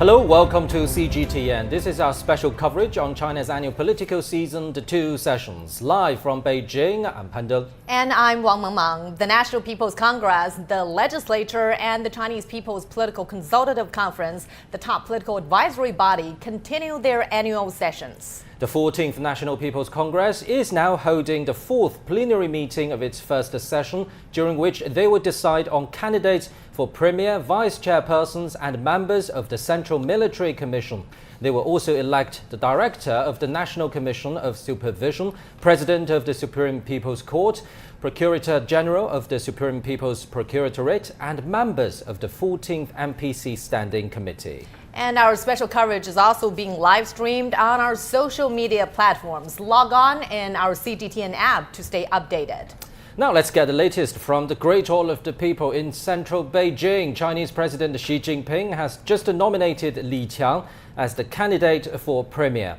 Hello, welcome to CGTN. This is our special coverage on China's annual political season, the 2 sessions. Live from Beijing, I'm Pandel. And I'm Wang Mengmeng. The National People's Congress, the legislature, and the Chinese People's Political Consultative Conference, the top political advisory body, continue their annual sessions. The 14th National People's Congress is now holding the 4th plenary meeting of its first session, during which they will decide on candidates for Premier, Vice Chairpersons and members of the Central Military Commission. They will also elect the Director of the National Commission of Supervision, President of the Supreme People's Court, Procurator General of the Supreme People's Procuratorate, and members of the 14th NPC Standing Committee. And our special coverage is also being live streamed on our social media platforms. Log on in our CGTN app to stay updated. Now let's get the latest from the Great Hall of the People in central Beijing. Chinese President Xi Jinping has just nominated Li Qiang as the candidate for Premier.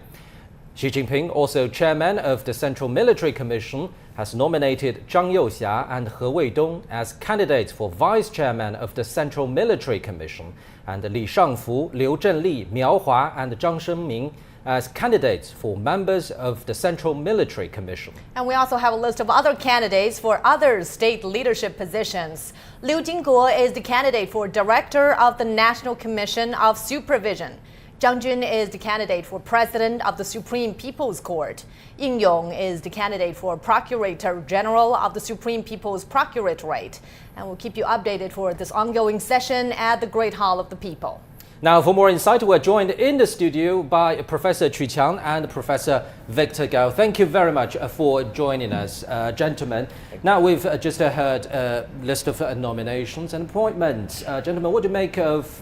Xi Jinping, also chairman of the Central Military Commission, has nominated Zhang Youxia and He Weidong as candidates for vice chairman of the Central Military Commission, and Li Shangfu, Liu Zhenli, Miao Hua, and Zhang Shengming as candidates for members of the Central Military Commission. And we also have a list of other candidates for other state leadership positions. Liu Jingguo is the candidate for Director of the National Commission of Supervision. Zhang Jun is the candidate for President of the Supreme People's Court. Ying Yong is the candidate for Procurator General of the Supreme People's Procuratorate. And we'll keep you updated for this ongoing session at the Great Hall of the People. Now, for more insight, we're joined in the studio by Professor Chu Qiang and Professor Victor Gao. Thank you very much for joining us, gentlemen. Now, we've just heard a list of nominations and appointments. Gentlemen, what do you make of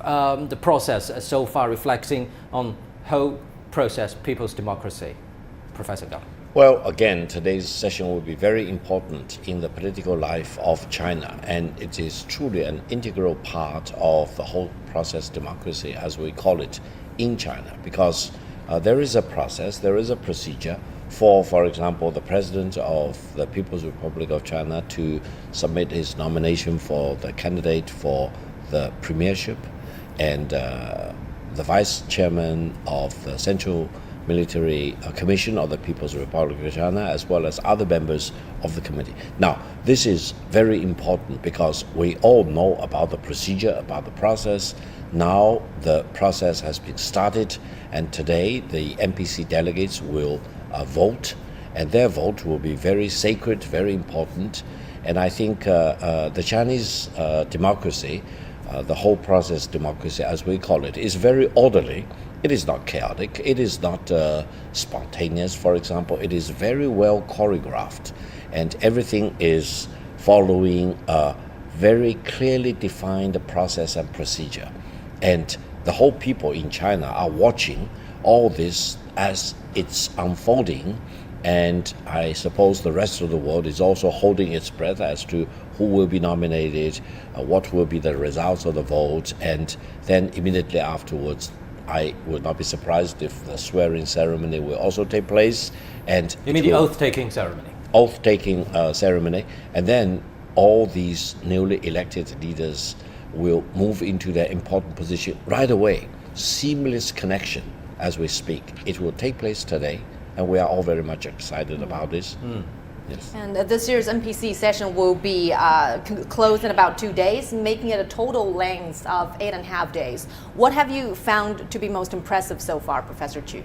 the process so far, reflecting on whole process, people's democracy? Professor Gao. Well, again, today's session will be very important in the political life of China, and it is truly an integral part of the whole process democracy, as we call it, in China, because there is a process, there is a procedure for example, the President of the People's Republic of China to submit his nomination for the candidate for the premiership, and the Vice Chairman of the Central Military Commission of the People's Republic of China, as well as other members of the committee. Now, this is very important because we all know about the procedure, about the process. Now the process has been started, and today the NPC delegates will vote, and their vote will be very sacred, very important. And I think the Chinese democracy, the whole process democracy as we call it, is very orderly. It is not chaotic, it is not spontaneous, for example. It is very well choreographed, and everything is following a very clearly defined process and procedure. And the whole people in China are watching all this as it's unfolding, and I suppose the rest of the world is also holding its breath as to who will be nominated, what will be the results of the vote, and then immediately afterwards I would not be surprised if the swearing ceremony will also take place. And you mean the oath-taking ceremony? Oath-taking ceremony. And then all these newly elected leaders will move into their important position right away. Seamless connection as we speak. It will take place today, and we are all very much excited about this. Yes. And this year's NPC session will be closed in about 2 days, making it a total length of 8.5 days. What have you found to be most impressive so far, Professor Chu?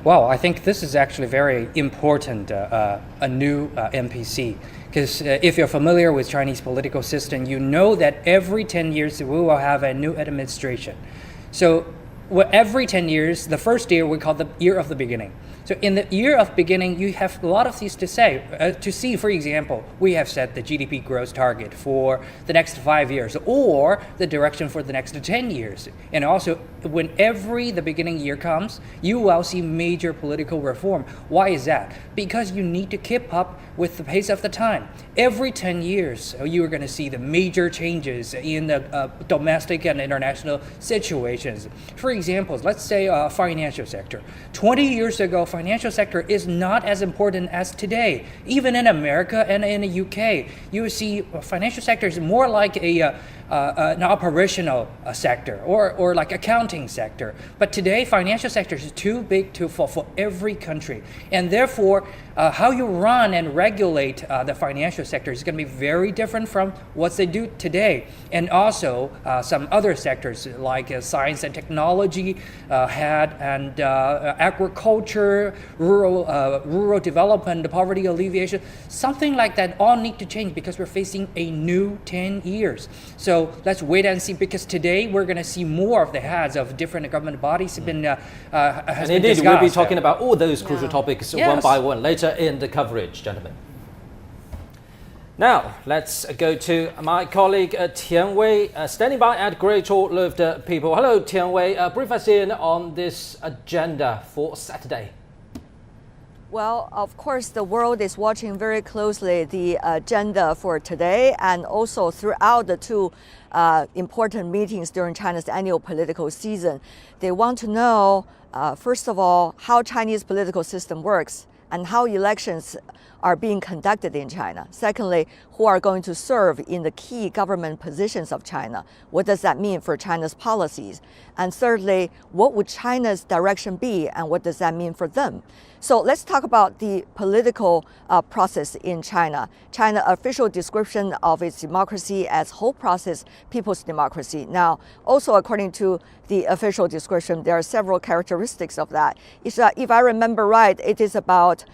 Well, I think this is actually very important, a new NPC. Because if you're familiar with Chinese political system, you know that every 10 years we will have a new administration. So every 10 years, the first year we call the year of the beginning. So in the year of beginning, you have a lot of things to say. To see, for example, we have set the GDP growth target for the next 5 years, or the direction for the next 10 years. And also, when the beginning year comes, you will see major political reform. Why is that? Because you need to keep up with the pace of the time. Every 10 years, you are going to see the major changes in the domestic and international situations. For example, let's say financial sector. 20 years ago, financial sector is not as important as today. Even in America and in the UK, you see financial sector is more like a an operational sector or like accounting sector. But today, financial sector is too big for every country. And therefore, how you run and regulate the financial sector is going to be very different from what they do today. And also some other sectors like science and technology and agriculture, rural development, poverty alleviation, something like that all need to change because we're facing a new 10 years. So let's wait and see, because today we're going to see more of the heads of different government bodies have been and indeed, we'll be talking about all those crucial topics one Yes. by one later in the coverage, gentlemen. Now, let's go to my colleague Tian Wei, standing by at Great Hall of the People. Hello, Tian Wei. Brief us in on this agenda for Saturday. Well, of course, the world is watching very closely the agenda for today and also throughout the two important meetings during China's annual political season. They want to know, first of all, how Chinese political system works and how elections are being conducted in China. Secondly, who are going to serve in the key government positions of China? What does that mean for China's policies? And thirdly, what would China's direction be and what does that mean for them? So let's talk about the political process in China. China official description of its democracy as whole process, people's democracy. Now, also according to the official description, there are several characteristics of that. If I remember right, it is about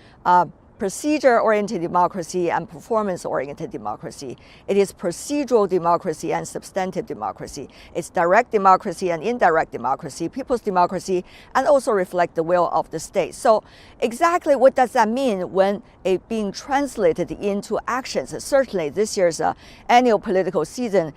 procedure-oriented democracy and performance-oriented democracy. It is procedural democracy and substantive democracy. It's direct democracy and indirect democracy, people's democracy, and also reflect the will of the state. So exactly what does that mean when it being translated into actions? Certainly this year's annual political season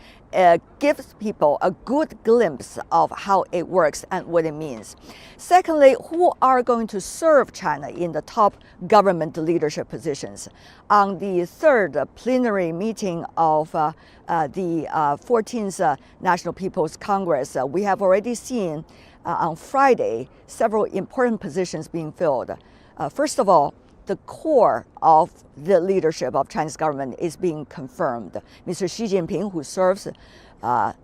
gives people a good glimpse of how it works and what it means. Secondly, who are going to serve China in the top government leadership positions? On the third plenary meeting of the 14th National People's Congress, we have already seen on Friday several important positions being filled. First of all, the core of the leadership of Chinese government is being confirmed. Mr. Xi Jinping, who serves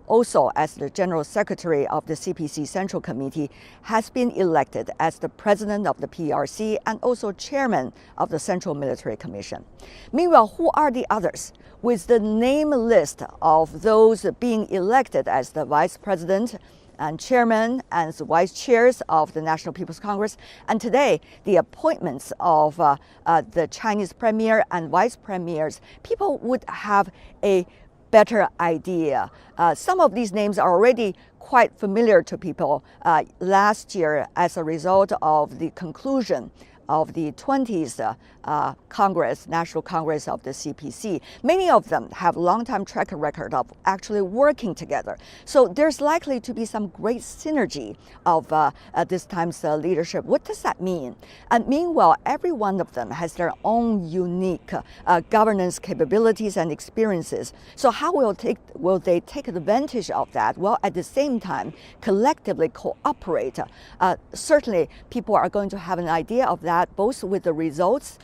also as the General Secretary of the CPC Central Committee, has been elected as the President of the PRC and also Chairman of the Central Military Commission. Meanwhile, who are the others? With the name list of those being elected as the Vice President and chairman and vice chairs of the National People's Congress, and today the appointments of the Chinese premier and vice premiers, people would have a better idea. Some of these names are already quite familiar to people last year as a result of the conclusion of the 20th Congress, National Congress of the CPC. Many of them have long-time track record of actually working together. So there's likely to be some great synergy of this time's leadership. What does that mean? And meanwhile, every one of them has their own unique governance capabilities and experiences. So how will they take advantage of that? Well, at the same time, collectively cooperate. Certainly, people are going to have an idea of that, both with the results,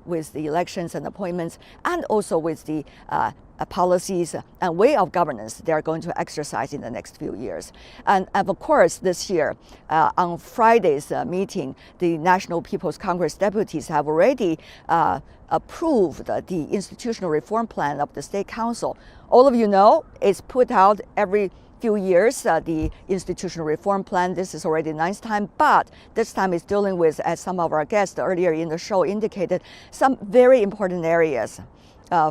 with the elections and appointments, and also with the policies and way of governance they are going to exercise in the next few years. And of course, this year, on Friday's meeting, the National People's Congress deputies have already approved the institutional reform plan of the State Council. All of you know it's put out every few years, the institutional reform plan. This is already the 9th time, but this time it's dealing with, as some of our guests earlier in the show indicated, some very important areas.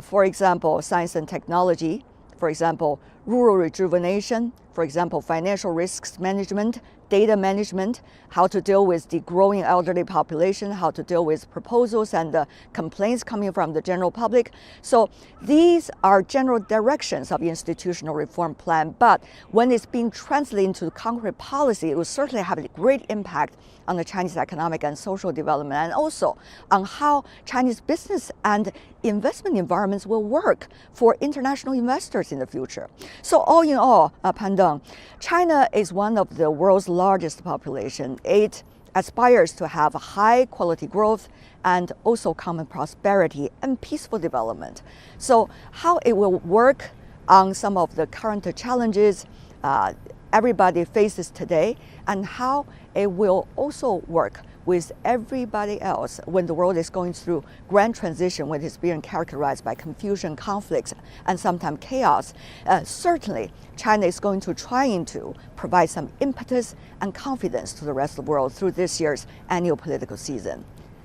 For example, science and technology, for example, rural rejuvenation, for example, financial risks management, data management, how to deal with the growing elderly population, how to deal with proposals and complaints coming from the general public. So these are general directions of the institutional reform plan, but when it's being translated into concrete policy, it will certainly have a great impact on the Chinese economic and social development, and also on how Chinese business and investment environments will work for international investors in the future. So all in all, Pandong, China is one of the world's largest population. It aspires to have high quality growth and also common prosperity and peaceful development. So how it will work on some of the current challenges everybody faces today and how it will also work with everybody else when the world is going through grand transition, when it's being characterized by confusion, conflicts, and sometimes chaos. Certainly, China is going to trying to provide some impetus and confidence to the rest of the world through this year's annual political season.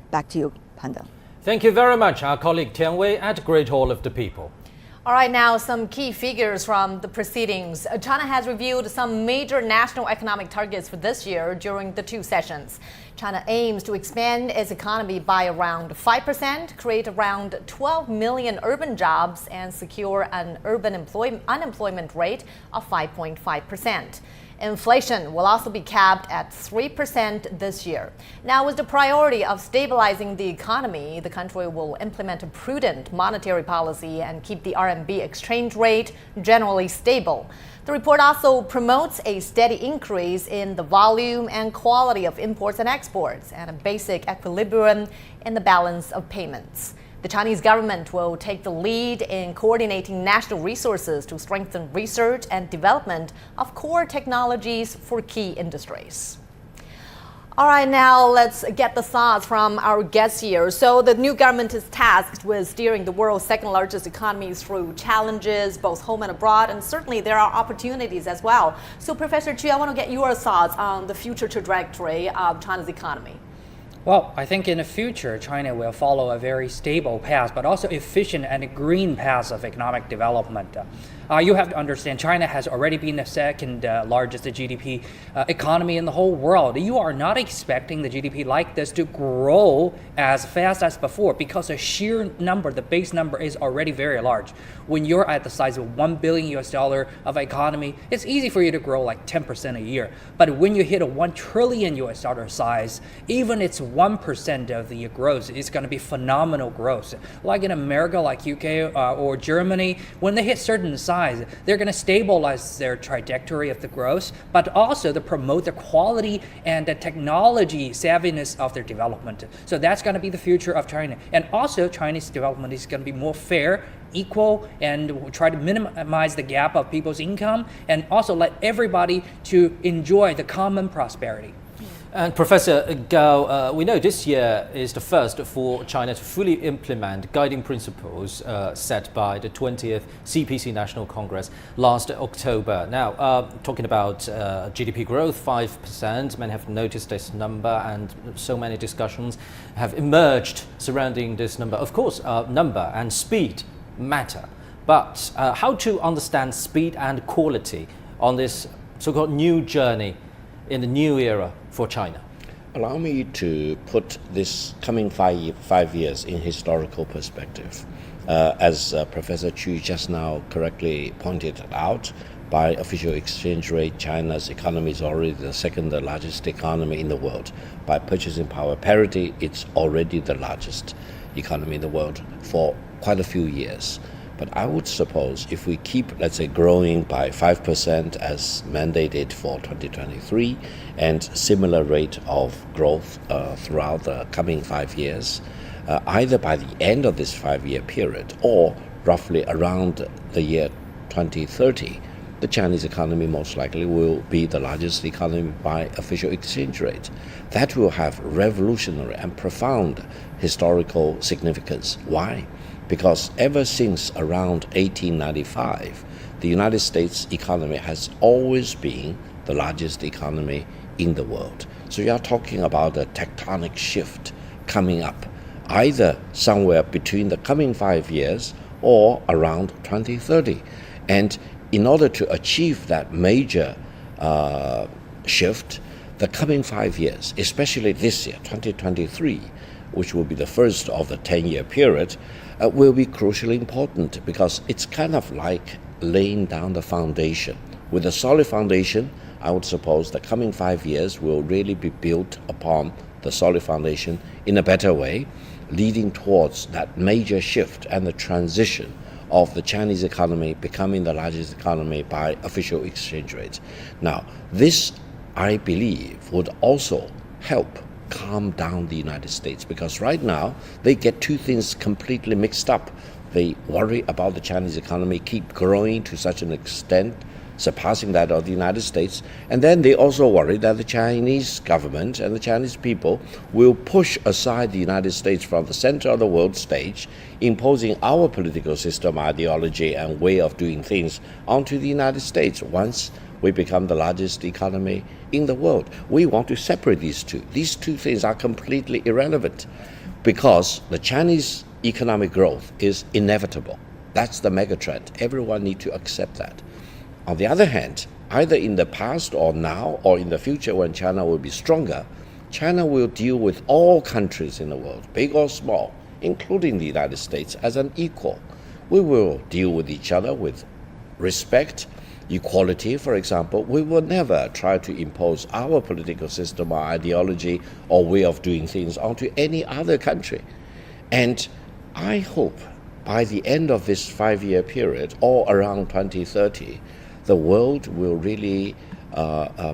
Back to you, Panda. Thank you very much, our colleague Tian Wei at Great Hall of the People. All right, now some key figures from the proceedings. China has reviewed some major national economic targets for this year during the two sessions. China aims to expand its economy by around 5%, create around 12 million urban jobs, and secure an urban unemployment rate of 5.5%. Inflation will also be capped at 3% this year. Now, with the priority of stabilizing the economy, the country will implement a prudent monetary policy and keep the RMB exchange rate generally stable. The report also promotes a steady increase in the volume and quality of imports and exports and a basic equilibrium in the balance of payments. The Chinese government will take the lead in coordinating national resources to strengthen research and development of core technologies for key industries. All right, now let's get the thoughts from our guests here. So the new government is tasked with steering the world's second largest economy through challenges, both home and abroad, and certainly there are opportunities as well. So Professor Chu, I want to get your thoughts on the future trajectory of China's economy. Well, I think in the future, China will follow a very stable path, but also efficient and green path of economic development. You have to understand, China has already been the second largest GDP economy in the whole world. You are not expecting the GDP like this to grow as fast as before because the sheer number, the base number is already very large. When you're at the size of $1 billion of economy, it's easy for you to grow like 10% a year. But when you hit a $1 trillion size, even it's 1% of the growth, it's going to be phenomenal growth. Like in America, like UK or Germany, when they hit certain size, they're going to stabilize their trajectory of the growth, but also to promote the quality and the technology savviness of their development. So that's going to be the future of China. And also Chinese development is going to be more fair, equal, and try to minimize the gap of people's income and also let everybody to enjoy the common prosperity. And Professor Gao, we know this year is the first for China to fully implement guiding principles set by the 20th CPC National Congress last October. Now, talking about GDP growth, 5%, many have noticed this number and so many discussions have emerged surrounding this number. Of course, number and speed matter, but how to understand speed and quality on this so-called new journey in the new era for China? Allow me to put this coming five years in historical perspective. As Professor Chu just now correctly pointed out, by official exchange rate, China's economy is already the second largest economy in the world. By purchasing power parity, it's already the largest economy in the world for quite a few years. But I would suppose if we keep, let's say, growing by 5% as mandated for 2023 and similar rate of growth throughout the coming 5 years, either by the end of this 5-year period or roughly around the year 2030, the Chinese economy most likely will be the largest economy by official exchange rate. That will have revolutionary and profound historical significance. Why? Because ever since around 1895, the United States economy has always been the largest economy in the world. So you are talking about a tectonic shift coming up, either somewhere between the coming 5 years or around 2030. And in order to achieve that major shift, the coming 5 years, especially this year, 2023, which will be the first of the 10-year period, will be crucially important because it's kind of like laying down the foundation. With a solid foundation, I would suppose the coming 5 years will really be built upon the solid foundation in a better way, leading towards that major shift and the transition of the Chinese economy becoming the largest economy by official exchange rate. Now, this, I believe, would also help calm down the United States because right now they get two things completely mixed up. They worry about the Chinese economy keep growing to such an extent, surpassing that of the United States. And then they also worry that the Chinese government and the Chinese people will push aside the United States from the center of the world stage, imposing our political system, ideology, and way of doing things onto the United States once we become the largest economy in the world. We want to separate these two. These two things are completely irrelevant because the Chinese economic growth is inevitable. That's the megatrend. Everyone needs to accept that. On the other hand, either in the past or now or in the future when China will be stronger, China will deal with all countries in the world, big or small, including the United States, as an equal. We will deal with each other with respect, equality, for example. We will never try to impose our political system or ideology or way of doing things onto any other country. And I hope by the end of this 5-year period, or around 2030, the world will really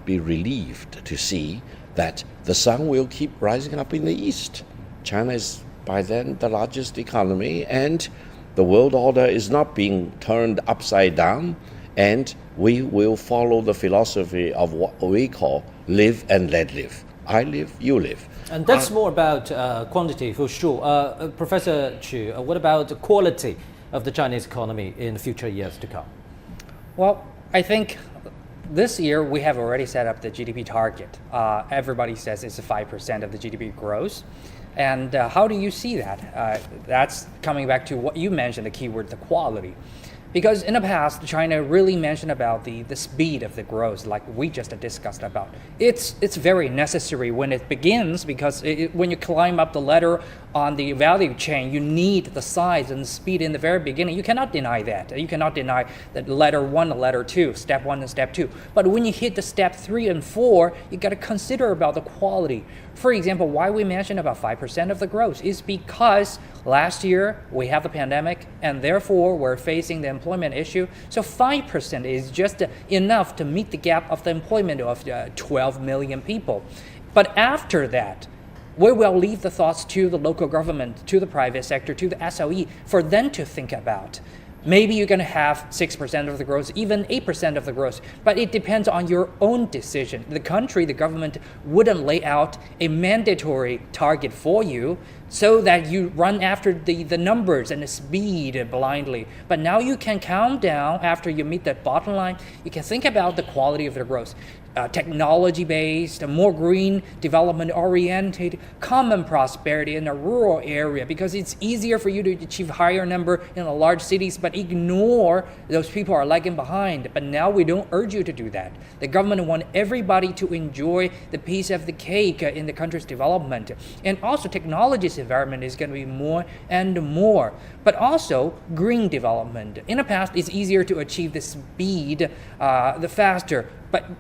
be relieved to see that the sun will keep rising up in the east. China is by then the largest economy, and the world order is not being turned upside down, and we will follow the philosophy of what we call live and let live. I live, you live. And that's more about quantity for sure. Professor Chu, what about the quality of the Chinese economy in future years to come? Well, I think this year we have already set up the GDP target. Everybody says it's 5% of the GDP growth. And how do you see that? That's coming back to what you mentioned, the keyword, the quality. Because in the past, China really mentioned about the speed of the growth, like we just discussed about. It's very necessary when it begins, because when you climb up the ladder on the value chain, you need the size and speed in the very beginning. You cannot deny that. You cannot deny that ladder 1 and ladder 2, step 1 and step 2. But when you hit the step 3 and 4, you got to consider about the quality. For example, why we mentioned about 5% of the growth is because last year we have the pandemic, and therefore we're facing the employment issue. So 5% is just enough to meet the gap of the employment of 12 million people. But after that, we will leave the thoughts to the local government, to the private sector, to the SOE, for them to think about. Maybe you're going to have 6% of the growth, even 8% of the growth, but it depends on your own decision. The country, the government wouldn't lay out a mandatory target for you so that you run after the numbers and the speed blindly. But now you can count down after you meet that bottom line. You can think about the quality of the growth. Technology-based, more green, development-oriented, common prosperity in a rural area, because it's easier for you to achieve higher number in the large cities, but ignore those people are lagging behind. But now we don't urge you to do that. The government wants everybody to enjoy the piece of the cake in the country's development. And also technology's environment is going to be more and more. But also green development. In the past, it's easier to achieve the speed, the faster, but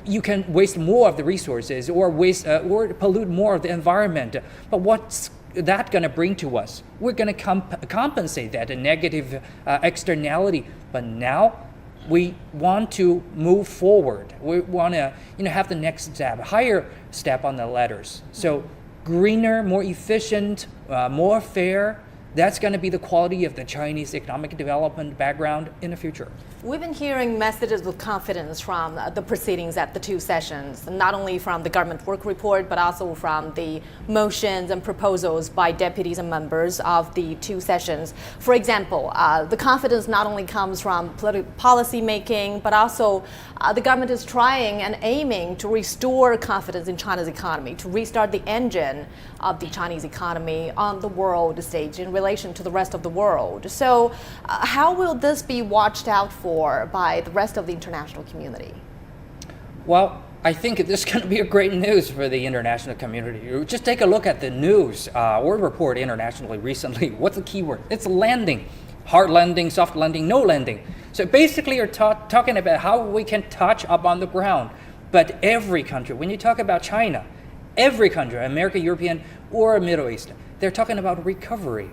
you can waste more of the resources or pollute more of the environment. But what's that going to bring to us? We're going to compensate that, a negative externality. But now we want to move forward. We want to have the next step, higher step on the ladders. So greener, more efficient, more fair. That's going to be the quality of the Chinese economic development background in the future. We've been hearing messages of confidence from the proceedings at the two sessions, not only from the government work report, but also from the motions and proposals by deputies and members of the two sessions. For example, the confidence not only comes from policy making, but also the government is trying and aiming to restore confidence in China's economy, to restart the engine of the Chinese economy on the world stage in relation to the rest of the world. So how will this be watched out for by the rest of the international community? Well, I think this is going to be a great news for the international community. Just take a look at the news. World Report internationally recently. What's the keyword? It's landing. Hard landing, soft landing, no landing. So basically you're talking about how we can touch up on the ground. But every country, when you talk about China, every country, America, European, or Middle East, they're talking about recovery.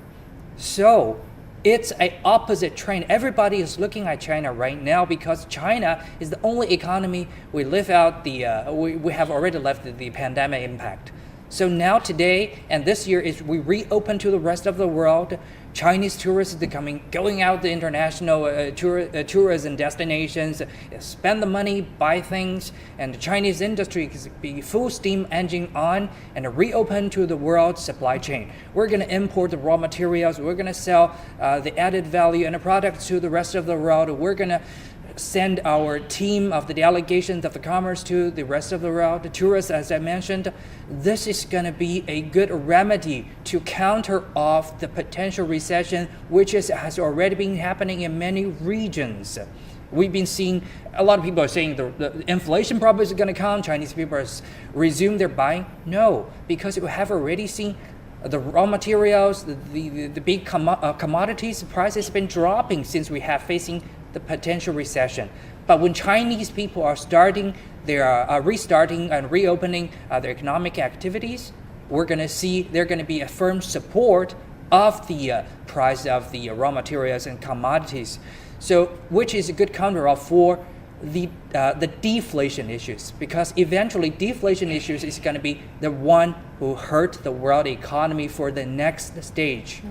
So it's an opposite trend. Everybody is looking at China right now because China is the only economy we live out we have already left the pandemic impact. So now today and this year is we reopen to the rest of the world. Chinese tourists going out to international tourism destinations, spend the money, buy things, and the Chinese industry is be full steam engine on and reopen to the world supply chain. We're going to import the raw materials. We're going to sell the added value and the products to the rest of the world. We're going to send our team of the delegations of the commerce to the rest of the world, the tourists, as I mentioned. This is going to be a good remedy to counter off the potential recession, which has already been happening in many regions. We've been seeing, a lot of people are saying the inflation probably is going to come, Chinese people resume their buying. No, because we have already seen the raw materials, the big commodities prices have been dropping since we have facing the potential recession. But when Chinese people are restarting and reopening their economic activities, we're going to see they're going to be a firm support of the price of the raw materials and commodities. So, which is a good counter for the deflation issues, because eventually deflation issues is going to be the one who hurt the world economy for the next stage.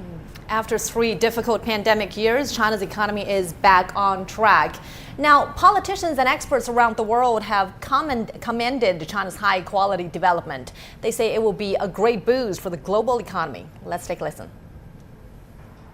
After 3 difficult pandemic years, China's economy is back on track. Now, politicians and experts around the world have commended China's high-quality development. They say it will be a great boost for the global economy. Let's take a listen.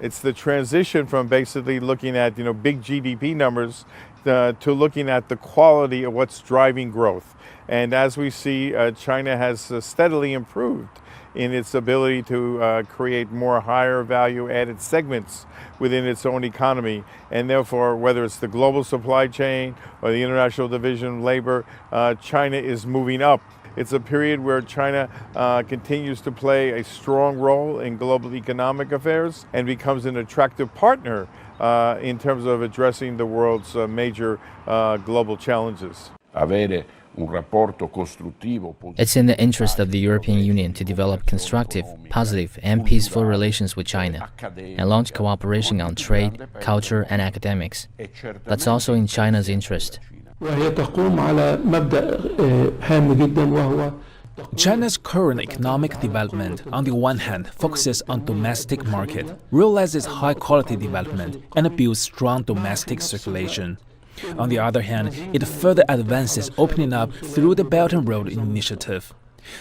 It's the transition from basically looking at big GDP numbers to looking at the quality of what's driving growth. And as we see, China has steadily improved in its ability to create more higher value added segments within its own economy. And therefore, whether it's the global supply chain or the International Division of Labor, China is moving up. It's a period where China continues to play a strong role in global economic affairs and becomes an attractive partner in terms of addressing the world's major global challenges. It's in the interest of the European Union to develop constructive, positive, and peaceful relations with China and launch cooperation on trade, culture, and academics. That's also in China's interest. China's current economic development, on the one hand, focuses on domestic market, realizes high-quality development, and builds strong domestic circulation. On the other hand, it further advances opening up through the Belt and Road Initiative.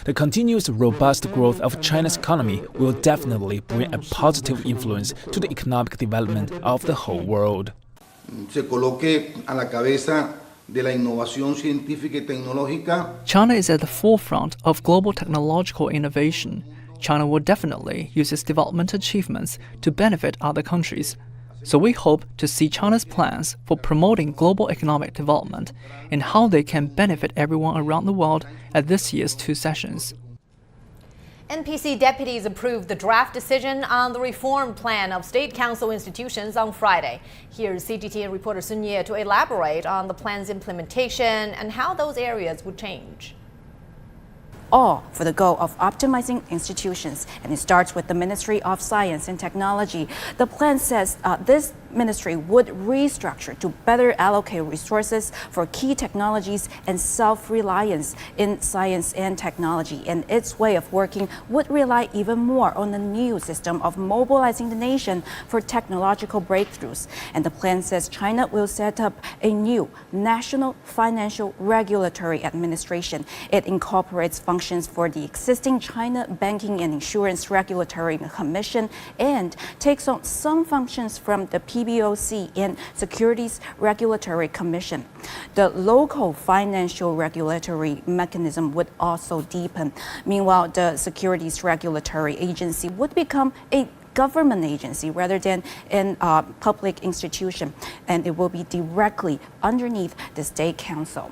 The continuous robust growth of China's economy will definitely bring a positive influence to the economic development of the whole world. China is at the forefront of global technological innovation. China will definitely use its development achievements to benefit other countries. So we hope to see China's plans for promoting global economic development and how they can benefit everyone around the world at this year's 2 sessions. NPC deputies approved the draft decision on the reform plan of state council institutions on Friday. Here's CGTN reporter Sun Ye to elaborate on the plan's implementation and how those areas would change. All for the goal of optimizing institutions, and it starts with the Ministry of Science and Technology. The plan says this ministry would restructure to better allocate resources for key technologies and self-reliance in science and technology. And its way of working would rely even more on the new system of mobilizing the nation for technological breakthroughs. And the plan says China will set up a new National Financial Regulatory Administration. It incorporates functions for the existing China Banking and Insurance Regulatory Commission and takes on some functions from the PBOC and Securities Regulatory Commission. The local financial regulatory mechanism would also deepen. Meanwhile, the Securities Regulatory Agency would become a government agency rather than a public institution, and it will be directly underneath the State Council.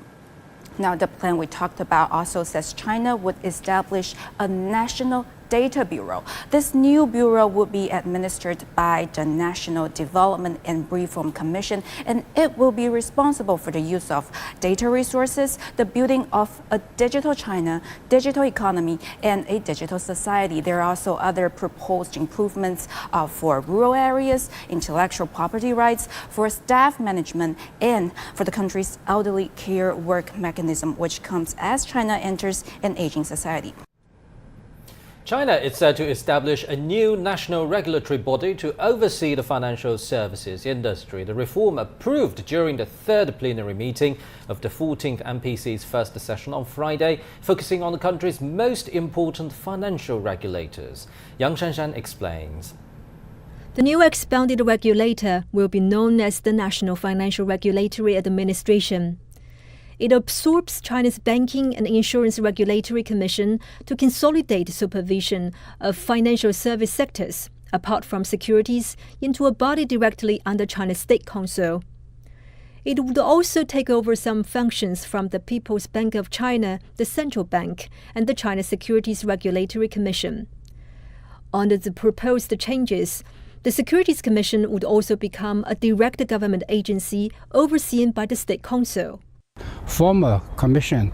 Now, the plan we talked about also says China would establish a national data bureau. This new bureau would be administered by the National Development and Reform Commission, and it will be responsible for the use of data resources, the building of a digital China, digital economy, and a digital society. There are also other proposed improvements for rural areas, intellectual property rights, for staff management, and for the country's elderly care work mechanism, which comes as China enters an aging society. China is set to establish a new national regulatory body to oversee the financial services industry. The reform approved during the third plenary meeting of the 14th NPC's first session on Friday, focusing on the country's most important financial regulators. Yang Shanshan explains. The new expanded regulator will be known as the National Financial Regulatory Administration. It absorbs China's Banking and Insurance Regulatory Commission to consolidate supervision of financial service sectors, apart from securities, into a body directly under China's State Council. It would also take over some functions from the People's Bank of China, the Central Bank, and the China Securities Regulatory Commission. Under the proposed changes, the Securities Commission would also become a direct government agency overseen by the State Council. Former commission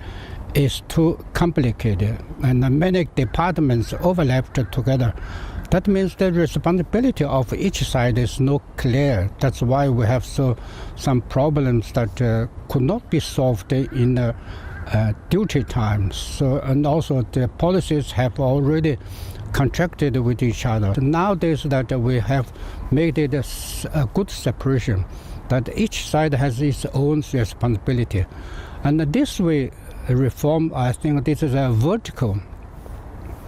is too complicated and many departments overlapped together. That means the responsibility of each side is not clear. That's why we have some problems that could not be solved in duty time. And also the policies have already contracted with each other. Nowadays that we have made it a good separation, that each side has its own responsibility. And this way, reform, I think this is a vertical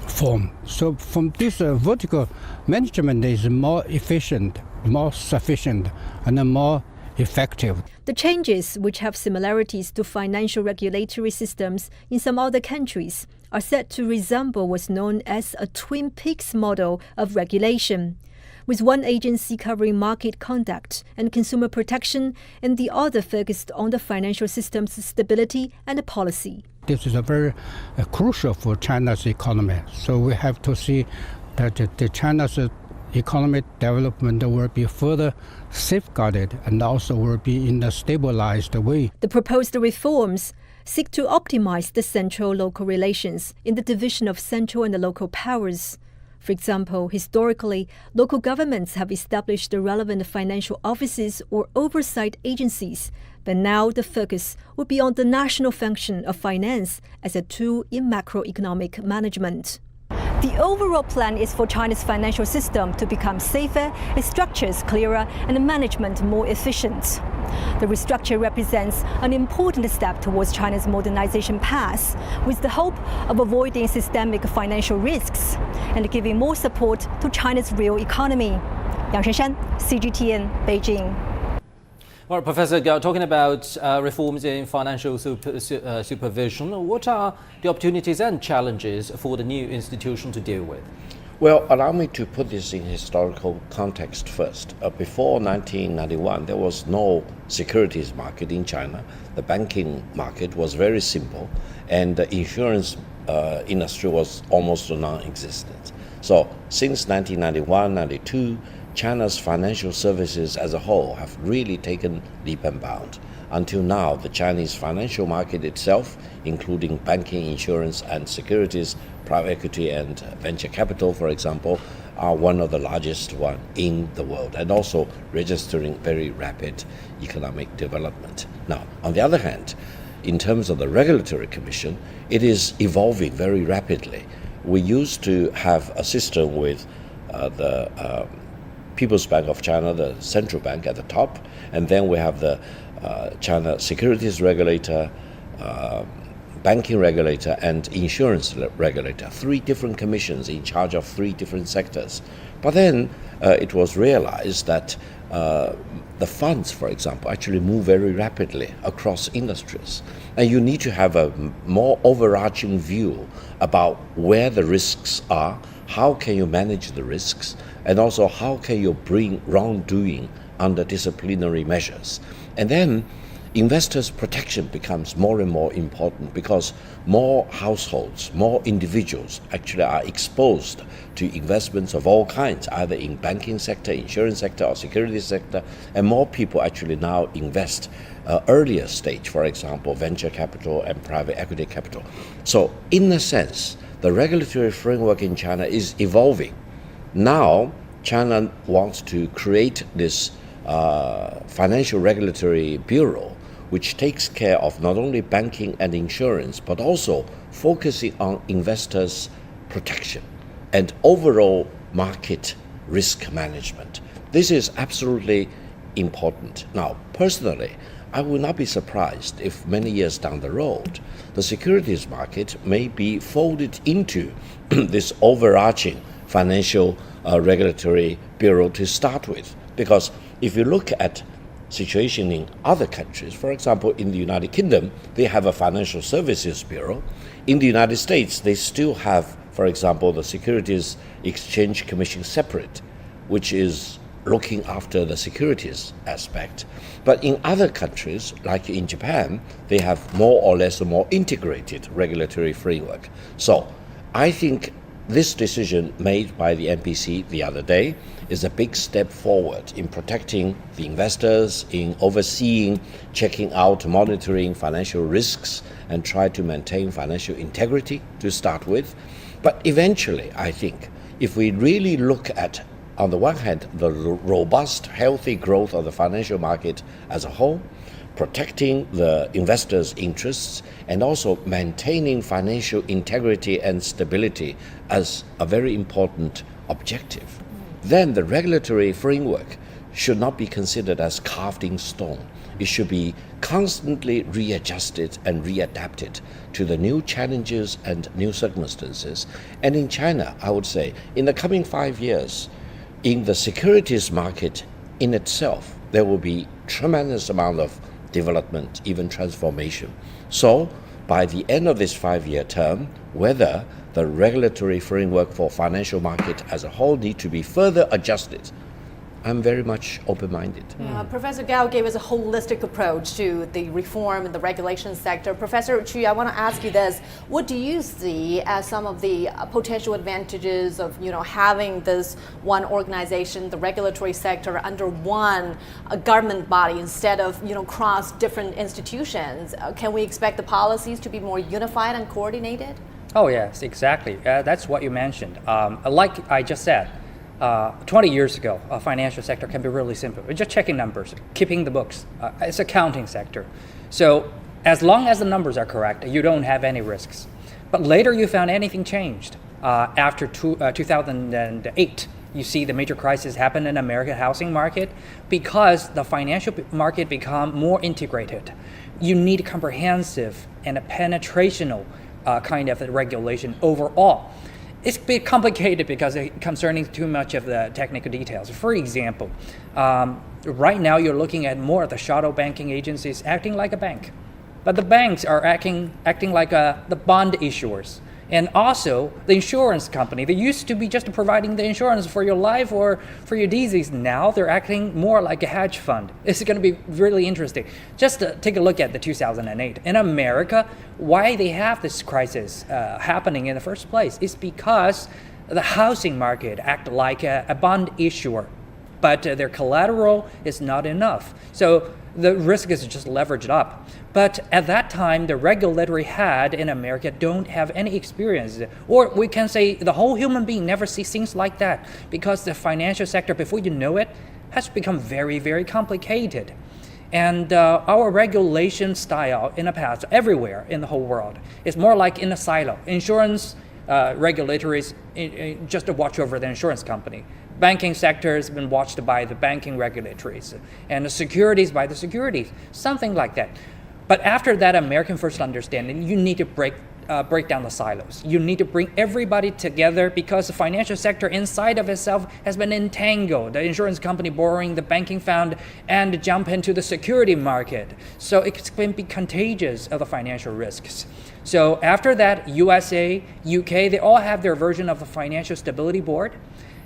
form. So from this vertical management is more efficient, more sufficient, and more effective. The changes, which have similarities to financial regulatory systems in some other countries, are said to resemble what's known as a Twin Peaks model of regulation, with one agency covering market conduct and consumer protection and the other focused on the financial system's stability and policy. This is a very crucial for China's economy. So we have to see that the China's economic development will be further safeguarded and also will be in a stabilized way. The proposed reforms seek to optimize the central-local relations in the division of central and local powers. For example, historically, local governments have established the relevant financial offices or oversight agencies, but now the focus will be on the national function of finance as a tool in macroeconomic management. The overall plan is for China's financial system to become safer, its structures clearer, and management more efficient. The restructure represents an important step towards China's modernization path, with the hope of avoiding systemic financial risks and giving more support to China's real economy. Yang Shanshan, CGTN, Beijing. All right, Professor Gao, talking about reforms in financial supervision, what are the opportunities and challenges for the new institution to deal with? Well, allow me to put this in historical context first. Before 1991, there was no securities market in China. The banking market was very simple, and the insurance industry was almost non-existent. So since 1991-92, China's financial services as a whole have really taken leap and bound. Until now, the Chinese financial market itself, including banking, insurance, and securities, private equity, and venture capital, for example, are one of the largest ones in the world, and also registering very rapid economic development. Now, on the other hand, in terms of the regulatory commission, it is evolving very rapidly. We used to have a system with the People's Bank of China, the central bank at the top, and then we have the China Securities Regulator, Banking Regulator, and Insurance Regulator. 3 different commissions in charge of 3 different sectors. But then it was realized that the funds, for example, actually move very rapidly across industries. And you need to have a more overarching view about where the risks are, how can you manage the risks, and also how can you bring wrongdoing under disciplinary measures. And then investors' protection becomes more and more important because more households, more individuals actually are exposed to investments of all kinds, either in banking sector, insurance sector, or securities sector, and more people actually now invest earlier stage, for example, venture capital and private equity capital. So in a sense, the regulatory framework in China is evolving. Now, China wants to create this financial regulatory bureau, which takes care of not only banking and insurance, but also focusing on investors' protection. and overall market risk management. This is absolutely important. Now, personally, I will not be surprised if many years down the road, the securities market may be folded into this overarching financial regulatory bureau to start with. Because if you look at situation in other countries, for example, in the United Kingdom, they have a financial services bureau. In the United States, they still have, for example, the Securities Exchange Commission separate, which is looking after the securities aspect. But in other countries, like in Japan, they have more or less a more integrated regulatory framework. So I think this decision made by the NPC the other day is a big step forward in protecting the investors, in overseeing, checking out, monitoring financial risks, and try to maintain financial integrity to start with. But eventually, I think, if we really look at, on the one hand, the robust, healthy growth of the financial market as a whole, protecting the investors' interests, and also maintaining financial integrity and stability as a very important objective, then the regulatory framework should not be considered as carved in stone. It should be constantly readjusted and readapted to the new challenges and new circumstances. And in China, I would say, in the coming 5 years, in the securities market in itself, there will be tremendous amount of development, even transformation. So by the end of this 5-year term, whether the regulatory framework for financial market as a whole need to be further adjusted, I'm very much open-minded. Professor Gao gave us a holistic approach to the reform in the regulation sector. Professor Chu, I want to ask you this. What do you see as some of the potential advantages of having this one organization, the regulatory sector, under one government body instead of cross different institutions? Can we expect the policies to be more unified and coordinated? Oh yes, exactly. That's what you mentioned. Like I just said, 20 years ago, a financial sector can be really simple. It's just checking numbers, keeping the books. It's accounting sector. So as long as the numbers are correct, you don't have any risks. But later you found anything changed. After 2008, you see the major crisis happen in the American housing market because the financial market become more integrated. You need comprehensive and a penetrational kind of regulation overall. It's a bit complicated because it's concerning too much of the technical details. For example, right now you're looking at more of the shadow banking agencies acting like a bank, but the banks are acting like the bond issuers. And also the insurance company, they used to be just providing the insurance for your life or for your disease. Now they're acting more like a hedge fund. It's going to be really interesting. Just take a look at the 2008. In America, why they have this crisis happening in the first place is because the housing market act like a bond issuer, but their collateral is not enough. So the risk is just leveraged up. But at that time, the regulatory head in America don't have any experience. Or we can say the whole human being never sees things like that because the financial sector, before you know it, has become very, very complicated. And our regulation style in the past, everywhere in the whole world, is more like in a silo. Insurance regulators just to watch over the insurance company. Banking sector has been watched by the banking regulators, and the securities by the securities, something like that. But after that American first understanding, you need to break down the silos. You need to bring everybody together because the financial sector inside of itself has been entangled. The insurance company borrowing the banking fund and jump into the security market. So it can be contagious of the financial risks. So after that, USA, UK, they all have their version of the Financial Stability Board.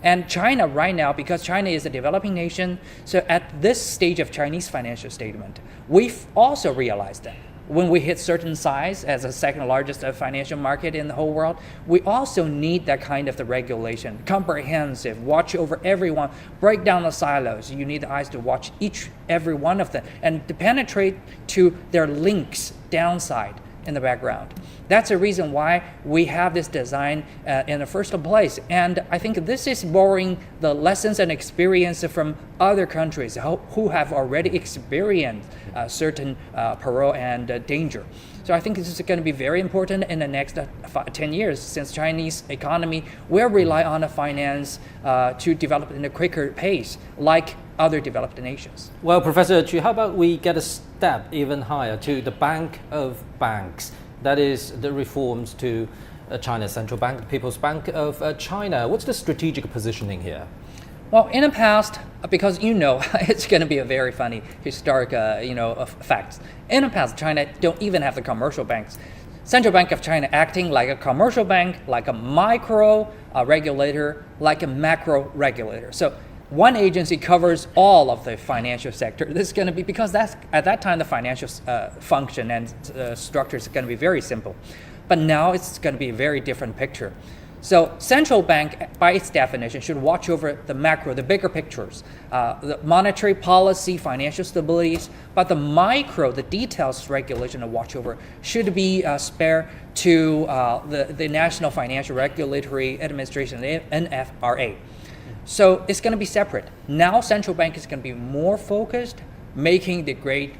And China right now, because China is a developing nation, so at this stage of Chinese financial statement, we've also realized that when we hit certain size as the second largest everyone market in the whole world, we also need that kind of the regulation, comprehensive, watch over everyone, break down the silos. You need the eyes to watch every one of them and to penetrate to their links downside in the background. That's the reason why we have this design in the first place. And I think this is borrowing the lessons and experience from other countries who have already experienced certain peril and danger. So I think this is going to be very important in the next 10 years, since Chinese economy will rely on the finance to develop in a quicker pace, like other developed nations. Well, Professor Chu, how about we get a step even higher to the Bank of Banks? That is the reforms to China's central bank, the People's Bank of China. What's the strategic positioning here? Well, in the past, because it's going to be a very funny historic, facts. In the past, China don't even have the commercial banks. Central Bank of China acting like a commercial bank, like a micro regulator, like a macro regulator. So one agency covers all of the financial sector. This is going to be, because that's at that time the financial function and structure is going to be very simple. But now it's going to be a very different picture. So central bank, by its definition, should watch over the macro, the bigger pictures, the monetary policy, financial stabilities, but the micro, the details regulation to watch over should be spared to the National Financial Regulatory Administration, the NFRA. So it's going to be separate. Now central bank is going to be more focused, making the great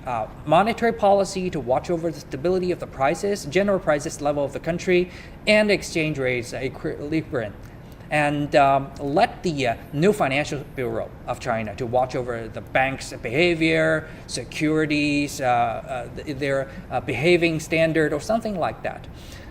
monetary policy to watch over the stability of the prices, general prices level of the country, and exchange rates equilibrium. And let the new Financial Bureau of China to watch over the bank's behavior, securities, their behaving standard or something like that.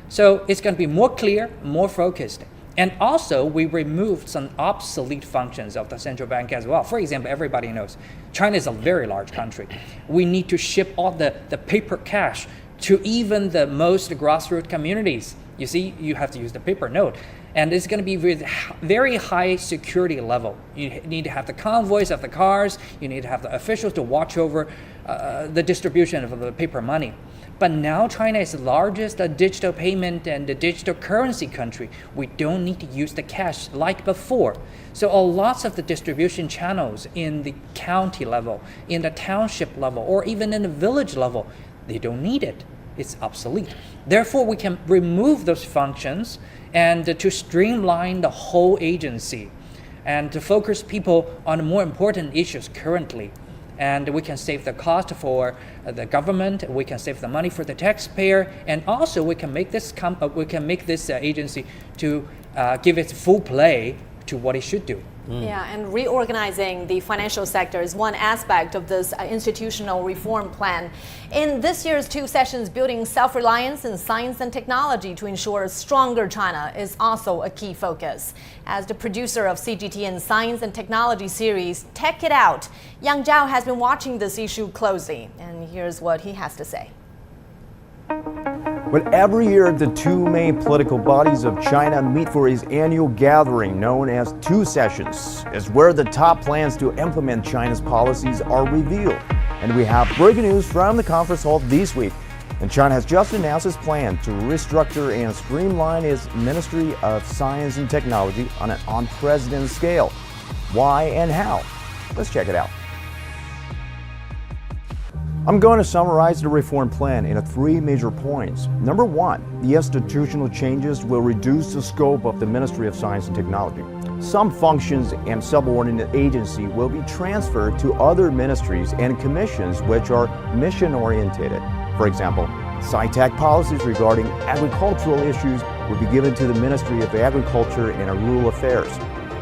So it's going to be more clear, more focused. And also, we removed some obsolete functions of the central bank as well. For example, everybody knows China is a very large country. We need to ship all the paper cash to even the most grassroots communities. You see, you have to use the paper note. And it's going to be with very high security level. You need to have the convoys of the cars. You need to have the officials to watch over the distribution of the paper money. But now China is the largest digital payment and digital currency country. We don't need to use the cash like before. So lots of the distribution channels in the county level, in the township level, or even in the village level, they don't need it. It's obsolete. Therefore, we can remove those functions and to streamline the whole agency and to focus people on more important issues currently. And we can save the cost for the government. We can save the money for the taxpayer, and also we can make this agency to give its full play to what it should do. Yeah, and reorganizing the financial sector is one aspect of this institutional reform plan. In this year's 2 sessions, building self-reliance in science and technology to ensure a stronger China is also a key focus. As the producer of CGTN Science and Technology series, Tech It Out, Yang Zhao has been watching this issue closely, and here's what he has to say. But every year, the 2 main political bodies of China meet for its annual gathering known as 2 sessions. It's where the top plans to implement China's policies are revealed. And we have breaking news from the conference hall this week. And China has just announced its plan to restructure and streamline its Ministry of Science and Technology on an unprecedented scale. Why and how? Let's check it out. I'm going to summarize the reform plan in 3 major points. Number 1, the institutional changes will reduce the scope of the Ministry of Science and Technology. Some functions and subordinate agencies will be transferred to other ministries and commissions which are mission-oriented. For example, sci-tech policies regarding agricultural issues will be given to the Ministry of Agriculture and Rural Affairs.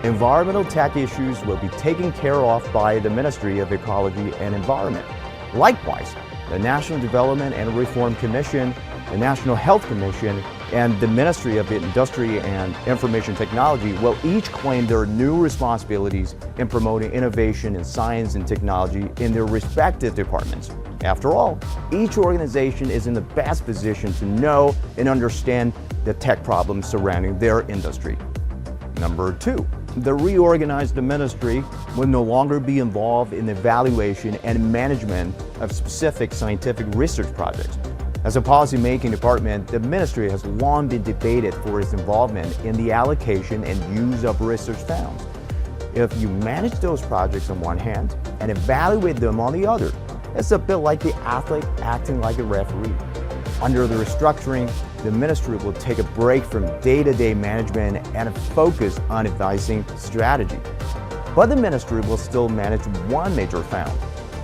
Environmental tech issues will be taken care of by the Ministry of Ecology and Environment. Likewise, the National Development and Reform Commission, the National Health Commission, and the Ministry of Industry and Information Technology will each claim their new responsibilities in promoting innovation in science and technology in their respective departments. After all, each organization is in the best position to know and understand the tech problems surrounding their industry. Number 2. The reorganized ministry will no longer be involved in the evaluation and management of specific scientific research projects. As a policy-making department, the ministry has long been debated for its involvement in the allocation and use of research funds. If you manage those projects on one hand and evaluate them on the other, it's a bit like the athlete acting like a referee. Under the restructuring, the ministry will take a break from day-to-day management and focus on advising strategy. But the ministry will still manage one major fund,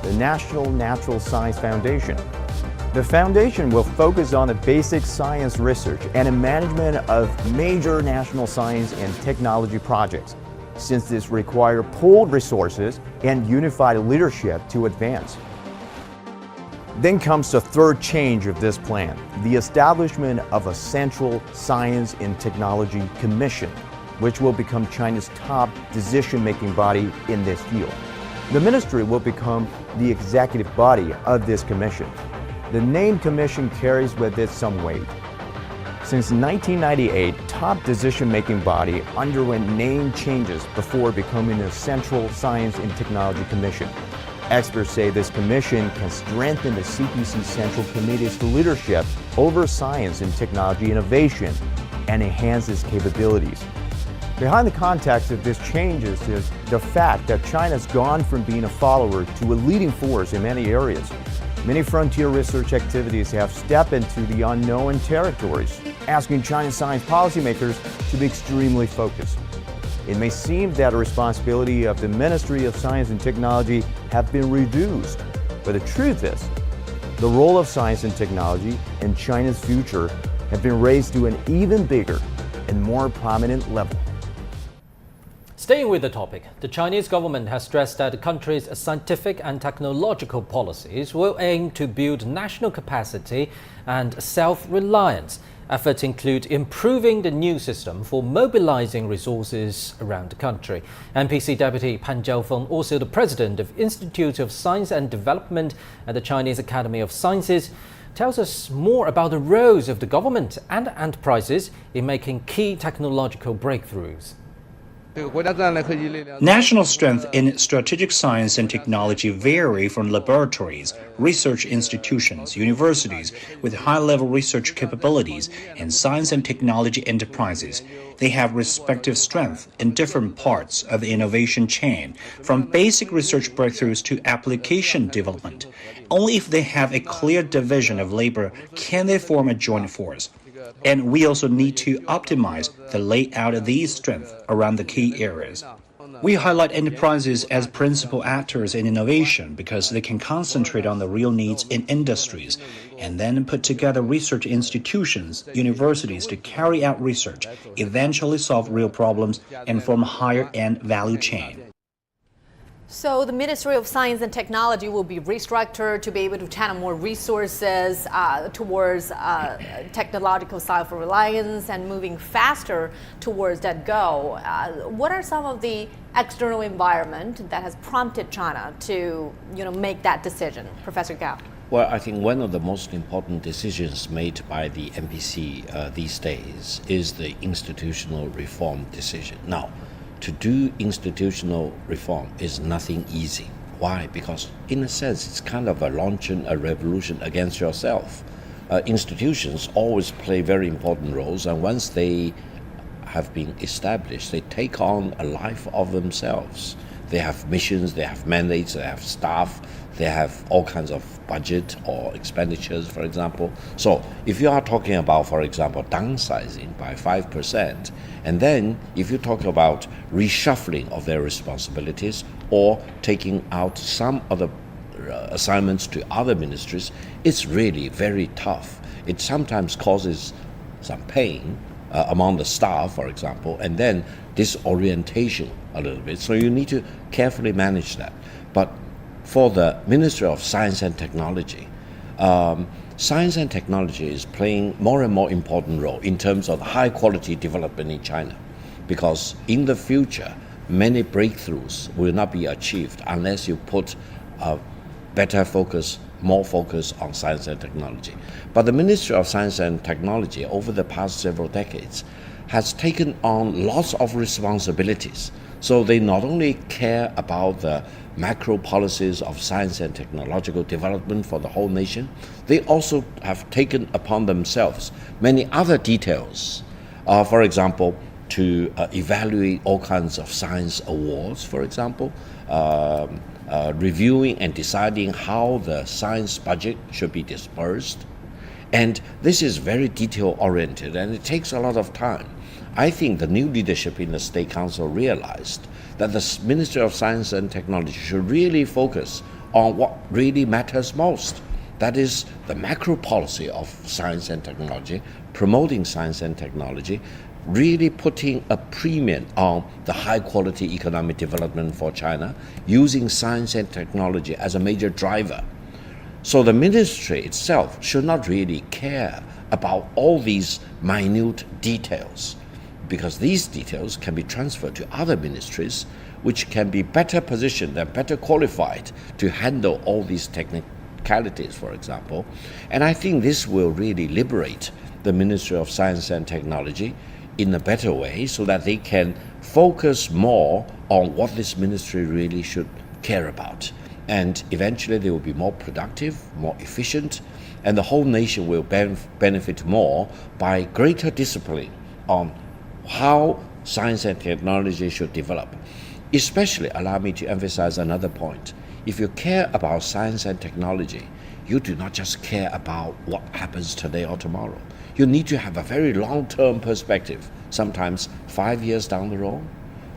the National Natural Science Foundation. The foundation will focus on the basic science research and the management of major national science and technology projects, since this requires pooled resources and unified leadership to advance. Then comes the third change of this plan, the establishment of a Central Science and Technology Commission, which will become China's top decision-making body in this field. The ministry will become the executive body of this commission. The name commission carries with it some weight. Since 1998, top decision-making body underwent name changes before becoming a Central Science and Technology Commission. Experts say this commission can strengthen the CPC Central Committee's leadership over science and technology innovation and enhance its capabilities. Behind the context of these changes is the fact that China's gone from being a follower to a leading force in many areas. Many frontier research activities have stepped into the unknown territories, asking Chinese science policymakers to be extremely focused. It may seem that the responsibility of the Ministry of Science and Technology have been reduced, but the truth is, the role of science and technology in China's future have been raised to an even bigger and more prominent level. Staying with the topic, the Chinese government has stressed that the country's scientific and technological policies will aim to build national capacity and self-reliance. Efforts include improving the new system for mobilizing resources around the country. NPC Deputy Pan Jiaofeng, also the president of Institute of Science and Development at the Chinese Academy of Sciences, tells us more about the roles of the government and enterprises in making key technological breakthroughs. National strength in strategic science and technology vary from laboratories, research institutions, universities with high-level research capabilities, and science and technology enterprises. They have respective strength in different parts of the innovation chain, from basic research breakthroughs to application development. Only if they have a clear division of labor can they form a joint force. And we also need to optimize the layout of these strengths around the key areas. We highlight enterprises as principal actors in innovation because they can concentrate on the real needs in industries and then put together research institutions, universities to carry out research, eventually solve real problems, and form a higher-end value chain. So the Ministry of Science and Technology will be restructured to be able to channel more resources towards technological self-reliance and moving faster towards that goal. What are some of the external environment that has prompted China to make that decision? Professor Gao. Well, I think one of the most important decisions made by the NPC these days is the institutional reform decision. Now, to do institutional reform is nothing easy. Why? Because in a sense, it's kind of launching a revolution against yourself. Institutions always play very important roles, and once they have been established, they take on a life of themselves. They have missions, they have mandates, they have staff, they have all kinds of budget or expenditures, for example. So if you are talking about, for example, downsizing by 5%, and then if you talk about reshuffling of their responsibilities or taking out some other assignments to other ministries, it's really very tough. It sometimes causes some pain among the staff, for example, and then disorientation a little bit. So you need to carefully manage that. But for the Ministry of Science and Technology, science and technology is playing more and more important role in terms of high quality development in China, because in the future, many breakthroughs will not be achieved unless you put a better focus, more focus on science and technology. But the Ministry of Science and Technology over the past several decades has taken on lots of responsibilities. So they not only care about the macro policies of science and technological development for the whole nation, they also have taken upon themselves many other details. For example, to evaluate all kinds of science awards, for example, reviewing and deciding how the science budget should be dispersed, And this is very detail-oriented, and it takes a lot of time. I think the new leadership in the State Council realized that the Ministry of Science and Technology should really focus on what really matters most. That is the macro policy of science and technology, promoting science and technology, really putting a premium on the high-quality economic development for China, using science and technology as a major driver. So the ministry itself should not really care about all these minute details, because these details can be transferred to other ministries which can be better positioned and better qualified to handle all these technicalities, for example. And I think this will really liberate the Ministry of Science and Technology in a better way, so that they can focus more on what this ministry really should care about. And eventually they will be more productive, more efficient, and the whole nation will benefit more by greater discipline on how science and technology should develop. Especially, allow me to emphasize another point. If you care about science and technology, you do not just care about what happens today or tomorrow. You need to have a very long-term perspective, sometimes 5 years down the road,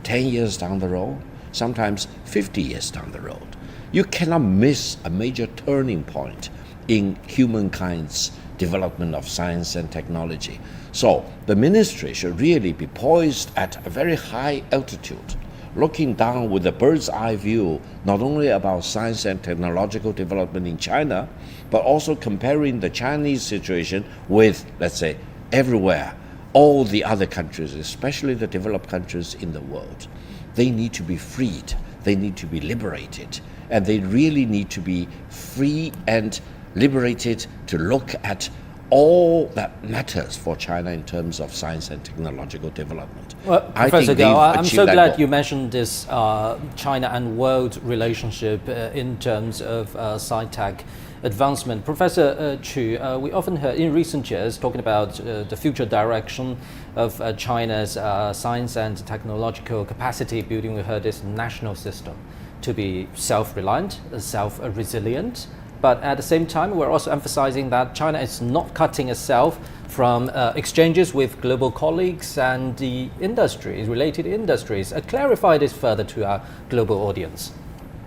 10 years down the road, sometimes 50 years down the road. You cannot miss a major turning point in humankind's development of science and technology. So the ministry should really be poised at a very high altitude, looking down with a bird's eye view, not only about science and technological development in China, but also comparing the Chinese situation with, let's say, everywhere, all the other countries, especially the developed countries in the world. They need to be freed, they need to be liberated, and they really need to be free and liberated to look at all that matters for China in terms of science and technological development. Well, Professor Gao, I'm so glad you mentioned this China and world relationship in terms of sci-tech advancement. Professor Chu, we often heard in recent years talking about the future direction of China's science and technological capacity building. We heard this national system to be self-reliant, self-resilient. But at the same time, we're also emphasizing that China is not cutting itself from exchanges with global colleagues and the industries, related industries. Clarify this further to our global audience.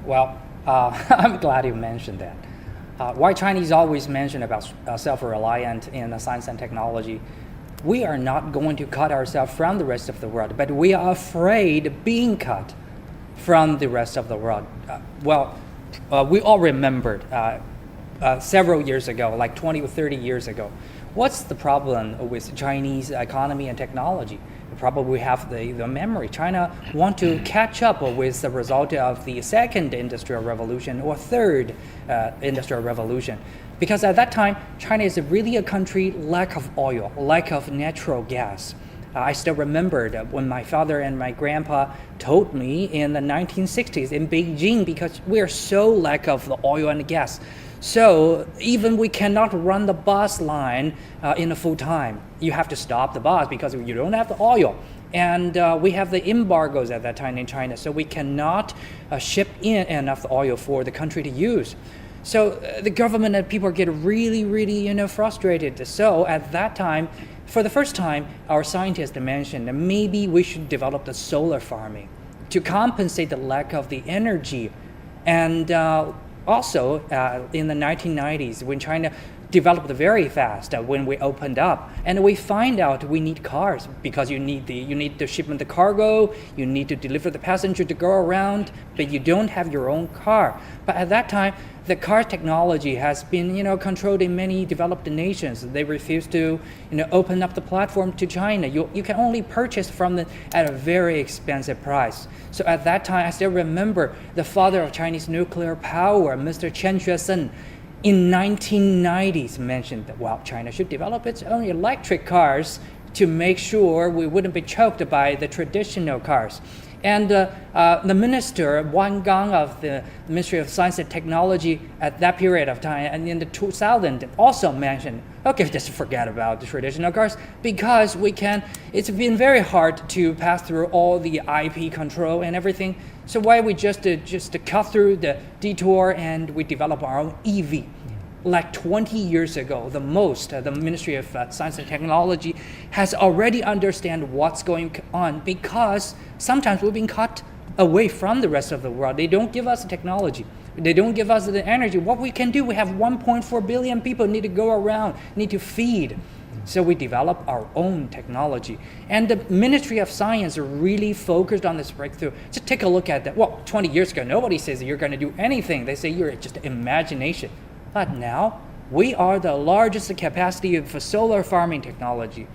Well, I'm glad you mentioned that. Why Chinese always mention about self-reliant in science and technology, we are not going to cut ourselves from the rest of the world, but we are afraid of being cut from the rest of the world. We all remembered several years ago, like 20 or 30 years ago, what's the problem with Chinese economy and technology? Probably we have the memory. China want to catch up with the result of the second industrial revolution or third industrial revolution. Because at that time, China is really a country lack of oil, lack of natural gas. I still remember when my father and my grandpa told me in the 1960s in Beijing, because we are so lack of the oil and gas. So even we cannot run the bus line in a full time. You have to stop the bus because you don't have the oil. And we have the embargoes at that time in China, so we cannot ship in enough oil for the country to use. So the government and people get really frustrated. So at that time, for the first time, our scientists mentioned that maybe we should develop the solar farming to compensate the lack of the energy. And also in the 1990s, when China developed very fast, when we opened up, and we find out we need cars because you need the shipment, the cargo, you need to deliver the passenger to go around, but you don't have your own car. But at that time, the car technology has been, controlled in many developed nations. They refuse to, open up the platform to China. You can only purchase from them at a very expensive price. So at that time, I still remember the father of Chinese nuclear power, Mr. Chen Xuesen, in 1990s mentioned that, China should develop its own electric cars to make sure we wouldn't be choked by the traditional cars. And the minister, Wang Gang of the Ministry of Science and Technology at that period of time, and in the 2000, also mentioned, okay, just forget about the traditional cars because it's been very hard to pass through all the IP control and everything. So why we just cut through the detour and we develop our own EV. like 20 years ago, the Ministry of Science and Technology has already understand what's going on, because sometimes we've been cut away from the rest of the world. They don't give us the technology. They don't give us the energy. What we can do, we have 1.4 billion people need to go around, need to feed. So we develop our own technology. And the Ministry of Science really focused on this breakthrough. Just take a look at that. Well, 20 years ago, nobody says that you're going to do anything. They say you're just imagination. But now, we are the largest capacity for solar farming technology.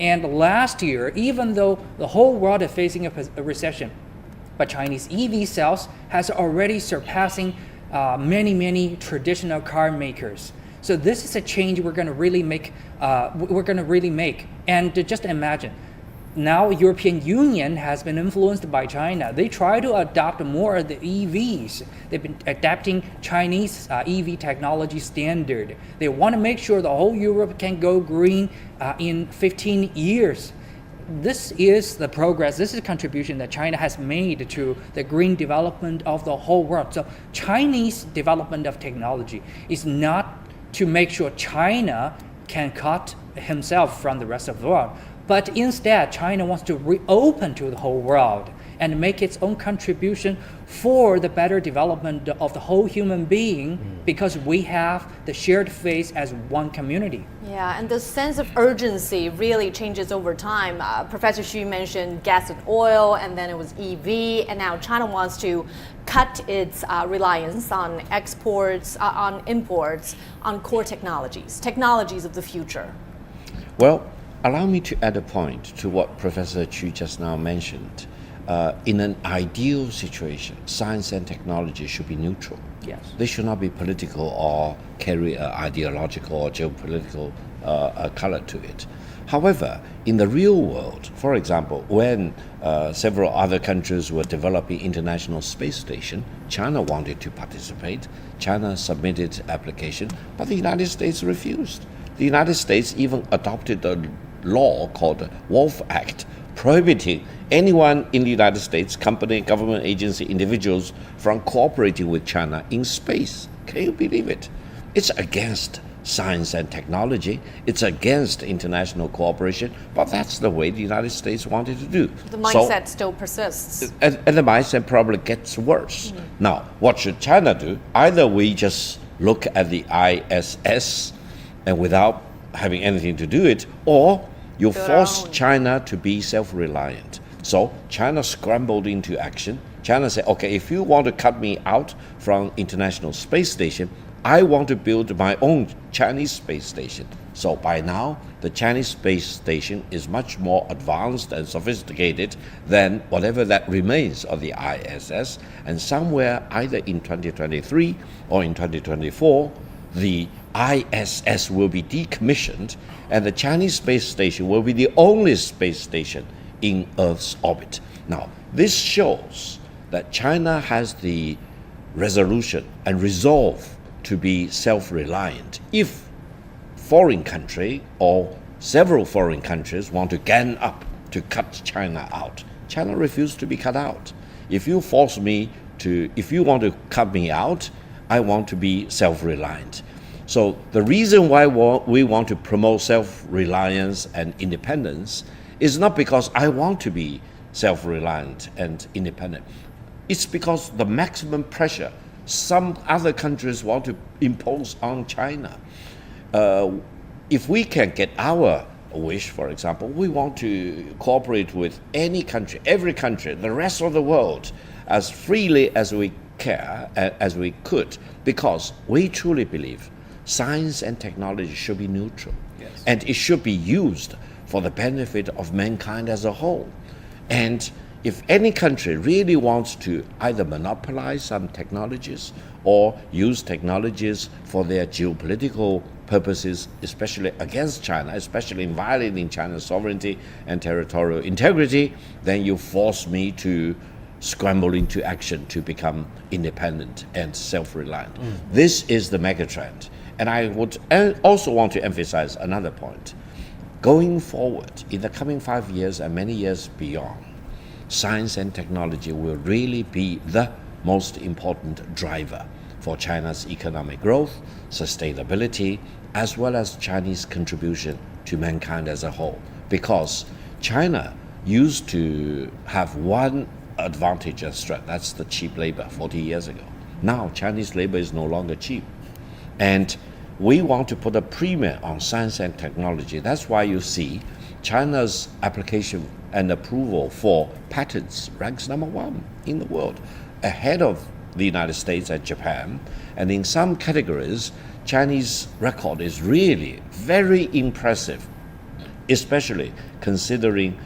And last year, even though the whole world is facing a recession, but Chinese EV cells has already surpassing many traditional car makers. So this is a change we're going to really make. And just imagine, now European Union has been influenced by China. They try to adopt more of the EVs. They've been adapting Chinese EV technology standard. They want to make sure the whole Europe can go green in 15 years. This is the progress, this is the contribution that China has made to the green development of the whole world. So Chinese development of technology is not to make sure China can cut himself from the rest of the world, but instead China wants to reopen to the whole world and make its own contribution for the better development of the whole human being, because we have the shared face as one community. Yeah, and the sense of urgency really changes over time. Professor Xu mentioned gas and oil, and then it was EV, and now China wants to cut its reliance on exports, on imports, on core technologies of the future. Well, allow me to add a point to what Professor Xu just now mentioned. In an ideal situation, science and technology should be neutral. Yes. They should not be political or carry an ideological or geopolitical color to it. However, in the real world, for example, when several other countries were developing international space station, China wanted to participate. China submitted application, but the United States refused. The United States even adopted a law called the Wolf Act, prohibiting anyone in the United States, company, government agency, individuals, from cooperating with China in space. Can you believe it? It's against science and technology. It's against international cooperation, but that's the way the United States wanted to do. The mindset still persists. And the mindset probably gets worse. Now, what should China do? Either we just look at the ISS and without having anything to do it, or you force China to be self-reliant. So China scrambled into action. China said, okay, if you want to cut me out from International Space Station, I want to build my own Chinese space station. So by now, the Chinese space station is much more advanced and sophisticated than whatever that remains of the ISS. And somewhere either in 2023 or in 2024, the ISS will be decommissioned, and the Chinese space station will be the only space station in Earth's orbit. Now, this shows that China has the resolution and resolve to be self-reliant. If foreign country or several foreign countries want to gang up to cut China out, China refused to be cut out. If you want to cut me out, I want to be self-reliant. So the reason why we want to promote self-reliance and independence is not because I want to be self-reliant and independent. It's because the maximum pressure some other countries want to impose on China. If we can get our wish, for example, we want to cooperate with any country, every country, the rest of the world, as freely as we can, as we could, because we truly believe science and technology should be neutral. Yes. And it should be used for the benefit of mankind as a whole. And if any country really wants to either monopolize some technologies or use technologies for their geopolitical purposes, especially against China, especially in violating China's sovereignty and territorial integrity, then you force me to scramble into action to become independent and self-reliant. This is the megatrend. And I would also want to emphasize another point. Going forward, in the coming 5 years and many years beyond, science and technology will really be the most important driver for for China's economic growth, sustainability, as well as Chinese contribution to mankind as a whole. Because China used to have one advantage and strength, that's the cheap labor 40 years ago. Now Chinese labor is no longer cheap. And we want to put a premium on science and technology. That's why you see China's application and approval for patents ranks #1 in the world, ahead of the United States and Japan. And in some categories, Chinese record is really very impressive, especially considering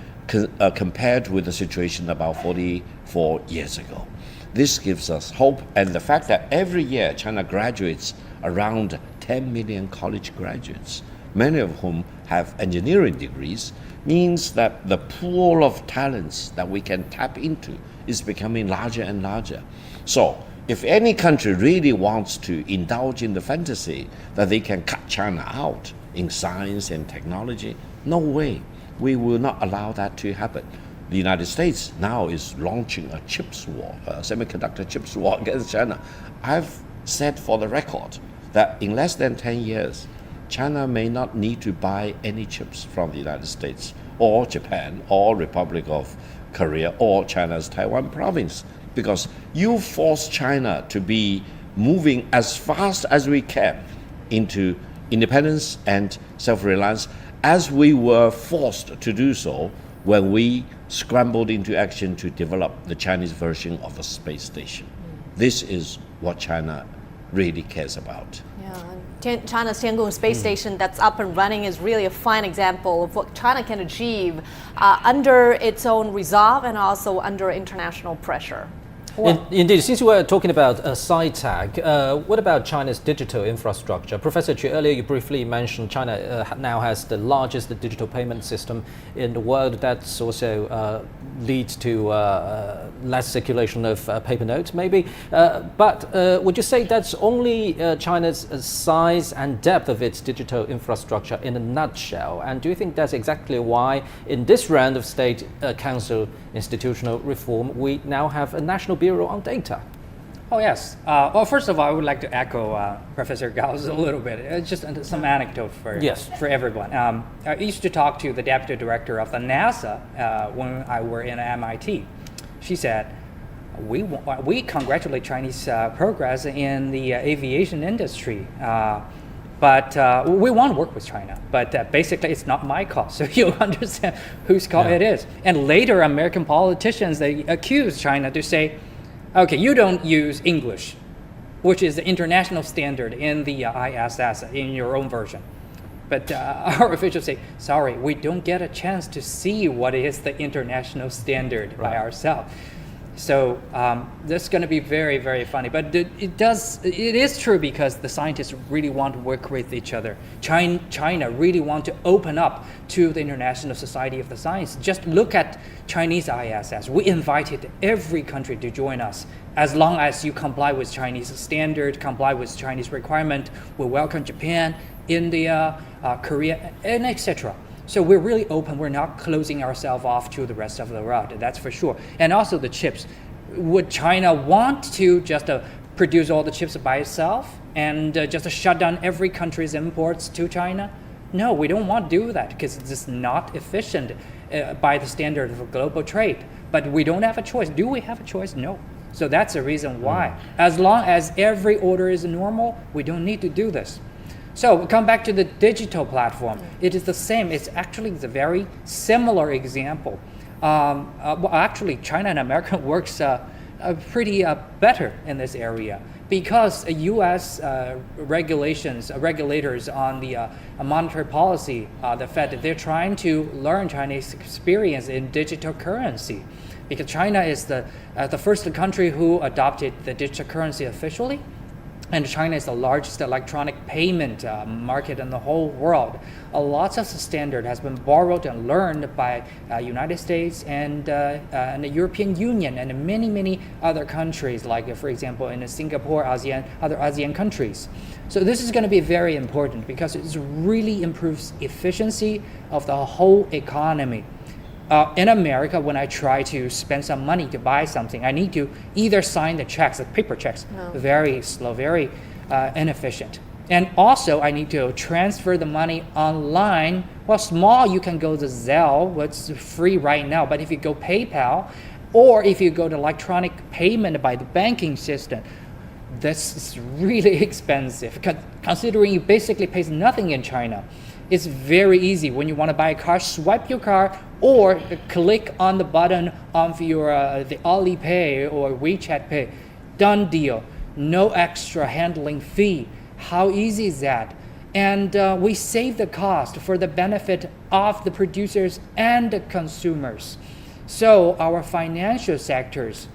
compared with the situation about 44 years ago. This gives us hope, and the fact that every year China graduates around 10 million college graduates, many of whom have engineering degrees, means that the pool of talents that we can tap into is becoming larger and larger. So if any country really wants to indulge in the fantasy that they can cut China out in science and technology, no way. We will not allow that to happen. The United States now is launching a chips war, a semiconductor chips war against China. I've said for the record that in less than 10 years, China may not need to buy any chips from the United States or Japan or Republic of Korea or China's Taiwan province, because you force China to be moving as fast as we can into independence and self-reliance, as we were forced to do so when we scrambled into action to develop the Chinese version of the space station. This is what China really cares about. China's Tiangong space station that's up and running is really a fine example of what China can achieve under its own resolve and also under international pressure. Indeed, since we're talking about SciTech, what about China's digital infrastructure? Professor Chu, earlier you briefly mentioned China now has the largest digital payment system in the world. That's also leads to less circulation of paper notes, maybe. But would you say that's only China's size and depth of its digital infrastructure in a nutshell? And do you think that's exactly why in this round of State Council institutional reform, we now have a National Bureau on Data? Oh, yes. Well, first of all, I would like to echo Professor Gao's a little bit. It's just some anecdote for everyone. I used to talk to the deputy director of the NASA when I were in MIT. She said, we congratulate Chinese progress in the aviation industry. But we want to work with China, but basically it's not my call, so you'll understand whose call it is. And later, American politicians, they accuse China to say, okay, you don't use English, which is the international standard in the ISS, in your own version. But our officials say, sorry, we don't get a chance to see what is the international standard by ourselves. So that's going to be very, very funny. But it is true because the scientists really want to work with each other. China really want to open up to the International Society of the Science. Just look at Chinese ISS. We invited every country to join us. As long as you comply with Chinese standard, comply with Chinese requirement, we welcome Japan, India, Korea, and etc. So we're really open. We're not closing ourselves off to the rest of the world, that's for sure. And also the chips. Would China want to just produce all the chips by itself and just shut down every country's imports to China? No, we don't want to do that because it's just not efficient by the standard of global trade. But we don't have a choice. Do we have a choice? No. So that's the reason why. As long as every order is normal, we don't need to do this. So we come back to the digital platform. It is the same. It's actually the very similar example. Well, actually, China and America works pretty better in this area because U.S. regulators on the monetary policy, the Fed, they're trying to learn Chinese experience in digital currency, because China is the first country who adopted the digital currency officially. And China is the largest electronic payment market in the whole world. Lots of the standard has been borrowed and learned by United States and the European Union and many, many other countries, like, for example, in Singapore, ASEAN, other ASEAN countries. So this is going to be very important because it really improves efficiency of the whole economy. In America, when I try to spend some money to buy something, I need to either sign the checks, the paper checks, very slow, very inefficient. And also, I need to transfer the money online. Well, small, you can go to Zelle, what's free right now. But if you go PayPal, or if you go to electronic payment by the banking system, that's really expensive. Considering you basically pay nothing in China, it's very easy. When you want to buy a car, swipe your card or click on the button of your the Alipay or WeChat Pay. Done deal. No extra handling fee. How easy is that? And we save the cost for the benefit of the producers and the consumers. So our financial sectors,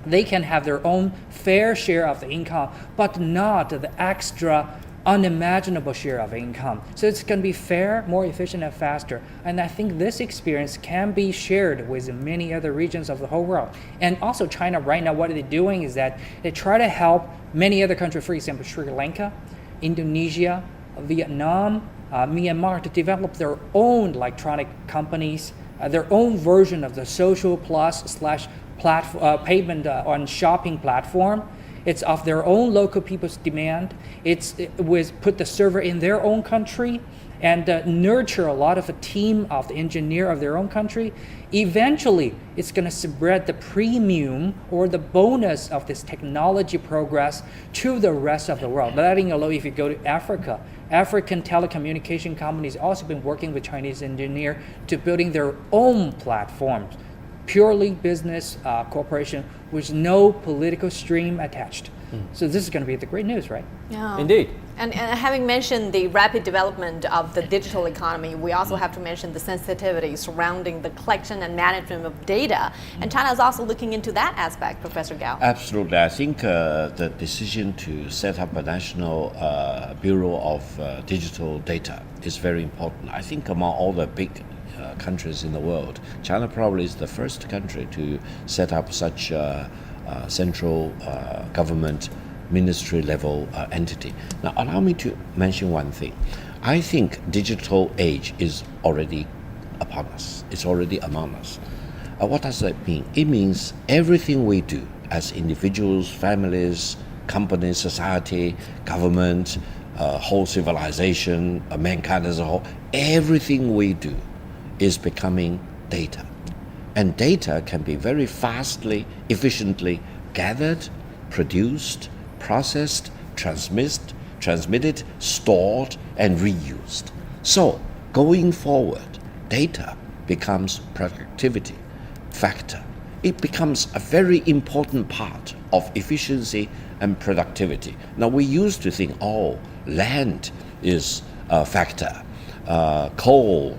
they can have their own fair share of the income, but not the extra unimaginable share of income. So it's going to be fair, more efficient, and faster. And I think this experience can be shared with many other regions of the whole world. And also China right now, what they're doing is that they try to help many other countries, for example, Sri Lanka, Indonesia, Vietnam, Myanmar, to develop their own electronic companies, their own version of the social plus / payment on shopping platform. It's of their own local people's demand. It was put the server in their own country and nurture a lot of a team of the engineer of their own country. Eventually, it's going to spread the premium or the bonus of this technology progress to the rest of the world. Letting alone if you go to Africa, African telecommunication companies also been working with Chinese engineers to building their own platforms. Purely business corporation with no political stream attached. So this is going to be the great news, right? Yeah. Indeed. And having mentioned the rapid development of the digital economy, we also have to mention the sensitivity surrounding the collection and management of data. And China is also looking into that aspect, Professor Gao. Absolutely. I think the decision to set up a national bureau of digital data is very important. I think among all the big countries in the world, China probably is the first country to set up such a central government ministry level entity. Now allow me to mention one thing. I think digital age is already upon us. It's already among us. What does that mean? It means everything we do as individuals, families, companies, society, government, whole civilization, mankind as a whole, everything we do is becoming data. And data can be very fastly, efficiently gathered, produced, processed, transmitted, stored, and reused. So, going forward, data becomes productivity factor. It becomes a very important part of efficiency and productivity. Now, we used to think, land is a factor, coal,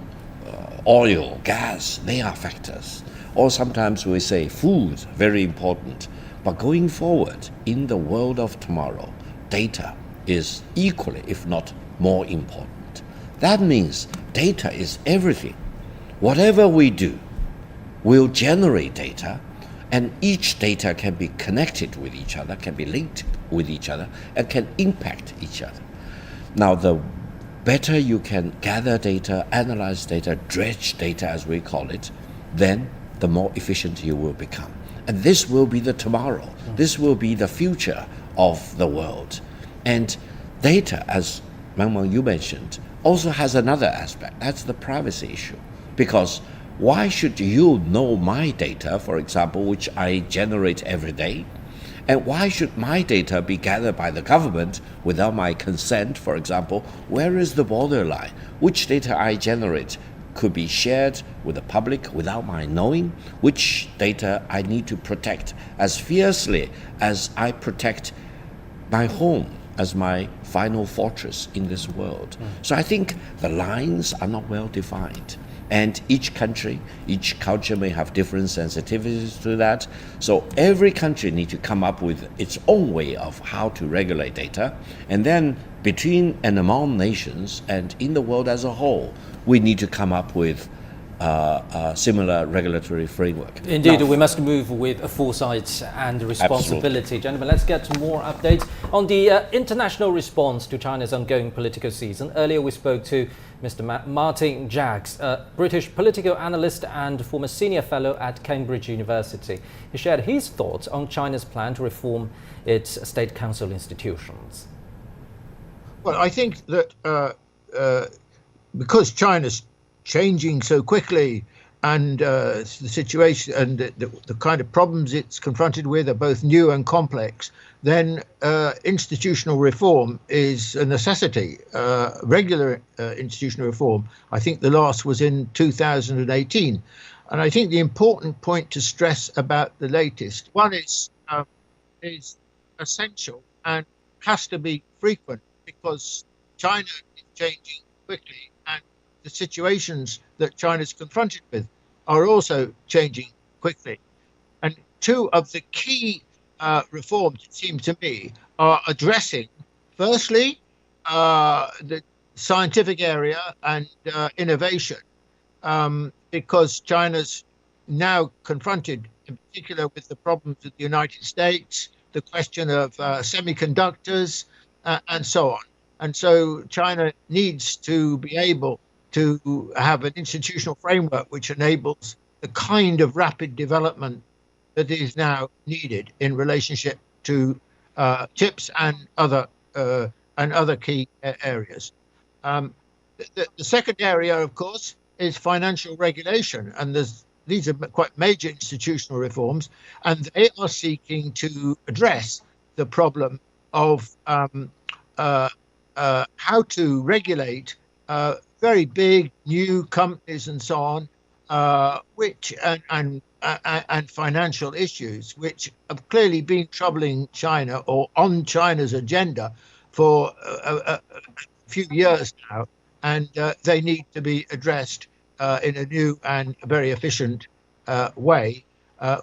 oil, gas, they are factors. Or sometimes we say food, very important. But going forward, in the world of tomorrow, data is equally, if not more important. That means data is everything. Whatever we do will generate data, and each data can be connected with each other, can be linked with each other, and can impact each other. Now, the better you can gather data, analyze data, dredge data as we call it, then the more efficient you will become. And this will be the tomorrow. This will be the future of the world. And data, as Meng you mentioned, also has another aspect. That's the privacy issue. Because why should you know my data, for example, which I generate every day? And why should my data be gathered by the government without my consent, for example? Where is the borderline? Which data I generate could be shared with the public without my knowing? Which data I need to protect as fiercely as I protect my home as my final fortress in this world? So I think the lines are not well defined. And each country, each culture may have different sensitivities to that. So every country needs to come up with its own way of how to regulate data. And then between and among nations and in the world as a whole, we need to come up with similar regulatory framework. Indeed, we must move with foresight and responsibility. Absolutely. Gentlemen, let's get to more updates on the international response to China's ongoing political season. Earlier, we spoke to Mr. Martin Jacks, a British political analyst and former senior fellow at Cambridge University. He shared his thoughts on China's plan to reform its state council institutions. Well, I think that because China's changing so quickly and the situation and the kind of problems it's confronted with are both new and complex, then institutional reform is a necessity. Regular institutional reform, I think the last was in 2018. And I think the important point to stress about the latest, one is essential and has to be frequent, because China is changing quickly and the situations that China is confronted with are also changing quickly. And two of the key reforms, it seems to me, are addressing, firstly, the scientific area and innovation, because China's now confronted, in particular, with the problems of the United States, the question of semiconductors, and so on. And so China needs to be able to have an institutional framework which enables the kind of rapid development that is now needed in relationship to chips and other key areas. The second area, of course, is financial regulation, and these are quite major institutional reforms, and they are seeking to address the problem of how to regulate very big new companies and so on, and financial issues, which have clearly been troubling China or on China's agenda for a few years now, and they need to be addressed in a new and very efficient way,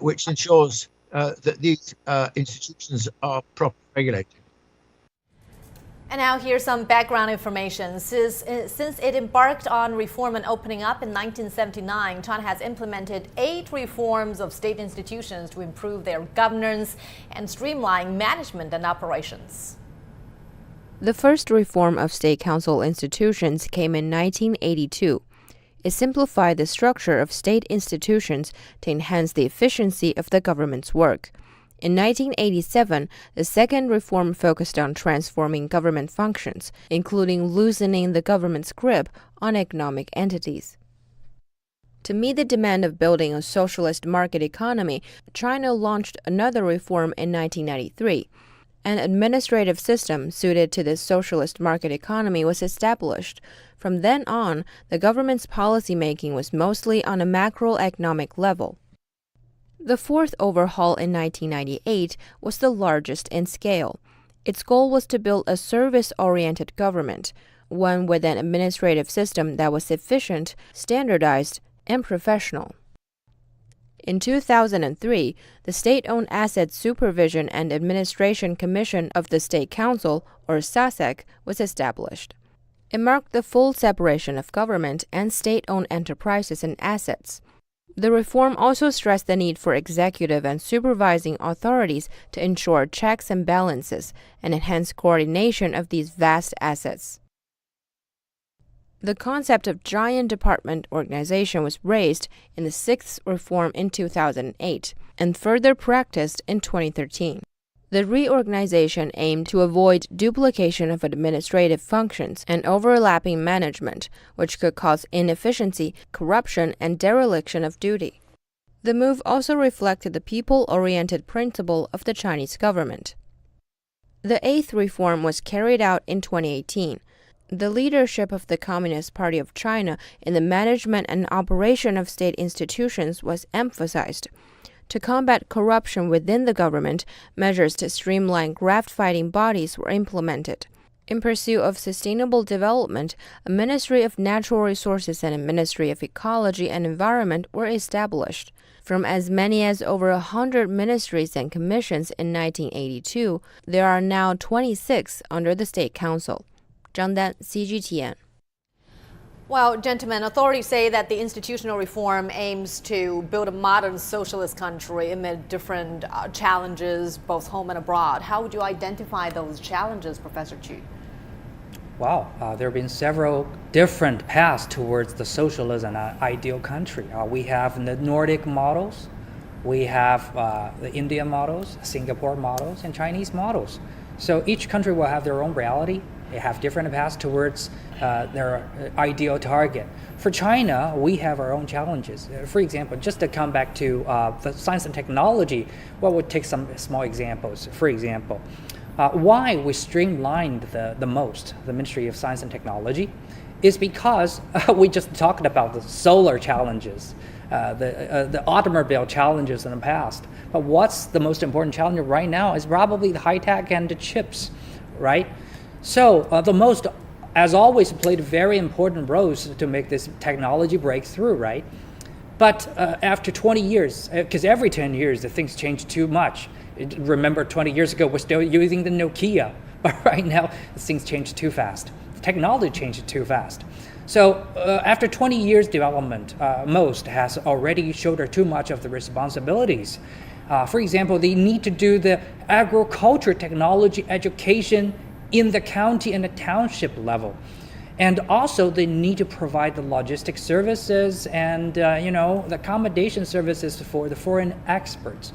which ensures that these institutions are properly regulated. And now here's some background information. Since it embarked on reform and opening up in 1979, China has implemented 8 reforms of state institutions to improve their governance and streamline management and operations. The first reform of state council institutions came in 1982. It simplified the structure of state institutions to enhance the efficiency of the government's work. In 1987, the second reform focused on transforming government functions, including loosening the government's grip on economic entities. To meet the demand of building a socialist market economy, China launched another reform in 1993. An administrative system suited to this socialist market economy was established. From then on, the government's policy-making was mostly on a macroeconomic level. The fourth overhaul in 1998 was the largest in scale. Its goal was to build a service-oriented government, one with an administrative system that was efficient, standardized, and professional. In 2003, the State-Owned Asset Supervision and Administration Commission of the State Council, or SASEC, was established. It marked the full separation of government and state-owned enterprises and assets. The reform also stressed the need for executive and supervising authorities to ensure checks and balances and enhance coordination of these vast assets. The concept of giant department organization was raised in the sixth reform in 2008 and further practiced in 2013. The reorganization aimed to avoid duplication of administrative functions and overlapping management, which could cause inefficiency, corruption, and dereliction of duty. The move also reflected the people-oriented principle of the Chinese government. The eighth reform was carried out in 2018. The leadership of the Communist Party of China in the management and operation of state institutions was emphasized. To combat corruption within the government, measures to streamline graft-fighting bodies were implemented. In pursuit of sustainable development, a Ministry of Natural Resources and a Ministry of Ecology and Environment were established. From as many as over 100 ministries and commissions in 1982, there are now 26 under the State Council. Zhang Dan, CGTN. Well, gentlemen, authorities say that the institutional reform aims to build a modern socialist country amid different challenges, both home and abroad. How would you identify those challenges, Professor Chu? Wow, there have been several different paths towards the socialism ideal country. We have the Nordic models, we have the Indian models, Singapore models, and Chinese models. So each country will have their own reality. They have different paths towards their ideal target. For China, we have our own challenges. For example, just to come back to the science and technology, well, we'll take some small examples. For example, why we streamlined the most, the Ministry of Science and Technology, is because we just talked about the solar challenges, the automobile challenges in the past. But what's the most important challenge right now is probably the high tech and the chips, right? So the most, as always, played very important roles to make this technology breakthrough, right? But after 20 years, because every 10 years the things change too much. Remember 20 years ago, we're still using the Nokia, but right now things change too fast. Technology changed too fast. So after 20 years development, most has already shouldered too much of the responsibilities. For example, they need to do the agriculture technology education in the county and the township level. And also they need to provide the logistic services and the accommodation services for the foreign experts.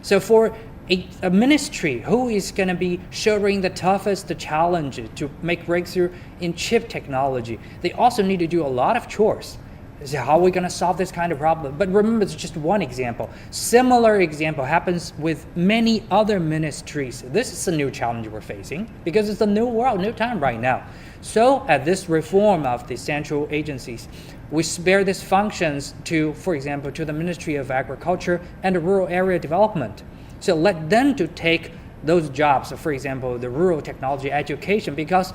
So for a ministry who is going to be shouldering the toughest challenge to make breakthrough in chip technology, they also need to do a lot of chores. So how are we going to solve this kind of problem? But remember, it's just one example. Similar example happens with many other ministries. This is a new challenge we're facing because it's a new world, new time right now. So at this reform of the central agencies, we spare these functions to, for example, to the Ministry of Agriculture and Rural Area Development. So let them to take those jobs, for example, the rural technology education, because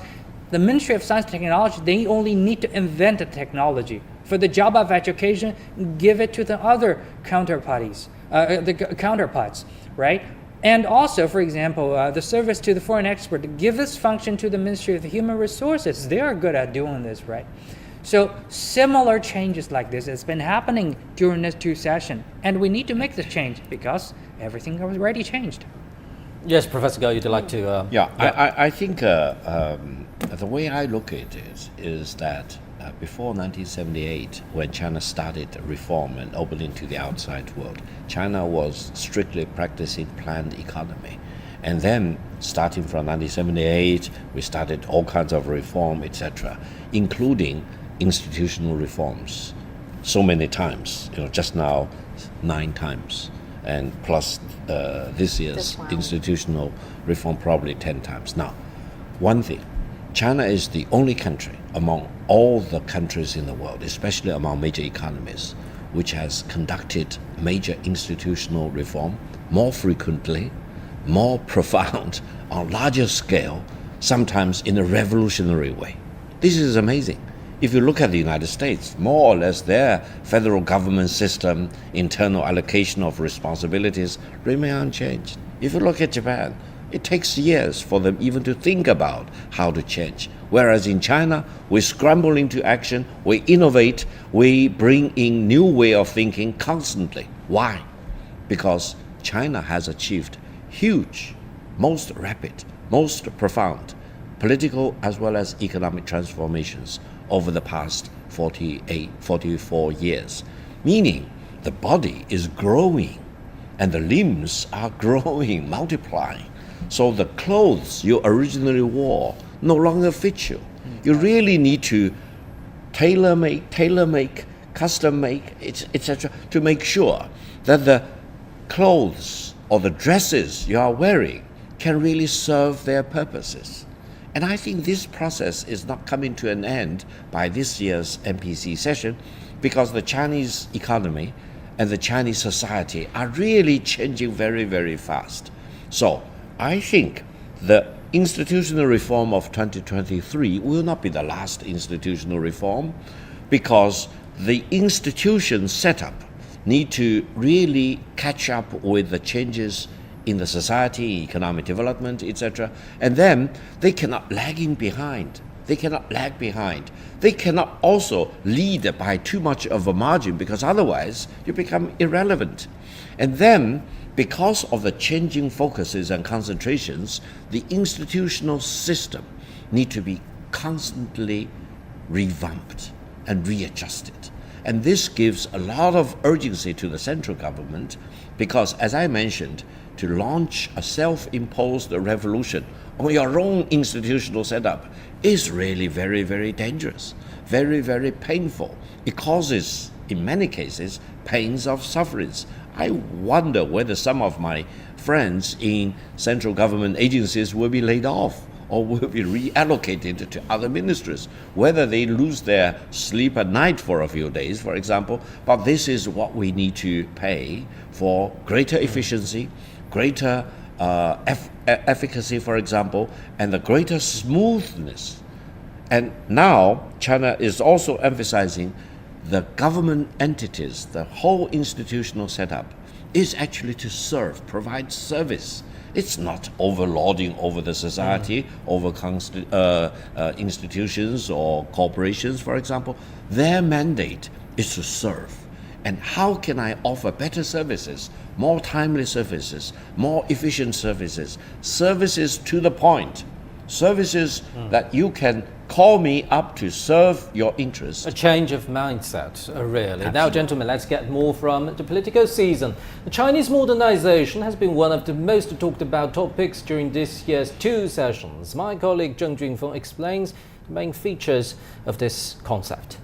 the Ministry of Science and Technology, they only need to invent the technology. For the job of education, give it to the other counterparts, right? And also, for example, the service to the foreign expert, give this function to the Ministry of Human Resources. They are good at doing this, right? So similar changes like this has been happening during this two sessions, and we need to make this change because everything already changed. Yes, Professor Gao, you'd like to... I think the way I look at it is that before 1978, when China started reform and opening to the outside world, China was strictly practicing planned economy. And then, starting from 1978, we started all kinds of reform, etc., including institutional reforms. So many times, just now, 9 times. And plus this year's institutional reform probably 10 times. Now, one thing, China is the only country among all the countries in the world, especially among major economies, which has conducted major institutional reform more frequently, more profound, on larger scale, sometimes in a revolutionary way. This is amazing. If you look at the United States, more or less their federal government system, internal allocation of responsibilities remain unchanged. If you look at Japan, it takes years for them even to think about how to change. Whereas in China, we scramble into action, we innovate, we bring in new way of thinking constantly. Why? Because China has achieved huge, most rapid, most profound political as well as economic transformations over the past 44 years. Meaning the body is growing and the limbs are growing, multiplying. So the clothes you originally wore no longer fit you. You really need to tailor make, custom make, etc., to make sure that the clothes or the dresses you are wearing can really serve their purposes. And I think this process is not coming to an end by this year's NPC session, because the Chinese economy and the Chinese society are really changing very, very fast. So I think the institutional reform of 2023 will not be the last institutional reform, because the institution setup need to really catch up with the changes in the society, economic development, etc. And then they cannot lagging behind. They cannot lag behind. They cannot also lead by too much of a margin, because otherwise you become irrelevant. And then, because of the changing focuses and concentrations, the institutional system need to be constantly revamped and readjusted. And this gives a lot of urgency to the central government, because, as I mentioned, to launch a self-imposed revolution on your own institutional setup is really very, very dangerous, very, very painful. It causes, in many cases, pains of sufferings. I wonder whether some of my friends in central government agencies will be laid off or will be reallocated to other ministries, whether they lose their sleep at night for a few days, for example. But this is what we need to pay for greater efficiency, greater efficacy, for example, and the greater smoothness. And now China is also emphasizing the government entities, the whole institutional setup is actually to serve, provide service. It's not overlording over the society, over institutions or corporations, for example. Their mandate is to serve. And how can I offer better services, more timely services, more efficient services, services to the point, services that you can call me up to serve your interests. A change of mindset, really. Absolutely. Now, gentlemen, let's get more from the political season. The Chinese modernization has been one of the most talked about topics during this year's 2 sessions. My colleague Zheng Junfeng explains the main features of this concept.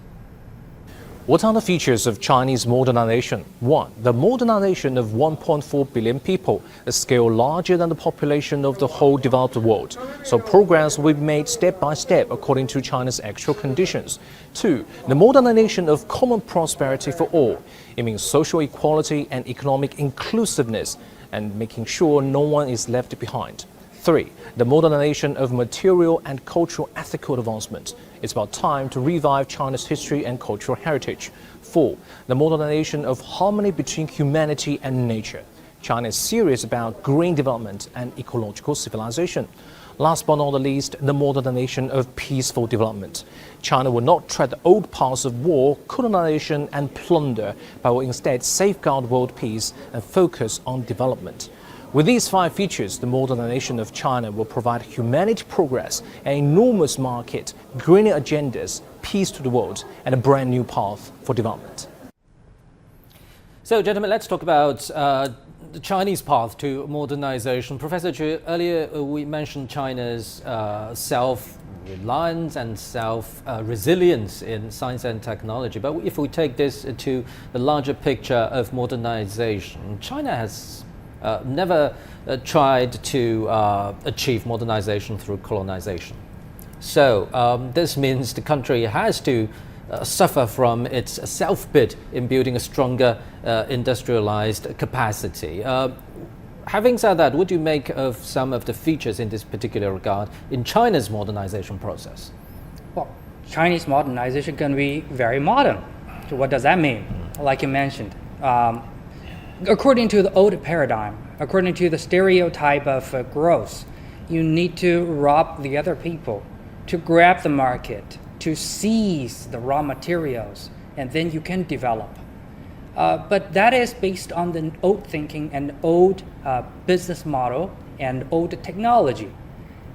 What are the features of Chinese modernization? 1. The modernization of 1.4 billion people, a scale larger than the population of the whole developed world. So progress will be made step by step according to China's actual conditions. 2. The modernization of common prosperity for all. It means social equality and economic inclusiveness, and making sure no one is left behind. 3. The modernization of material and cultural ethical advancement. It's about time to revive China's history and cultural heritage. 4. The modernization of harmony between humanity and nature. China is serious about green development and ecological civilization. Last but not the least, the modernization of peaceful development. China will not tread the old paths of war, colonization and plunder, but will instead safeguard world peace and focus on development. With these 5 features, the modernization of China will provide humanity progress, an enormous market, greener agendas, peace to the world, and a brand new path for development. So, gentlemen, let's talk about the Chinese path to modernization. Professor Chu, earlier we mentioned China's self-reliance and self-resilience in science and technology. But if we take this to the larger picture of modernization, China has never tried to achieve modernization through colonization. So this means the country has to suffer from its self-bid in building a stronger industrialized capacity. Having said that, what do you make of some of the features in this particular regard in China's modernization process? Well, Chinese modernization can be very modern. So what does that mean? Like you mentioned, according to the old paradigm, according to the stereotype of growth, you need to rob the other people, to grab the market, to seize the raw materials, and then you can develop. But that is based on the old thinking and old business model and old technology.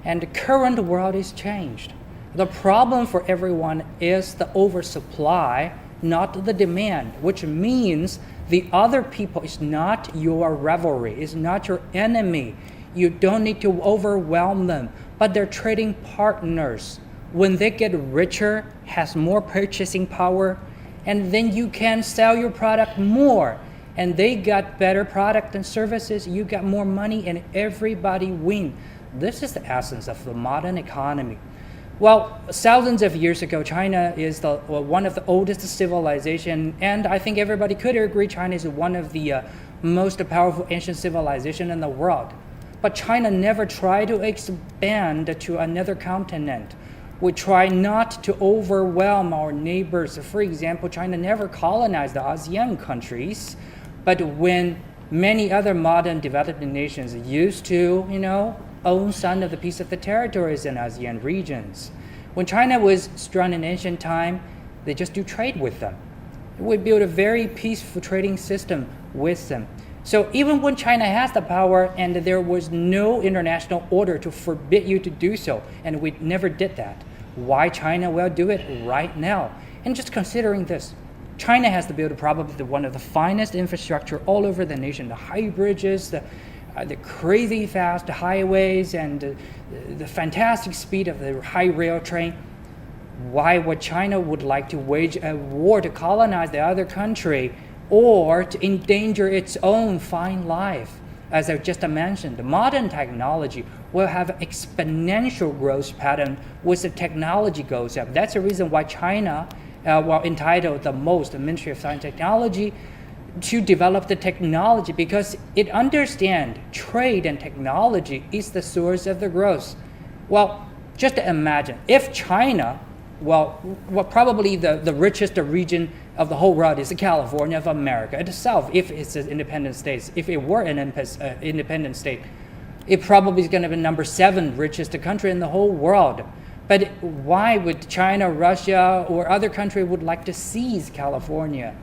And the current world is changed. The problem for everyone is the oversupply, not the demand, which means the other people is not your rivalry, is not your enemy. You don't need to overwhelm them, but they're trading partners. When they get richer, has more purchasing power, and then you can sell your product more, and they got better product and services, you got more money, and everybody win. This is the essence of the modern economy. Well, thousands of years ago, China is one of the oldest civilizations, and I think everybody could agree China is one of the most powerful ancient civilizations in the world. But China never tried to expand to another continent. We try not to overwhelm our neighbors. For example, China never colonized the ASEAN countries, but when many other modern developing nations used to, own some of the piece of the territories in ASEAN regions. When China was strong in ancient time, they just do trade with them. We built a very peaceful trading system with them. So even when China has the power and there was no international order to forbid you to do so, and we never did that, why China will do it right now? And just considering this, China has to build probably one of the finest infrastructure all over the nation, the high bridges, the crazy fast highways, and the fantastic speed of the high rail train. Why would China would like to wage a war to colonize the other country or to endanger its own fine life? As I just mentioned, modern technology will have exponential growth pattern as the technology goes up. That's the reason why China entitled the most, the Ministry of Science and Technology, to develop the technology, because it understands trade and technology is the source of the growth. Well, just imagine if China, probably the richest region of the whole world is California of America itself. If it's an independent state, if it were an independent state, it probably is going to be number 7 richest country in the whole world. But why would China, Russia, or other country would like to seize California?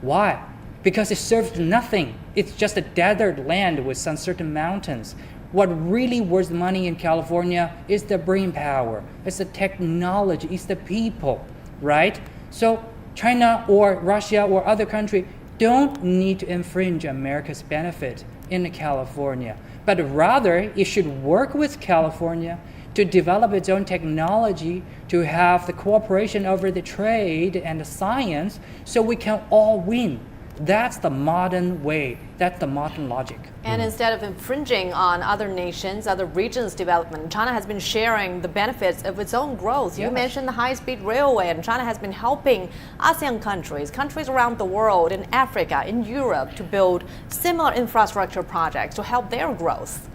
Why? Because it serves nothing. It's just a desert land with some certain mountains. What really worth money in California is the brain power, it's the technology, it's the people, right? So China or Russia or other country don't need to infringe America's benefit in California, but rather it should work with California to develop its own technology, to have the cooperation over the trade and the science, so we can all win. That's the modern way. That's the modern logic. And instead of infringing on other nations, other regions' development, China has been sharing the benefits of its own growth. You mentioned the high-speed railway, and China has been helping ASEAN countries around the world, in Africa, in Europe, to build similar infrastructure projects to help their growth.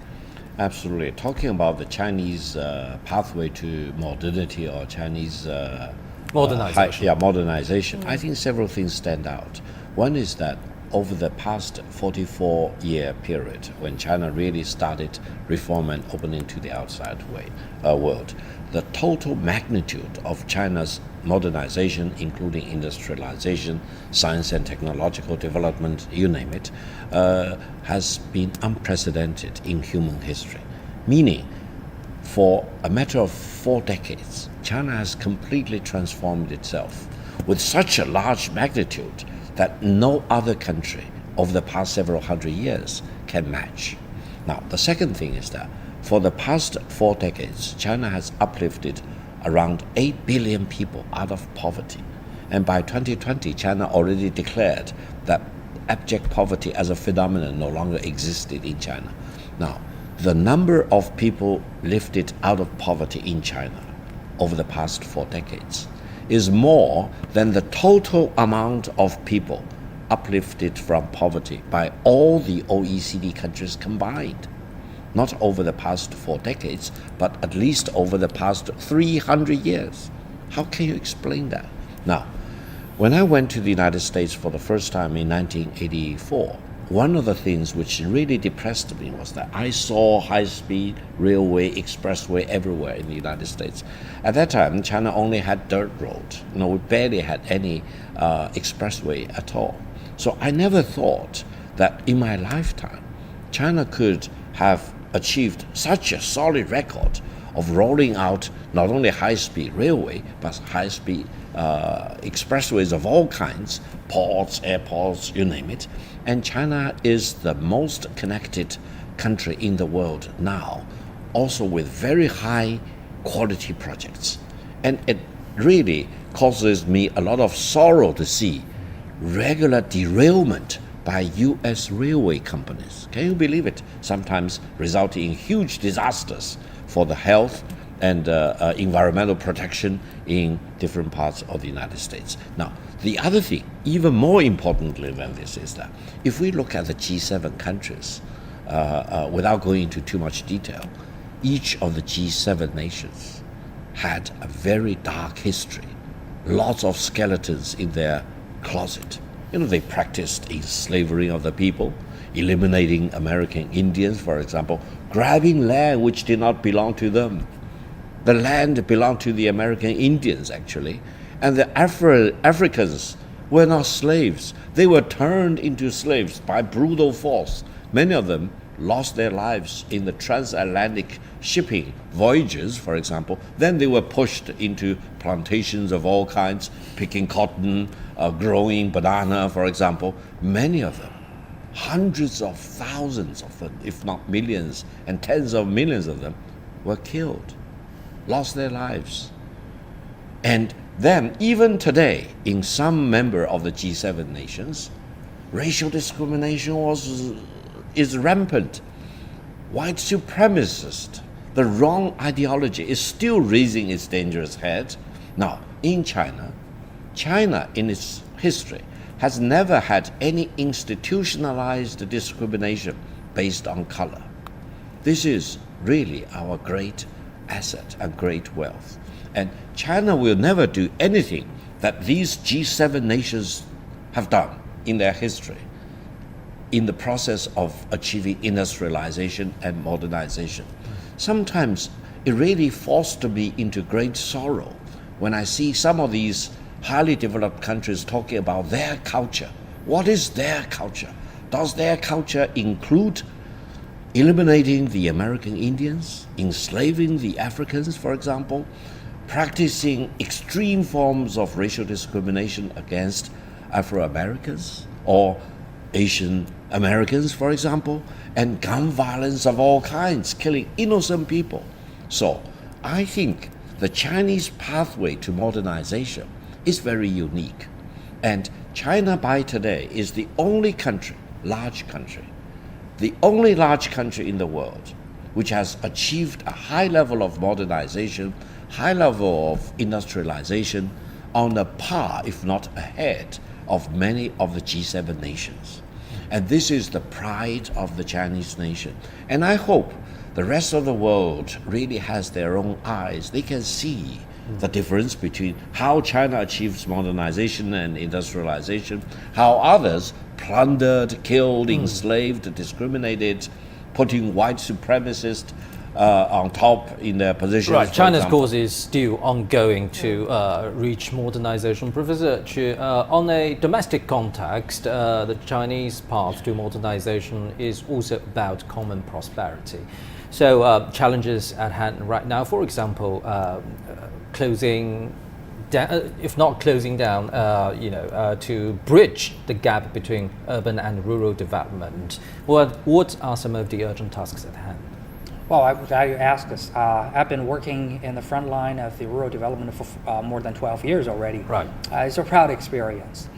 Absolutely. Talking about the Chinese pathway to modernity or Chinese modernization. Modernization, I think several things stand out. One is that over the past 44-year period, when China really started reform and opening to the outside world, the total magnitude of China's modernization, including industrialization, science and technological development, you name it, has been unprecedented in human history. Meaning, for a matter of 4 decades, China has completely transformed itself with such a large magnitude that no other country over the past several hundred years can match. Now, the second thing is that for the past 4 decades, China has uplifted around 8 billion people out of poverty. And by 2020, China already declared that abject poverty as a phenomenon no longer existed in China. Now, the number of people lifted out of poverty in China over the past 4 decades is more than the total amount of people uplifted from poverty by all the OECD countries combined. Not over the past 4 decades, but at least over the past 300 years. How can you explain that? Now, when I went to the United States for the first time in 1984, one of the things which really depressed me was that I saw high-speed railway, expressway everywhere in the United States. At that time, China only had dirt roads. We barely had any expressway at all. So I never thought that in my lifetime, China could have achieved such a solid record of rolling out not only high-speed railway, but high-speed expressways of all kinds, ports, airports, you name it. And China is the most connected country in the world now, also with very high quality projects. And it really causes me a lot of sorrow to see regular derailment by US railway companies. Can you believe it? Sometimes resulting in huge disasters for the health and environmental protection in different parts of the United States. Now, the other thing, even more importantly than this, is that if we look at the G7 countries, without going into too much detail, each of the G7 nations had a very dark history, lots of skeletons in their closet. They practiced enslavering of the people, eliminating American Indians, for example, grabbing land which did not belong to them. The land belonged to the American Indians, actually. And the Africans were not slaves. They were turned into slaves by brutal force. Many of them lost their lives in the transatlantic shipping voyages, for example. Then they were pushed into plantations of all kinds, picking cotton, growing banana, for example. Many of them, hundreds of thousands of them, if not millions, and tens of millions of them, were killed, lost their lives. And then, even today, in some member of the G7 nations, racial discrimination is rampant. White supremacist, the wrong ideology is still raising its dangerous head. Now, in China in its history has never had any institutionalized discrimination based on color. This is really our great asset and great wealth. And China will never do anything that these G7 nations have done in their history in the process of achieving industrialization and modernization. Sometimes it really forced me into great sorrow when I see some of these highly developed countries talking about their culture. What is their culture? Does their culture include eliminating the American Indians, enslaving the Africans, for example, practicing extreme forms of racial discrimination against Afro-Americans or Asian Americans, for example, and gun violence of all kinds, killing innocent people? So I think the Chinese pathway to modernization is very unique. And China by today is the only country, the only large country in the world which has achieved a high level of modernization, high level of industrialization on a par, if not ahead, of many of the G7 nations. And this is the pride of the Chinese nation. And I hope the rest of the world really has their own eyes. They can see the difference between how China achieves modernization and industrialization, how others plundered, killed, enslaved, discriminated, putting white supremacists on top in their positions. Right, China's cause is still ongoing to reach modernization. Professor Chu, on a domestic context, the Chinese path to modernization is also about common prosperity. So challenges at hand right now, for example, closing down, if not closing down, to bridge the gap between urban and rural development. What are some of the urgent tasks at hand? Well, I'm glad you asked us. I've been working in the front line of the rural development for more than 12 years already. Right. It's a proud experience.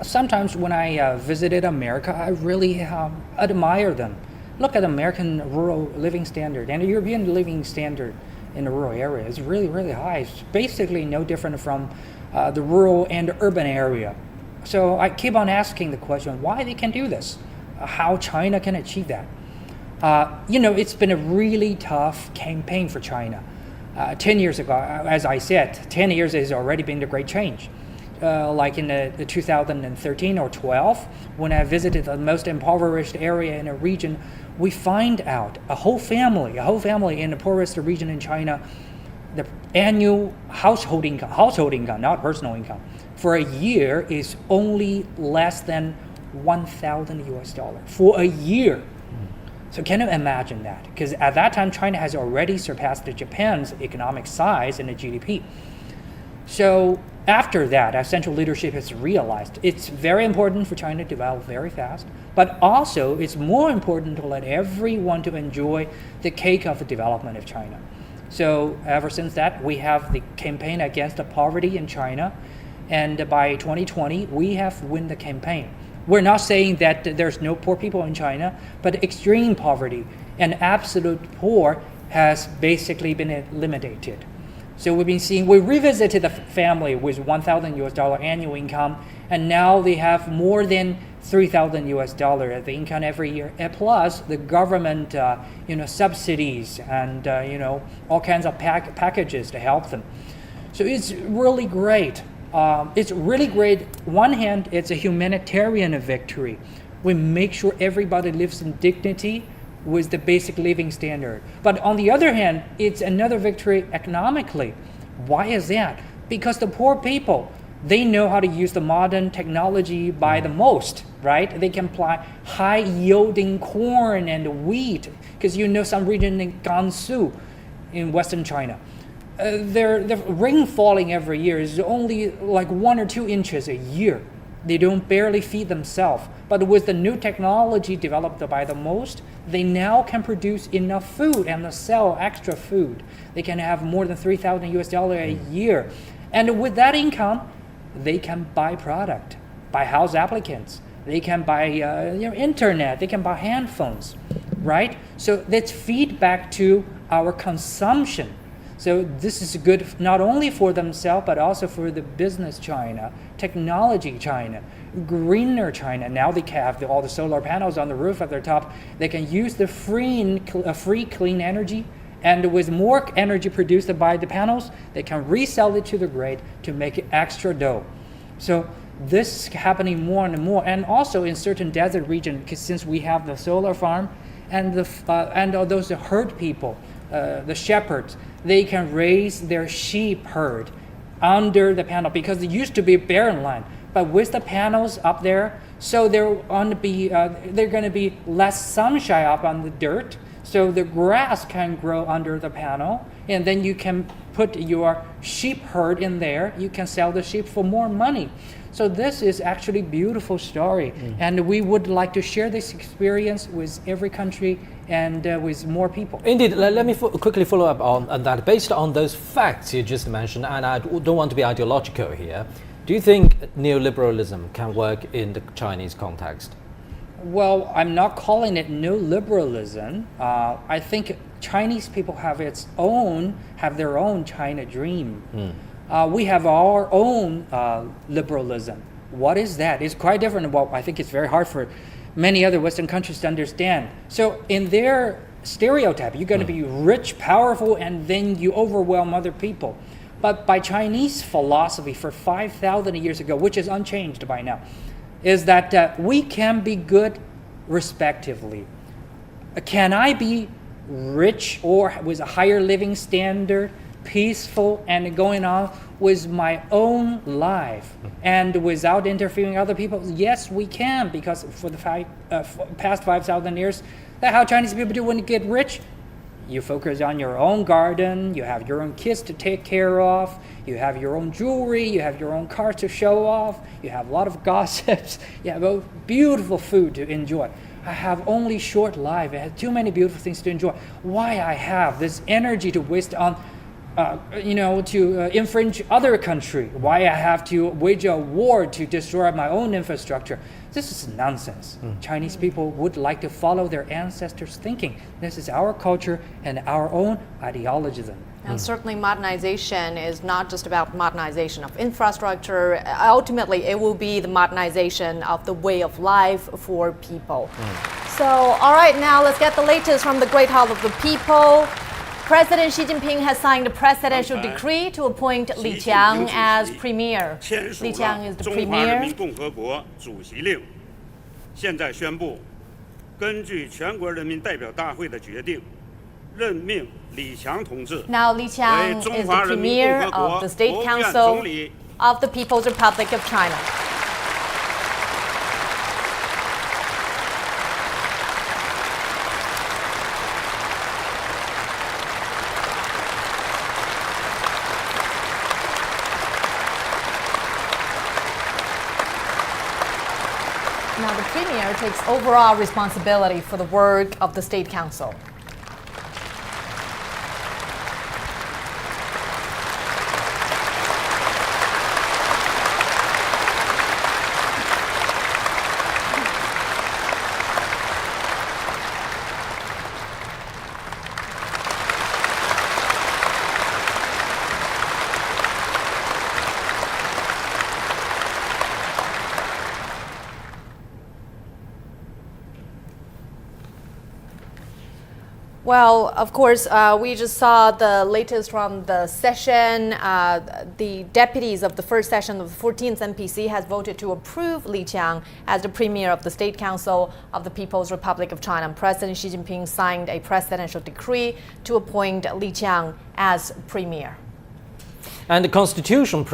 Sometimes when I visited America, I really admire them. Look at American rural living standard and the European living standard in the rural area. It's really, really high. It's basically no different from the rural and urban area. So I keep on asking the question, why they can do this? How China can achieve that? It's been a really tough campaign for China. 10 years ago, as I said, 10 years has already been a great change. Like in the 2013 or 12, when I visited the most impoverished area in a region, we find out a whole family in the poorest region in China, the annual household income, not personal income, for a year is only less than $1,000 for a year. So can you imagine that? Because at that time, China has already surpassed Japan's economic size and the GDP. So after that, our central leadership has realized it's very important for China to develop very fast, but also it's more important to let everyone to enjoy the cake of the development of China. So ever since that, we have the campaign against the poverty in China, and by 2020, we have won the campaign. We're not saying that there's no poor people in China, but extreme poverty and absolute poor has basically been eliminated. So we revisited the family with $1,000 annual income, and now they have more than $3,000 as the income every year, and plus the government, subsidies and all kinds of packages to help them. So it's really great. One hand, it's a humanitarian victory. We make sure everybody lives in dignity with the basic living standard. But on the other hand, it's another victory economically. Why is that? Because the poor people, they know how to use the modern technology by the most, right? They can plant high yielding corn and wheat, because some region in Gansu in Western China. The rain falling every year is only like 1 or 2 inches a year. They don't barely feed themselves. But with the new technology developed by the most, they now can produce enough food and sell extra food. They can have more than $3,000 a year. And with that income, they can buy product, buy house applicants. They can buy internet. They can buy handphones, right? So that's feedback to our consumption. So this is good not only for themselves, but also for the business China, technology China, greener China. Now they have all the solar panels on the roof at their top. They can use the free clean energy, and with more energy produced by the panels, they can resell it to the grid to make extra dough. So this is happening more and more, and also in certain desert regions, because since we have the solar farm and those herd people, the shepherds, they can raise their sheep herd under the panel, because it used to be barren land. But with the panels up there, so they're going to be less sunshine up on the dirt, so the grass can grow under the panel, and then you can put your sheep herd in there. You can sell the sheep for more money. So this is actually a beautiful story, and we would like to share this experience with every country and with more people. Indeed, let me quickly follow up on that. Based on those facts you just mentioned, and I don't want to be ideological here, do you think neoliberalism can work in the Chinese context? Well, I'm not calling it neoliberalism. I think Chinese people have their own China dream. We have our own liberalism. What is that? It's quite different. Well, I think it's very hard for many other Western countries to understand. So in their stereotype, you're going to be rich, powerful, and then you overwhelm other people. But by Chinese philosophy for 5,000 years ago, which is unchanged by now, is that we can be good respectively. Can I be rich or with a higher living standard, peaceful, and going on with my own life and without interfering with other people? Yes, we can, because for the past 5,000 years, that's how Chinese people do when you get rich. You focus on your own garden, you have your own kids to take care of, you have your own jewelry, you have your own cars to show off, you have a lot of gossips, you have beautiful food to enjoy. I have only short life, I have too many beautiful things to enjoy. Why I have this energy to waste on to infringe other country? Why I have to wage a war to destroy my own infrastructure? This is nonsense. Chinese people would like to follow their ancestors' thinking. This is our culture and our own ideology. And certainly modernization is not just about modernization of infrastructure. Ultimately, it will be the modernization of the way of life for people. So, all right, now let's get the latest from the Great Hall of the People. President Xi Jinping has signed a presidential decree to appoint Li Qiang as premier. Li Qiang is the premier. 现在宣布，根据全国人民代表大会的决定，任命李强同志 Now Li Qiang is the premier of the State Council of the People's Republic of China. Now the premier takes overall responsibility for the work of the State Council. Well, of course, we just saw the latest from the session. The deputies of the first session of the 14th NPC has voted to approve Li Qiang as the premier of the State Council of the People's Republic of China. President Xi Jinping signed a presidential decree to appoint Li Qiang as premier. And the Constitution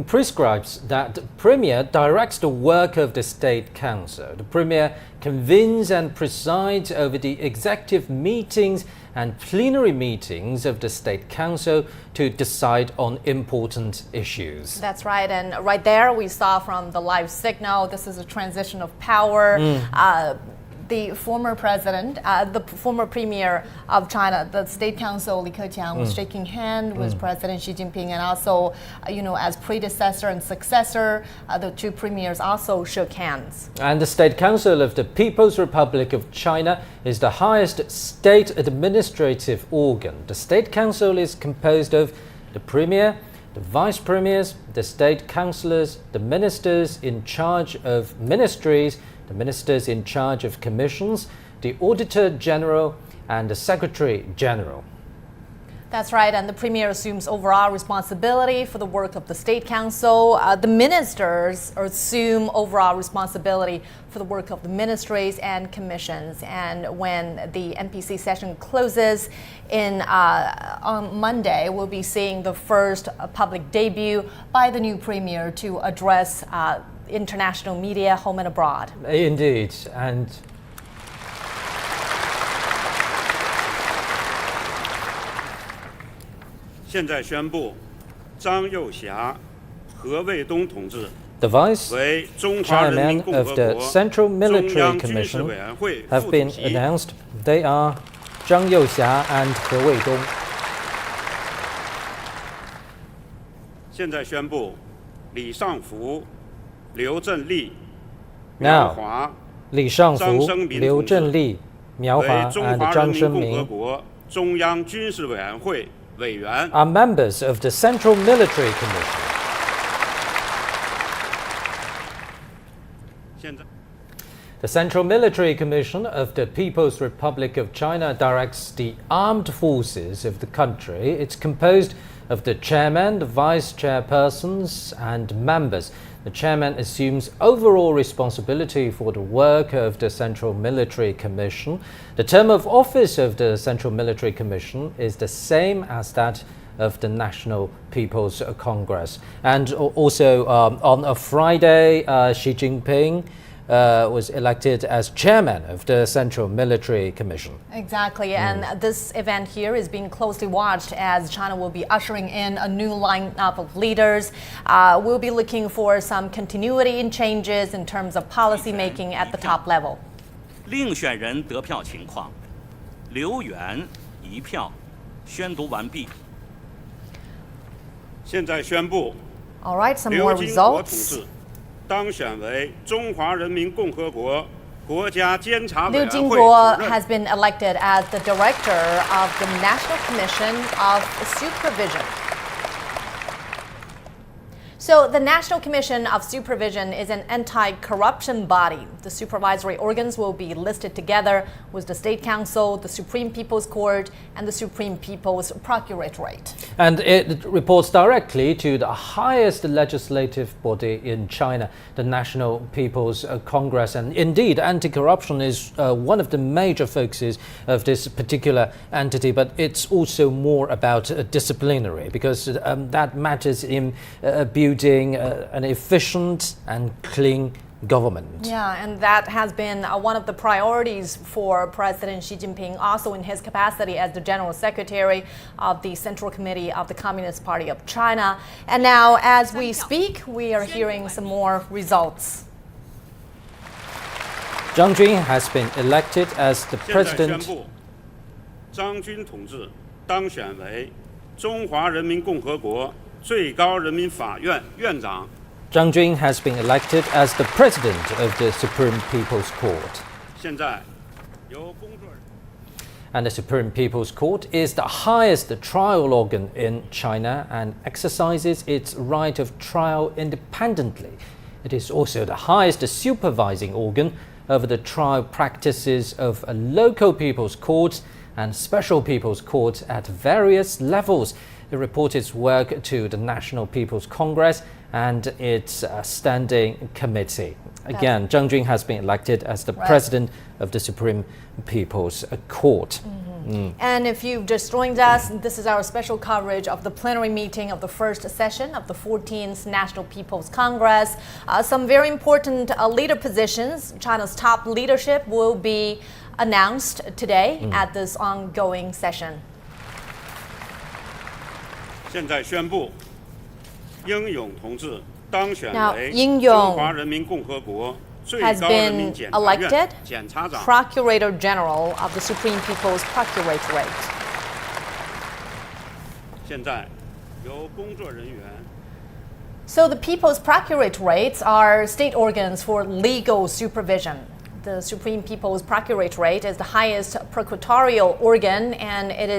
prescribes that the Premier directs the work of the State Council. The Premier convenes and presides over the executive meetings and plenary meetings of the State Council to decide on important issues. That's right, and right there we saw from the live signal, this is a transition of power. The former president, the former premier of China, the State Council, Li Keqiang, was shaking hands with President Xi Jinping, and also, as predecessor and successor, the two premiers also shook hands. And the State Council of the People's Republic of China is the highest state administrative organ. The State Council is composed of the premier, the vice premiers, the state councillors, the ministers in charge of ministries, the ministers in charge of commissions, the Auditor General, and the Secretary General. That's right, and the Premier assumes overall responsibility for the work of the State Council. The ministers assume overall responsibility for the work of the ministries and commissions. And when the NPC session closes on Monday, we'll be seeing the first public debut by the new Premier to address international media, home and abroad. Indeed, and现在宣布，张又侠、何卫东同志 the Vice 为中华人民 Chairman 共和 of the 国 Central 中 Military 央军事 Commission 委员会 have 副 been 主席。 announced. They are Zhang Youxia and He Weidong. 现在宣布，李尚福、刘振利、苗 Now, 华 Li Shangfu, 张生民 Liu 同志 Zhenli, Miao 为 Hua, 中 and 华人 Zhang 民共和 Shengming 国中央军事委员会委员。 are members of the Central Military Commission. 现在。 The Central Military Commission of the People's Republic of China directs the armed forces of the country. It's composed of the chairman, the vice chairpersons, and members. The chairman assumes overall responsibility for the work of the Central Military Commission. The term of office of the Central Military Commission is the same as that of the National People's Congress. And also on a Friday, Xi Jinping was elected as chairman of the Central Military Commission. Exactly, and this event here is being closely watched as China will be ushering in a new lineup of leaders. We'll be looking for some continuity in changes in terms of policy making at the top level. 另选人得票情况，刘源1票，宣读完毕。现在宣布， All right, some 刘 more 金国同 results. 志当选为中华人民共和国国家监察委 Liu 员会 Jingguo 主任。 has been elected as the director of the National Commission of Supervision. So the National Commission of Supervision is an anti-corruption body. The supervisory organs will be listed together with the State Council, the Supreme People's Court, and the Supreme People's Procuratorate. And it reports directly to the highest legislative body in China, the National People's Congress. And indeed, anti-corruption is one of the major focuses of this particular entity, but it's also more about disciplinary, because that matters in building an efficient and clean government. Yeah, and that has been one of the priorities for President Xi Jinping, also in his capacity as the General Secretary of the Central Committee of the Communist Party of China. And now, as we speak, we are hearing some more results. Zhang Jun has been elected as the 现在宣 president. 布，张军同志当选为中华人民共和国最高人民法院院长。 Zhang Jun has been elected as the president of the Supreme People's Court. 现在由工作人员。 And the Supreme People's Court is the highest trial organ in China and exercises its right of trial independently. It is also the highest supervising organ over the trial practices of local people's courts and Special People's Court at various levels. It reported its work to the National People's Congress and its standing committee. Again, Zhang Jun has been elected as the president of the Supreme People's Court. And if you've just joined us, this is our special coverage of the plenary meeting of the first session of the 14th National People's Congress. Some very important leader positions, China's top leadership, will be announced today at this ongoing session. 现在宣布，英勇同志当选 Now, 为 Ying 中 Yong 华人民共和国最 has 高人民 been 检察院 elected 检察长。 Procurator General of the Supreme People's Procuratorate. 现在由工作人员 So the People's Procuratorate are state organs for legal supervision. The Supreme People's Procuratorate is the highest procuratorial organ, and it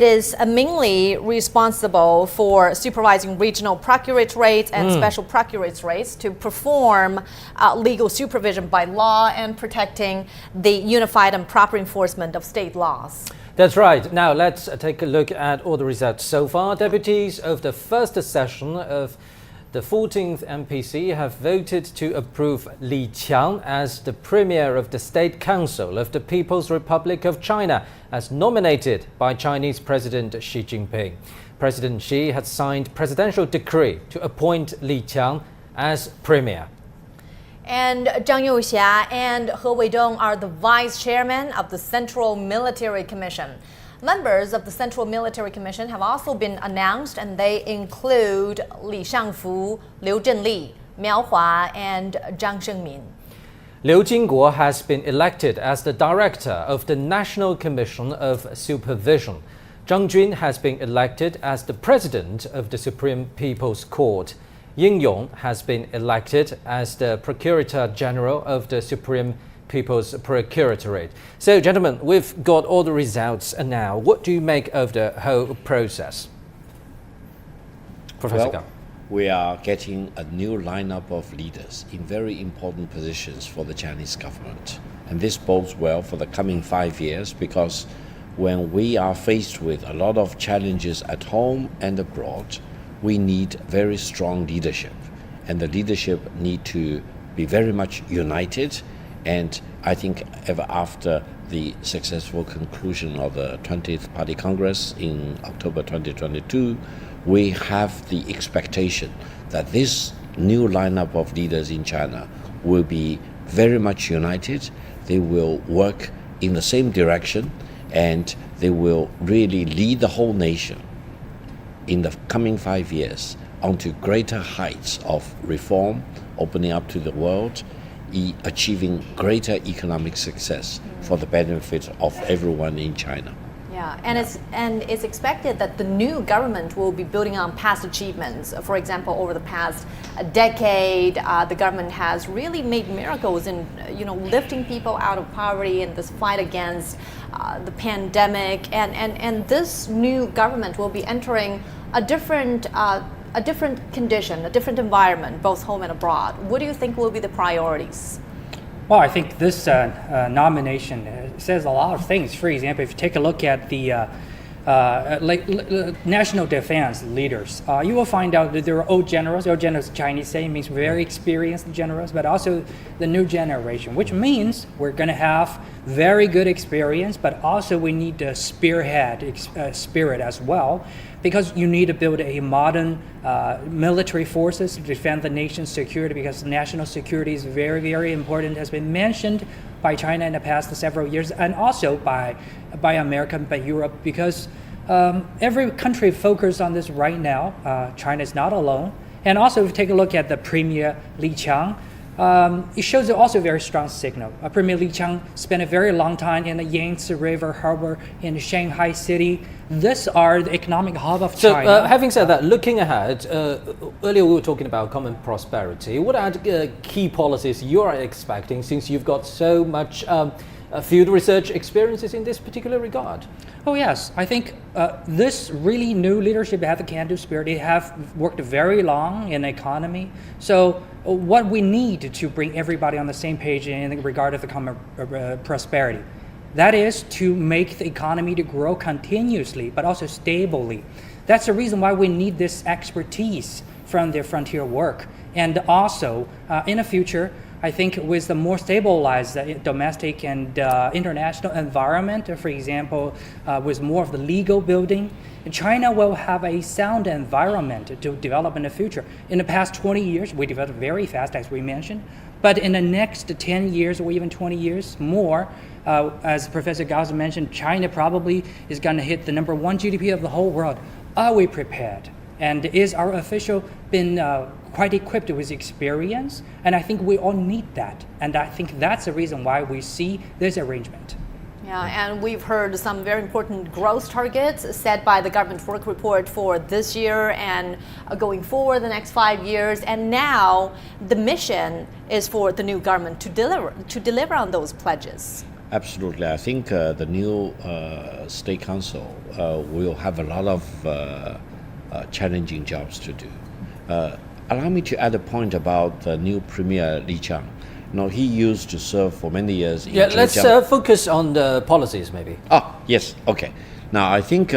is mainly responsible for supervising regional procuratorates and special procuratorates to perform legal supervision by law and protecting the unified and proper enforcement of state laws. That's right. Now let's take a look at all the results so far. Deputies of the first session of the 14th NPC have voted to approve Li Qiang as the Premier of the State Council of the People's Republic of China, as nominated by Chinese President Xi Jinping. President Xi had signed presidential decree to appoint Li Qiang as Premier. And Zhang Youxia and He Weidong are the vice chairman of the Central Military Commission. Members of the Central Military Commission have also been announced, and they include Li Shangfu, Liu Zhenli, Miao Hua, and Zhang Shengmin. Liu Jingguo has been elected as the director of the National Commission of Supervision. Zhang Jun has been elected as the president of the Supreme People's Court. Ying Yong has been elected as the Procurator General of the Supreme People's Procuratorate. So, gentlemen, we've got all the results now. What do you make of the whole process? Professor Gao. We are getting a new lineup of leaders in very important positions for the Chinese government. And this bodes well for the coming 5 years, because when we are faced with a lot of challenges at home and abroad, we need very strong leadership. And the leadership need to be very much united. And I think ever after the successful conclusion of the 20th Party Congress in October 2022, we have the expectation that this new lineup of leaders in China will be very much united. They will work in the same direction, and they will really lead the whole nation in the coming 5 years onto greater heights of reform, opening up to the world, achieving greater economic success for the benefit of everyone in China. Yeah, and it's expected that the new government will be building on past achievements. For example, over the past decade, the government has really made miracles in lifting people out of poverty in this fight against the pandemic. And this new government will be entering a different condition, a different environment, both home and abroad. What do you think will be the priorities? Well, I think this nomination says a lot of things. For example, if you take a look at the national defense leaders, you will find out that there are old generals. Old generals, Chinese saying, means very experienced generals, but also the new generation, which means we're going to have very good experience, but also we need the spearhead spirit as well, because you need to build a modern military forces to defend the nation's security, because national security is very, very important, has been mentioned by China in the past several years, and also by America, by Europe, because every country focuses on this right now. China is not alone. And also, if you take a look at the Premier Li Qiang, it shows also a very strong signal. Premier Li Qiang spent a very long time in the Yangtze River Harbor in Shanghai City. These are the economic hub of China. So, having said that, looking ahead, earlier we were talking about common prosperity. What are the key policies you are expecting, since you've got so much field research experiences in this particular regard? Oh yes, I think this really new leadership have a can-do spirit. They have worked very long in the economy. So what we need to bring everybody on the same page in regard of the common prosperity. That is to make the economy to grow continuously, but also stably. That's the reason why we need this expertise from their frontier work. And also, in the future, I think with the more stabilized domestic and international environment, for example, with more of the legal building, China will have a sound environment to develop in the future. In the past 20 years, we developed very fast, as we mentioned. But in the next 10 years or even 20 years more, as Professor Gao mentioned, China probably is going to hit the #1 GDP of the whole world. Are we prepared? And is our official been quite equipped with experience? And I think we all need that. And I think that's the reason why we see this arrangement. Yeah, and we've heard some very important growth targets set by the government work report for this year and going forward the next 5 years. And now the mission is for the new government to deliver on those pledges. Absolutely. I think the new State Council will have a lot of challenging jobs to do. Allow me to add a point about the new Premier Li Qiang. No, he used to serve for many years in Zhejiang. Let's focus on the policies, maybe. Yes, okay. Now, I think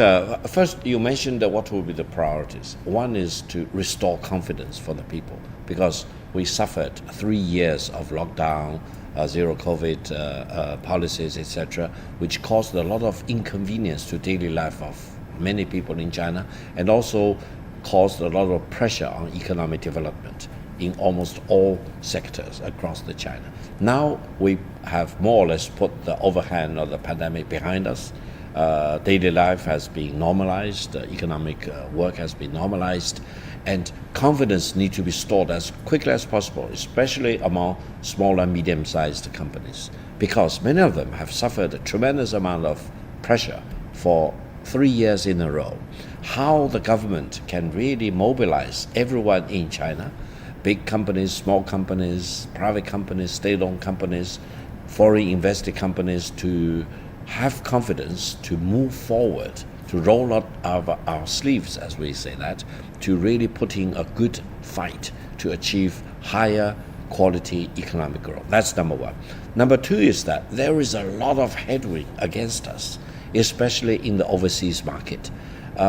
first you mentioned what will be the priorities. One is to restore confidence for the people, because we suffered 3 years of lockdown, zero COVID policies, etc., which caused a lot of inconvenience to daily life of many people in China, and also caused a lot of pressure on economic development in almost all sectors across the China. Now we have more or less put the overhand of the pandemic behind us. Daily life has been normalized, economic work has been normalized, and confidence needs to be restored as quickly as possible, especially among small and medium-sized companies, because many of them have suffered a tremendous amount of pressure for 3 years in a row. How the government can really mobilize everyone in China, big companies, small companies, private companies, state-owned companies, foreign invested companies, to have confidence to move forward, to roll up our sleeves, as we say that, to really put in a good fight to achieve higher quality economic growth. That's number one. Number two is that there is a lot of headwind against us, especially in the overseas market.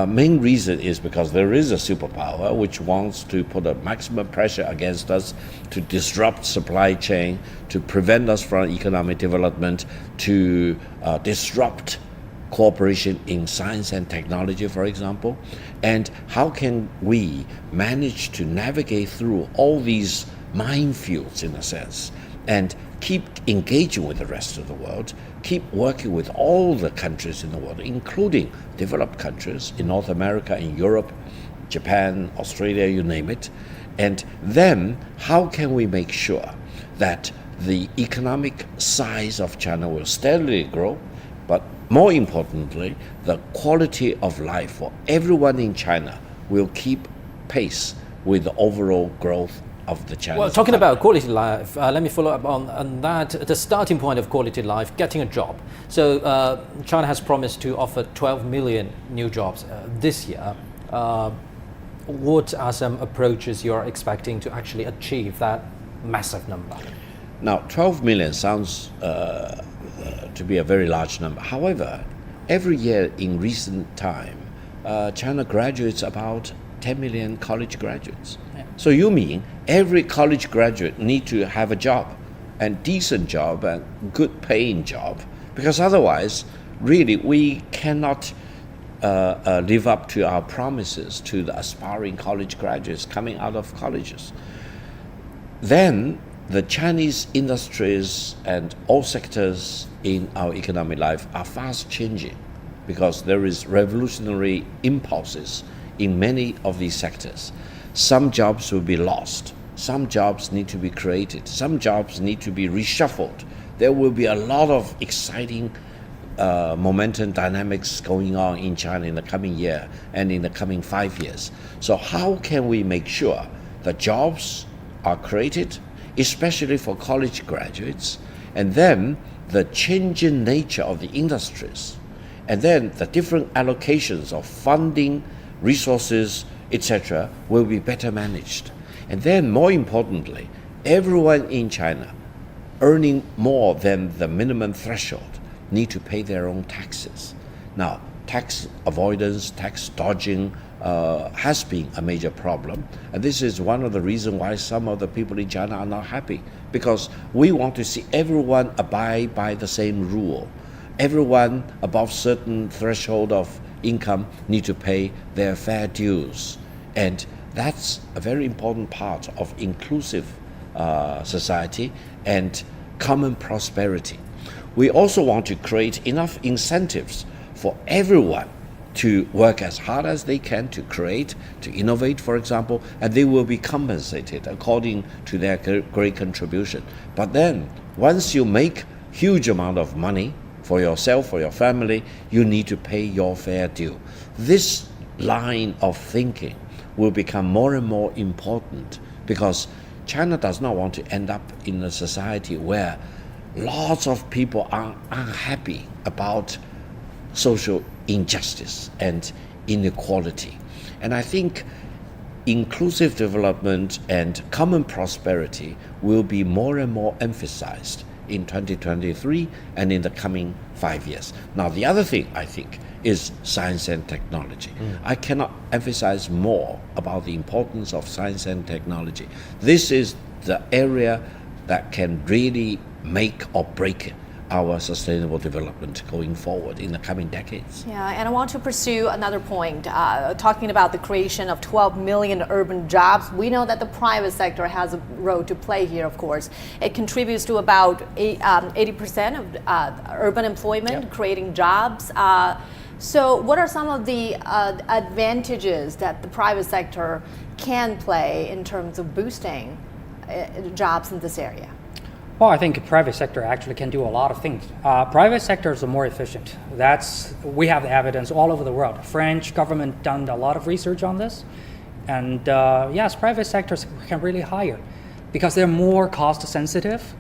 Main reason is because there is a superpower which wants to put a maximum pressure against us to disrupt supply chain, to prevent us from economic development, to disrupt cooperation in science and technology, for example. And how can we manage to navigate through all these minefields, in a sense, and keep engaging with the rest of the world, keep working with all the countries in the world, including developed countries in North America, in Europe, Japan, Australia, you name it. And then how can we make sure that the economic size of China will steadily grow, but more importantly, the quality of life for everyone in China will keep pace with the overall growth of the Chinese. Well, talking about quality life, let me follow up on that. The starting point of quality life, getting a job. So China has promised to offer 12 million new jobs this year. What are some approaches you're expecting to actually achieve that massive number? Now, 12 million sounds to be a very large number. However, every year in recent time, China graduates about 10 million college graduates. Yeah. So you mean every college graduate need to have a job, and decent job, and good paying job, because otherwise, really, we cannot live up to our promises to the aspiring college graduates coming out of colleges. Then the Chinese industries and all sectors in our economic life are fast changing, because there is revolutionary impulses in many of these sectors. Some jobs will be lost. Some jobs need to be created. Some jobs need to be reshuffled. There will be a lot of exciting momentum dynamics going on in China in the coming year and in the coming 5 years. So how can we make sure that jobs are created, especially for college graduates, and then the changing nature of the industries, and then the different allocations of funding, resources, etc., will be better managed. And then, more importantly, everyone in China earning more than the minimum threshold, need to pay their own taxes. Now, tax avoidance, tax dodging has been a major problem. And this is one of the reasons why some of the people in China are not happy, because we want to see everyone abide by the same rule. Everyone above certain threshold of income need to pay their fair dues. And that's a very important part of inclusive society and common prosperity. We also want to create enough incentives for everyone to work as hard as they can to create, to innovate, for example, and they will be compensated according to their great contribution. But then, once you make huge amount of money for yourself, for your family, you need to pay your fair due. This line of thinking will become more and more important, because China does not want to end up in a society where lots of people are unhappy about social injustice and inequality. And I think inclusive development and common prosperity will be more and more emphasized in 2023 and in the coming 5 years. Now, the other thing I think is science and technology. I cannot emphasize more about the importance of science and technology. This is the area that can really make or break our sustainable development going forward in the coming decades. Yeah, and I want to pursue another point, talking about the creation of 12 million urban jobs. We know that the private sector has a role to play here, of course. It contributes to about 80% of urban employment, creating jobs. So what are some of the advantages that the private sector can play in terms of boosting jobs in this area? Well, I think the private sector actually can do a lot of things. Private sectors are more efficient. We have the evidence all over the world. French government done a lot of research on this. And yes, private sectors can really hire because they're more cost sensitive.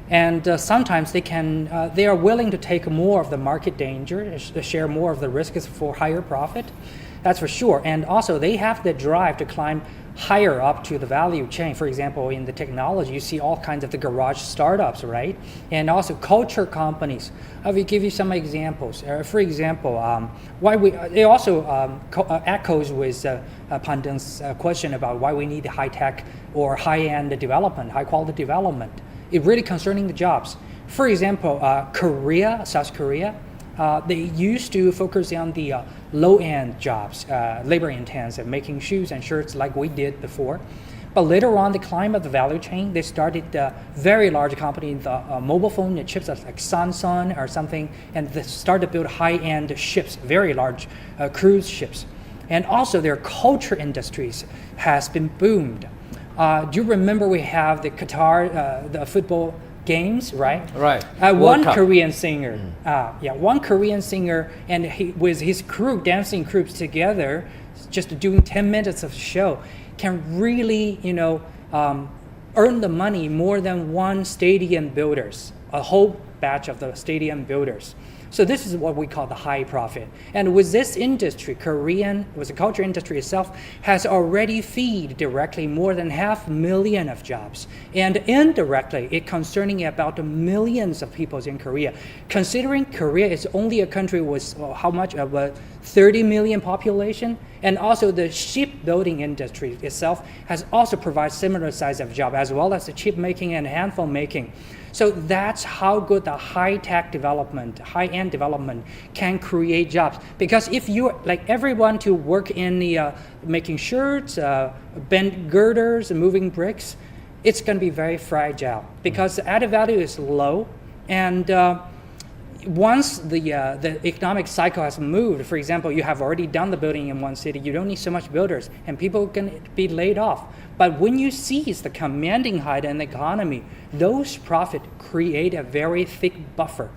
And sometimes they are willing to take more of the market danger, share more of the risks for higher profit. That's for sure. And also they have the drive to climb higher up to the value chain. For example, in the technology, you see all kinds of the garage startups, right? And also culture companies. I will give you some examples. For example, it also echoes with Pandeng's question about why we need high-tech or high-end development, high-quality development. It really concerning the jobs. For example, South Korea, they used to focus on the low-end jobs, labor-intensive, making shoes and shirts like we did before. But later on, the climb of the value chain, they started a very large company, the mobile phone chips like Samsung or something, and they started to build high-end ships, very large cruise ships. And also their culture industries has been boomed. Do you remember we have the Qatar, the football games, right? Right. One Korean singer, one Korean singer, and he with his crew, dancing groups together, just doing 10 minutes of show, can really, earn the money more than one stadium builders, a whole batch of the stadium builders. So this is what we call the high profit. And with this industry, with the culture industry itself, has already fed directly more than 500,000 of jobs. And indirectly, it concerning about the millions of people in Korea. Considering Korea is only a country with how much of a 30 million population, and also the shipbuilding industry itself has also provided similar size of job, as well as the chip making and handphone making. So that's how good the high-tech development, high-end development can create jobs. Because if you like everyone to work in the making shirts, bend girders, moving bricks, it's going to be very fragile because the added value is low. And once the economic cycle has moved, for example, you have already done the building in one city, you don't need so much builders, and people can be laid off. But when you seize the commanding height in the economy, those profits create a very thick buffer.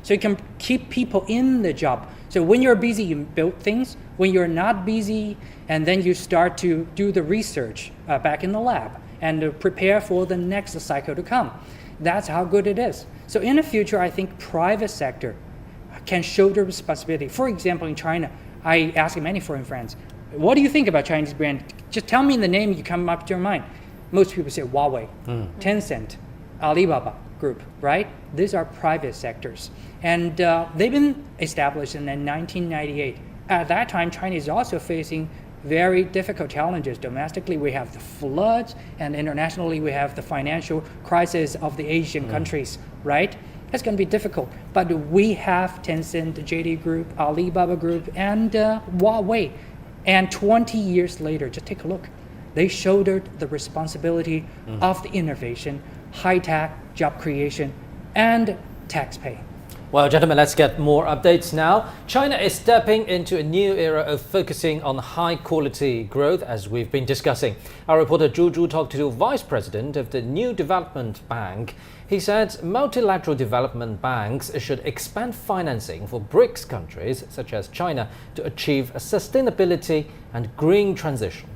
So you can keep people in the job. So when you're busy, you build things. When you're not busy, and then you start to do the research back in the lab and prepare for the next cycle to come. That's how good it is. So in the future, I think private sector can shoulder responsibility. For example, in China, I ask many foreign friends, what do you think about Chinese brand? Just tell me the name you come up to your mind. Most people say Huawei, Tencent, Alibaba. Group, right? These are private sectors. And they've been established in 1998. At that time, China is also facing very difficult challenges. Domestically, we have the floods, and internationally, we have the financial crisis of the Asian countries, right? That's going to be difficult. But we have Tencent, the JD Group, Alibaba Group, and Huawei. And 20 years later, just take a look. They shouldered the responsibility of the innovation, high-tech, job creation, and tax pay. Well, gentlemen, let's get more updates now. China is stepping into a new era of focusing on high-quality growth, as we've been discussing. Our reporter Zhu Zhu talked to the Vice President of the New Development Bank. He said multilateral development banks should expand financing for BRICS countries, such as China, to achieve a sustainability and green transition.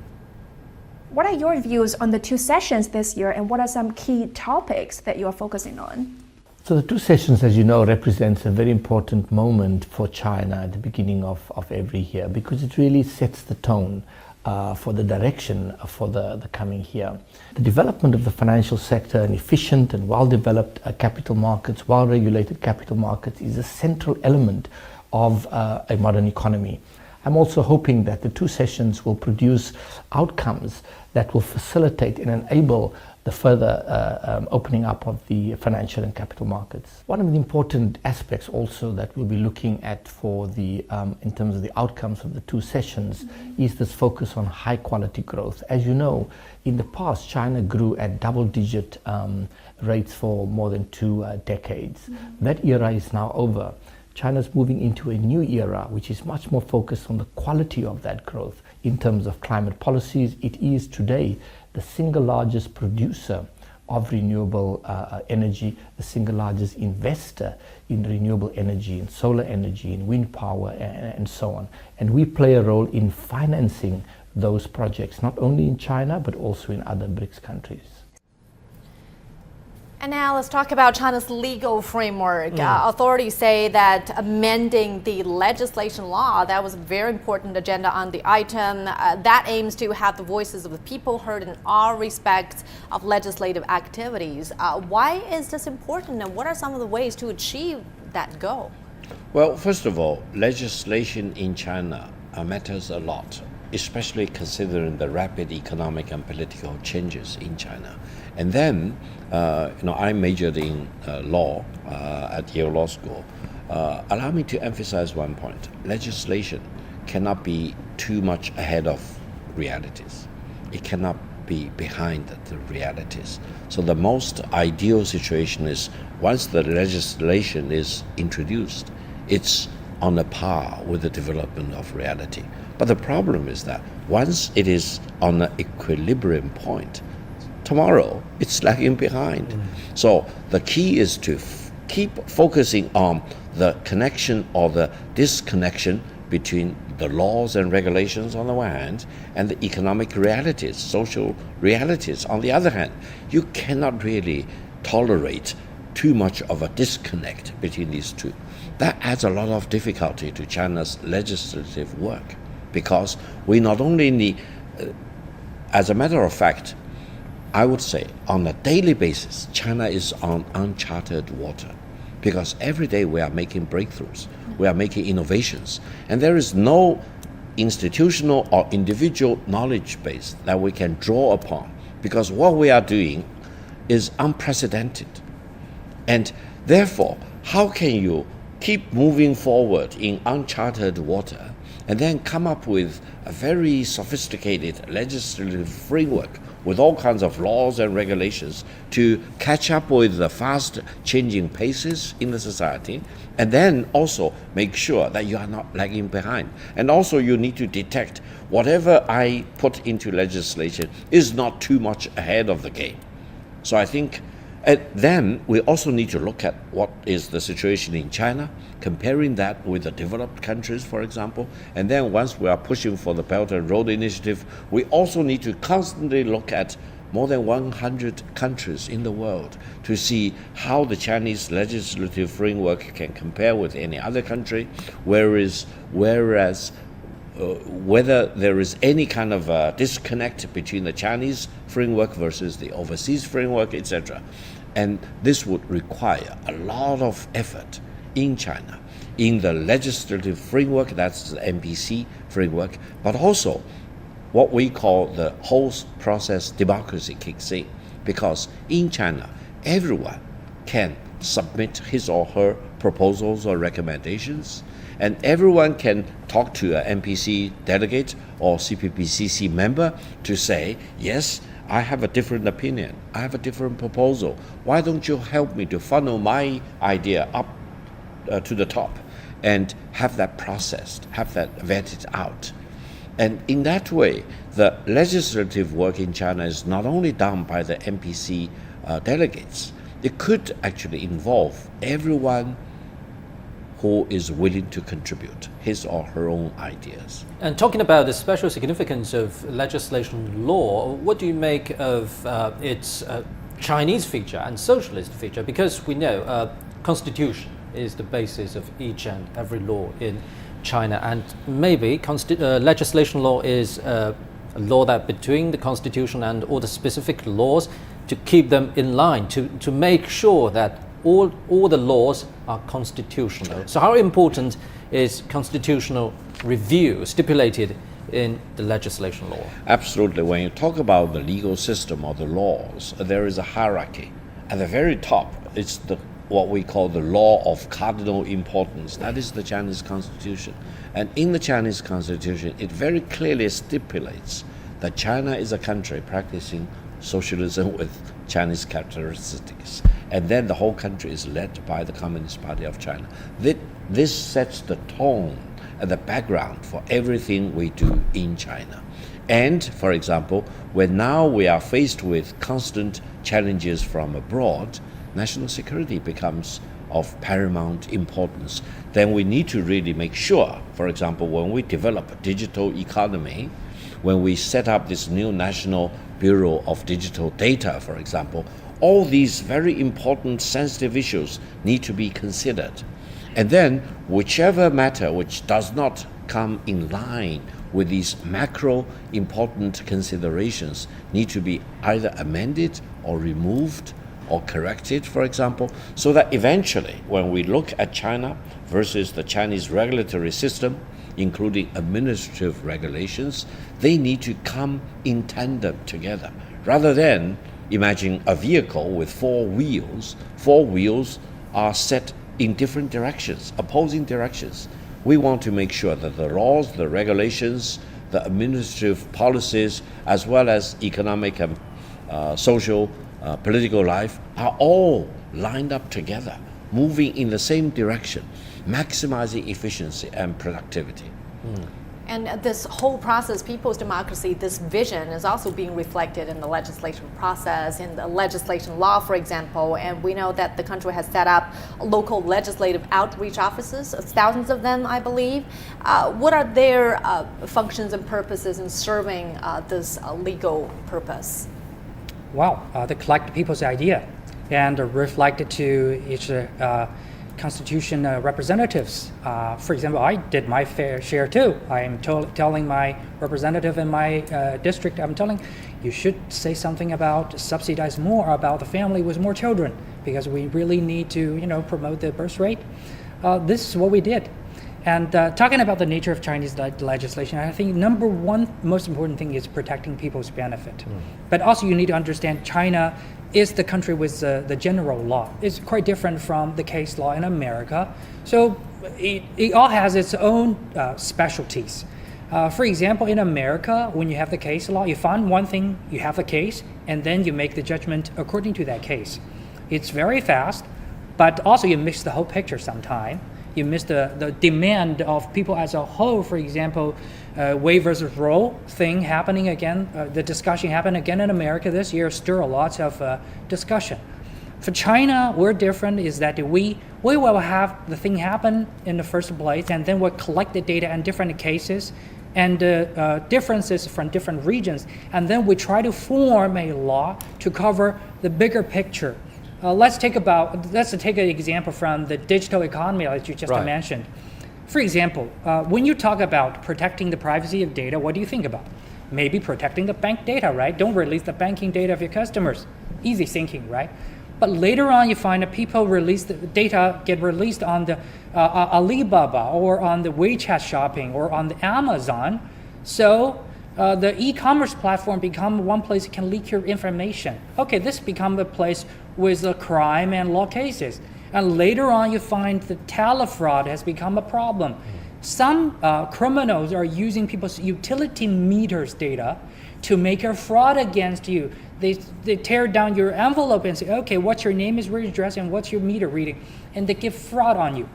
What are your views on the two sessions this year, and what are some key topics that you are focusing on? So the two sessions, as you know, represents a very important moment for China at the beginning of every year, because it really sets the tone for the direction for the coming year. The development of the financial sector and efficient and well-developed capital markets, well-regulated capital markets is a central element of a modern economy. I'm also hoping that the two sessions will produce outcomes that will facilitate and enable the further opening up of the financial and capital markets. One of the important aspects also that we'll be looking at for the in terms of the outcomes of the two sessions is this focus on high quality growth. As you know, in the past, China grew at double-digit rates for more than 2 decades. That era is now over. China's moving into a new era, which is much more focused on the quality of that growth. In terms of climate policies, it is today the single largest producer of renewable energy, the single largest investor in renewable energy, in solar energy, in wind power, and so on. And we play a role in financing those projects, not only in China, but also in other BRICS countries. And now let's talk about China's legal framework. Authorities say that amending the legislation law, that was a very important agenda on the item. That aims to have the voices of the people heard in all respects of legislative activities. Why is this important, and what are some of the ways to achieve that goal? Well, first of all, legislation in China matters a lot, especially considering the rapid economic and political changes in China. And then, I majored in law at Yale Law School. Allow me to emphasize one point. Legislation cannot be too much ahead of realities. It cannot be behind the realities. So the most ideal situation is once the legislation is introduced, it's on a par with the development of reality. But the problem is that once it is on an equilibrium point, tomorrow it's lagging behind. So the key is to keep focusing on the connection or the disconnection between the laws and regulations on the one hand and the economic realities, social realities on the other hand. You cannot really tolerate too much of a disconnect between these two. That adds a lot of difficulty to China's legislative work, because we not only need, as a matter of fact, I would say on a daily basis, China is on uncharted water, because every day we are making breakthroughs, we are making innovations, and there is no institutional or individual knowledge base that we can draw upon, because what we are doing is unprecedented. And therefore, how can you keep moving forward in uncharted water and then come up with a very sophisticated legislative framework with all kinds of laws and regulations to catch up with the fast changing paces in the society, and then also make sure that you are not lagging behind. And also you need to detect whatever I put into legislation is not too much ahead of the game. So I think then we also need to look at what is the situation in China, comparing that with the developed countries, for example. And then once we are pushing for the Belt and Road Initiative, we also need to constantly look at more than 100 countries in the world to see how the Chinese legislative framework can compare with any other country, whereas whether there is any kind of a disconnect between the Chinese framework versus the overseas framework, etc. And this would require a lot of effort in China, in the legislative framework, that's the NPC framework, but also what we call the whole process democracy kicks in. Because in China, everyone can submit his or her proposals or recommendations, and everyone can talk to an NPC delegate or CPPCC member to say, yes, I have a different opinion, I have a different proposal. Why don't you help me to funnel my idea up to the top and have that processed, have that vetted out? And in that way, the legislative work in China is not only done by the NPC delegates, it could actually involve everyone who is willing to contribute his or her own ideas. And talking about the special significance of legislation law, what do you make of its Chinese feature and socialist feature? Because we know constitution is the basis of each and every law in China, and maybe legislation law is a law that between the constitution and all the specific laws to keep them in line, to make sure that all the laws are constitutional. So how important is constitutional review stipulated in the legislation law? Absolutely. When you talk about the legal system or the laws, there is a hierarchy. At the very top, it's what we call the law of cardinal importance. That is the Chinese Constitution. And in the Chinese Constitution, it very clearly stipulates that China is a country practicing socialism with Chinese characteristics. And then the whole country is led by the Communist Party of China. This sets the tone and the background for everything we do in China. And, for example, when now we are faced with constant challenges from abroad, national security becomes of paramount importance. Then we need to really make sure, for example, when we develop a digital economy, when we set up this new National Bureau of Digital Data, for example, all these very important sensitive issues need to be considered. And then whichever matter which does not come in line with these macro important considerations need to be either amended or removed or corrected, for example, so that eventually when we look at China versus the Chinese regulatory system, including administrative regulations, they need to come in tandem together. Rather than imagine a vehicle with four wheels are set in different directions, opposing directions. We want to make sure that the laws, the regulations, the administrative policies, as well as economic and social, political life are all lined up together, moving in the same direction, maximizing efficiency and productivity. And this whole process, people's democracy, this vision is also being reflected in the legislation process, in the legislation law, for example. And we know that the country has set up local legislative outreach offices, thousands of them, I believe. What are their functions and purposes in serving this legal purpose? Well, they collect people's idea and reflect it to each constitution representatives. For example, I did my fair share too. I am telling my representative in my district, I'm telling, you should say something about subsidize more about the family with more children, because we really need to, promote the birth rate. This is what we did. And talking about the nature of Chinese legislation, I think number one most important thing is protecting people's benefit. But also you need to understand China is the country with the general law. It's quite different from the case law in America. So it all has its own specialties. For example, in America, when you have the case law, you find one thing, you have a case, and then you make the judgment according to that case. It's very fast, but also you miss the whole picture sometime. You miss the demand of people as a whole. For example, Wade versus Roe thing happening again, the discussion happened again in America this year, stir a lot of discussion. For China, we're different is that we will have the thing happen in the first place, and then we'll collect the data in different cases and differences from different regions, and then we try to form a law to cover the bigger picture. Let's take an example from the digital economy that you just mentioned. For example, when you talk about protecting the privacy of data, what do you think about? Maybe protecting the bank data, right? Don't release the banking data of your customers. Easy thinking, right? But later on, you find that people release the data get released on the Alibaba or on the WeChat shopping or on the Amazon. So the e-commerce platform become one place you can leak your information. Okay, this become a place with the crime and law cases. And later on, you find the telefraud has become a problem. Some criminals are using people's utility meters data to make a fraud against you. They tear down your envelope and say, okay, what's your name, is where your address, and what's your meter reading? And they give fraud on you.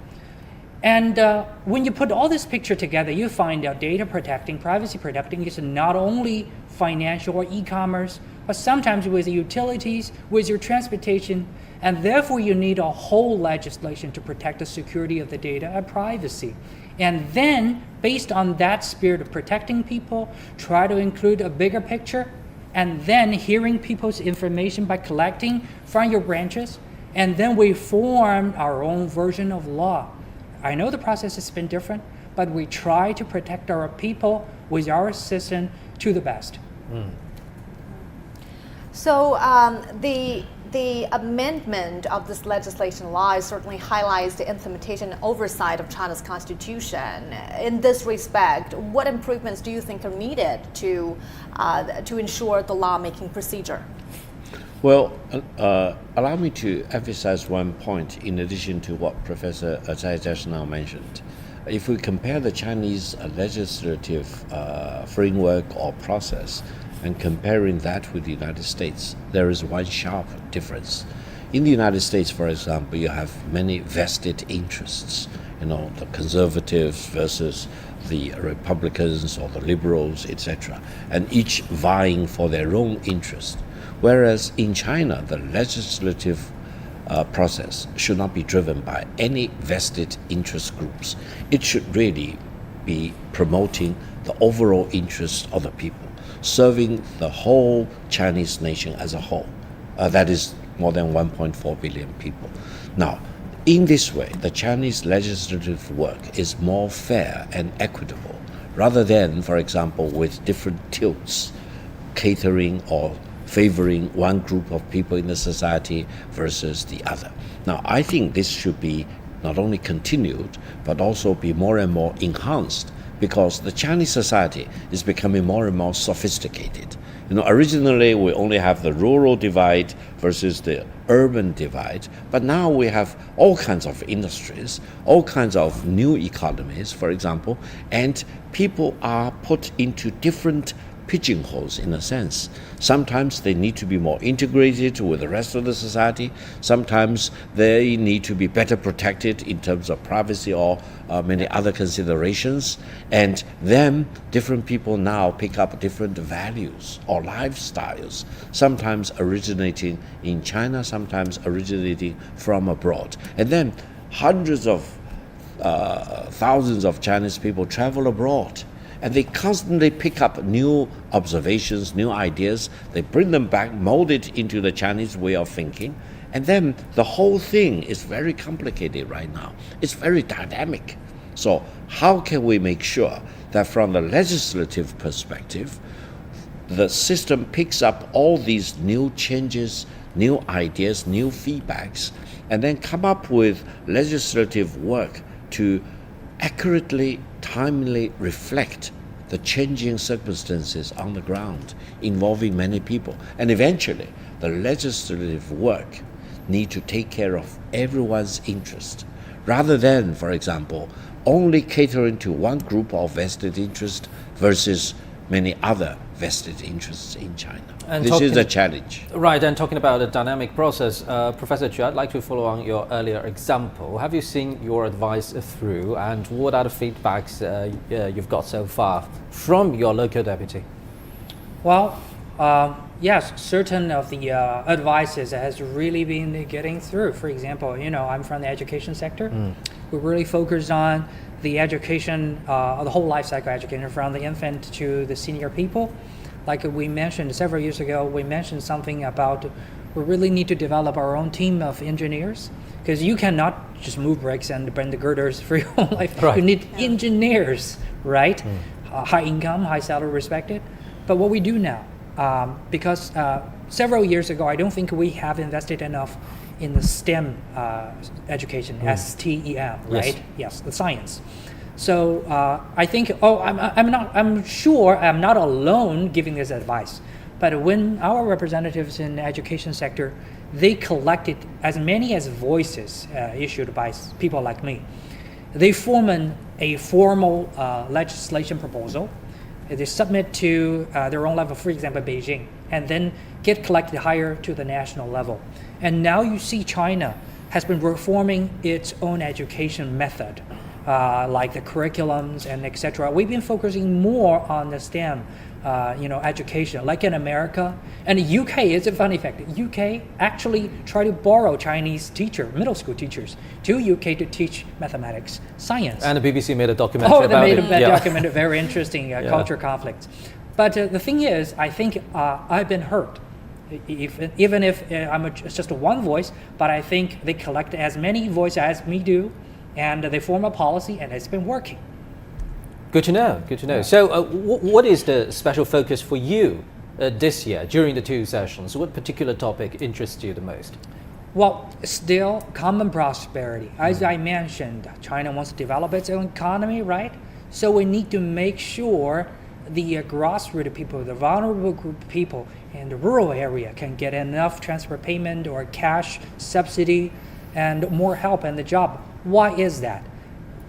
And when you put all this picture together, you find out data protecting, privacy protecting is not only financial or e-commerce, but sometimes with utilities, with your transportation, and therefore you need a whole legislation to protect the security of the data and privacy. And then, based on that spirit of protecting people, try to include a bigger picture, and then hearing people's information by collecting from your branches, and then we form our own version of law. I know the process has been different, but we try to protect our people with our system to the best. So the amendment of this legislation law certainly highlights the implementation and oversight of China's constitution. In this respect, what improvements do you think are needed to ensure the lawmaking procedure? Well, allow me to emphasize one point in addition to what Professor Zhai just now mentioned. If we compare the Chinese legislative framework or process and comparing that with the United States, there is one sharp difference. In the United States, for example, you have many vested interests, the conservatives versus the Republicans or the liberals, etc., and each vying for their own interest. Whereas in China, the legislative process should not be driven by any vested interest groups. It should really be promoting the overall interest of the people, serving the whole Chinese nation as a whole. That is more than 1.4 billion people. Now, in this way, the Chinese legislative work is more fair and equitable, rather than, for example, with different tilts, catering or favoring one group of people in the society versus the other. Now, I think this should be not only continued, but also be more and more enhanced, because the Chinese society is becoming more and more sophisticated. Originally we only have the rural divide versus the urban divide, but now we have all kinds of industries, all kinds of new economies, for example, and people are put into different pigeonholes in a sense. Sometimes they need to be more integrated with the rest of the society. Sometimes they need to be better protected in terms of privacy or many other considerations. And then different people now pick up different values or lifestyles, sometimes originating in China, sometimes originating from abroad. And then hundreds of thousands of Chinese people travel abroad. And they constantly pick up new observations, new ideas. They bring them back, mold it into the Chinese way of thinking. And then the whole thing is very complicated right now. It's very dynamic. So how can we make sure that from the legislative perspective, the system picks up all these new changes, new ideas, new feedbacks, and then come up with legislative work to accurately, timely reflect the changing circumstances on the ground involving many people. And eventually, the legislative work need to take care of everyone's interest, rather than, for example, only catering to one group of vested interest versus many other vested interests in China. And this is a challenge. Right, and talking about a dynamic process, Professor Chu, I'd like to follow on your earlier example. Have you seen your advice through, and what are the feedbacks you've got so far from your local deputy? Well, yes, certain of the advices has really been getting through. For example, I'm from the education sector. We really focus on the education, the whole life cycle education, from the infant to the senior people. Like we mentioned several years ago, we mentioned something about we really need to develop our own team of engineers, because you cannot just move bricks and bend the girders for your whole life. Right. You need engineers, right? High income, high salary, respected. But what we do now, because several years ago, I don't think we have invested enough in the STEM education, STEM, right? Yes, the science. So I think, I'm sure I'm not alone giving this advice. But when our representatives in the education sector, they collected as many as voices issued by people like me, they form a formal legislation proposal. They submit to their own level, for example, Beijing, and then get collected higher to the national level. And now you see China has been reforming its own education method, like the curriculums and etc. We've been focusing more on the STEM education, like in America. And the UK, it's a funny fact, the UK actually try to borrow Chinese middle school teachers to UK to teach mathematics, science. And the BBC made a documentary about it. They made a documentary, very interesting culture conflicts. But the thing is, I think I've been hurt, even if it's just one voice, but I think they collect as many voices as me do, and they form a policy, and it's been working. Good to know, good to know. So what is the special focus for you this year during the two sessions? What particular topic interests you the most? Well, still common prosperity. As I mentioned, China wants to develop its own economy, right? So we need to make sure the grassroots people, the vulnerable group of people in the rural area can get enough transport payment or cash subsidy and more help in the job. Why is that?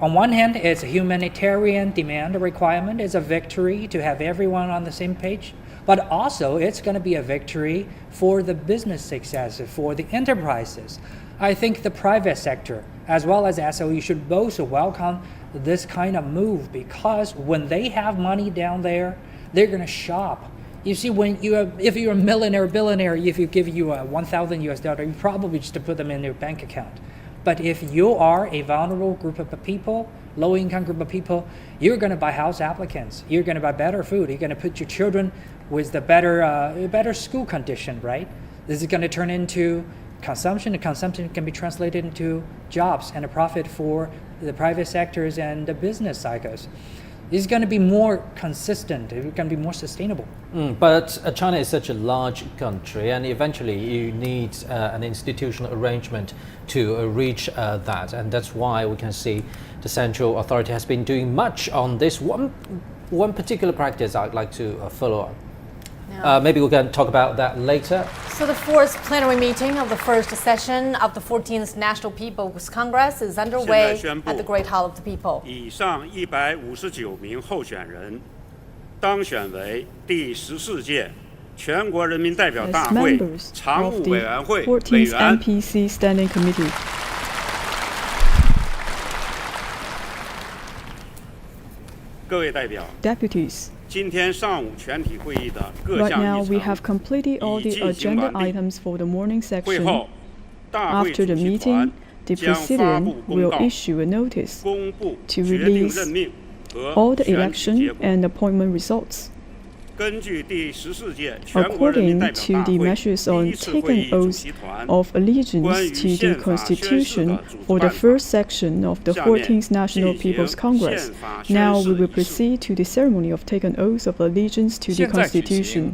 On one hand, it's a humanitarian demand requirement. It's a victory to have everyone on the same page. But also, it's going to be a victory for the business success, for the enterprises. I think the private sector, as well as SOE, should both welcome this kind of move, because when they have money down there, they're going to shop. You see, if you're a millionaire, billionaire, if you give you $1,000 US, you probably just put them in your bank account. But if you are a vulnerable group of people, low-income group of people, you're going to buy house applicants. You're going to buy better food. You're going to put your children with the better school condition, right? This is going to turn into consumption. And consumption can be translated into jobs and a profit for the private sectors and the business cycles. It's going to be more consistent. It's going to be more sustainable. But China is such a large country, and eventually you need an institutional arrangement to reach that. And that's why we can see the central authority has been doing much on this. One particular practice I'd like to follow on. Maybe we can talk about that later. So the fourth plenary meeting of the first session of the 14th National People's Congress is underway at the Great Hall of the People. 以上159名候选人当选为第14届全国人民代表大会常务委员会委员。 NPC Standing Committee. 各位代表 Deputies. 今天上午全体会议的各 Right 项 now, 议 we 程 have completed all 已 the 进行 agenda 完毕。 items for the morning 会 section. 后，大会 After 主 the 席 meeting, 团 the 将发 President 布公 will 告， issue a notice 公布 to 决定 release 任命和 all the 选举 election 结果。 and appointment results. 根据第14届全国人民 According 代表 to 大 the 会 measures 第 on 一次会 taking 议主 oath 席团 of allegiance 关于 to the 宪法宣誓 Constitution 的组织 for the 办法 first section of the 下面 14th National 进行 People's Congress. 宪法宣 Now 誓 we will 仪式。 proceed to the ceremony of taking oath of allegiance to the 现在举行 Constitution.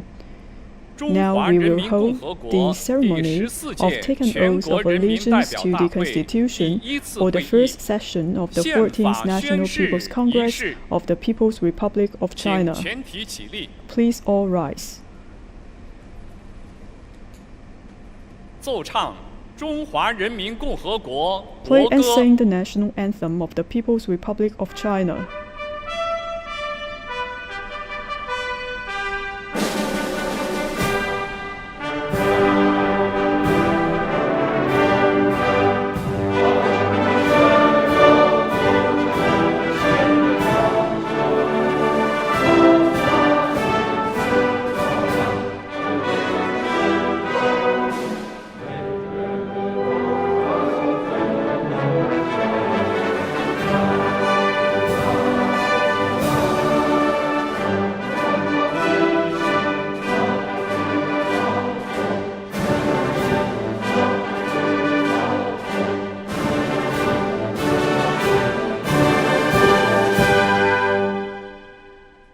中 Now 华 we 人 will 民共 hold 和国 the 第 ceremony 14 of 届 taking 全 oath 国 of 人民代 allegiance 表 to 大 the 会第 Constitution 一次 for the 会议 first session of the 宪 14th 法 National 宣誓 People's 仪 Congress 式 of the People's Republic of 请 China. 全体起立， Please all rise. 奏唱中华人民共和国 Play 国 and 歌。 sing the national anthem of the People's Republic of China.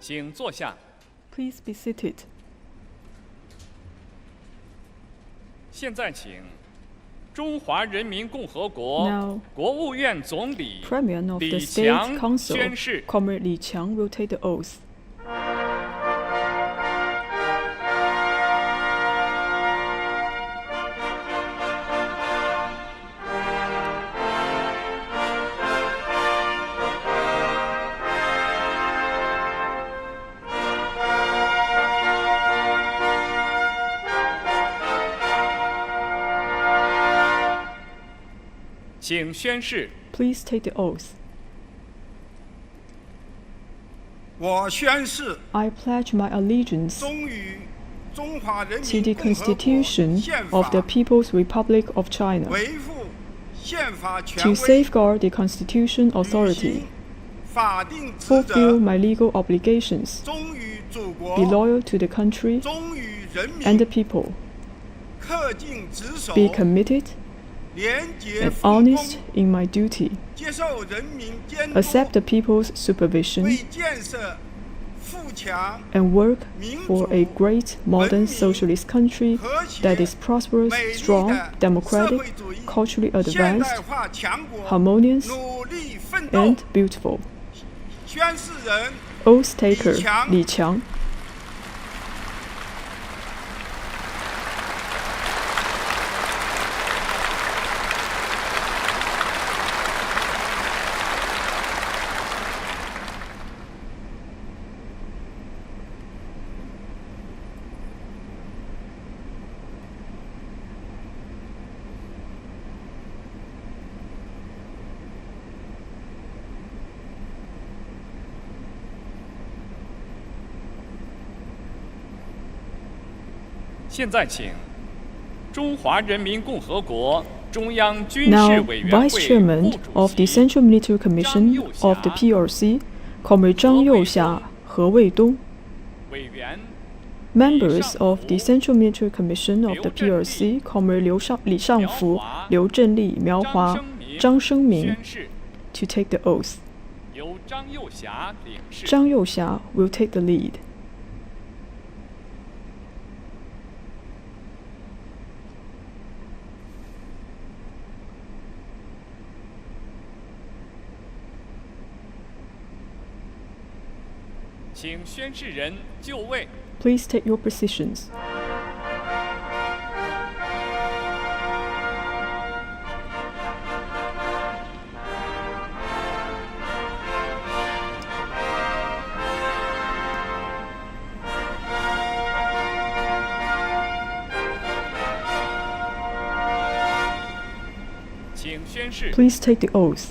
请坐下。 Please be seated. 现在请中华人民共和国 Now, 国务院总理 Premier of the 李 State 强 Council, 宣誓。 Comrade Li Qiang, will take the oath. 请宣誓。 Please take the oath. 我宣誓 I pledge my allegiance 忠于中华人 to 民 the 共和国 Constitution 宪 of the 法， People's Republic of China, 维护宪法权 to 威， safeguard the Constitution 履 authority, 行法定职 fulfill 责， my legal obligations, 忠于祖国， be loyal to the country 忠于人 and the 民， people, 恪尽职守， be committed 廉洁 and 奉公， honest in my duty, 接受人民监督， accept the people's 为 supervision, 建设富强、 and work 民 for 主、 a great modern 文明、 socialist country 和谐、 that is prosperous, 美丽 strong, 的 democratic, 社会主义 culturally 现代 advanced, 化强国， harmonious, 努力奋斗。 and beautiful. 宣誓人 Oath taker 李强 Li Qiang. 现在请中华人民共和国中央军事 Now, 委员会 Vice Chairman 副 of 主 the 席 Central Military Commission of the PRC, Comrade Zhang Youxia, He Weidong, 委员 members of the Central Military Commission of the PRC, Comrade Li Shangfu, Liu Zhenli, Miao Hua, Zhang Shengming, 宣誓， to take the oath. 由张幼霞领事。 Zhang Youxia will take the lead. 请宣誓人就位。 Please take your positions. 请宣誓。 Please take the oath.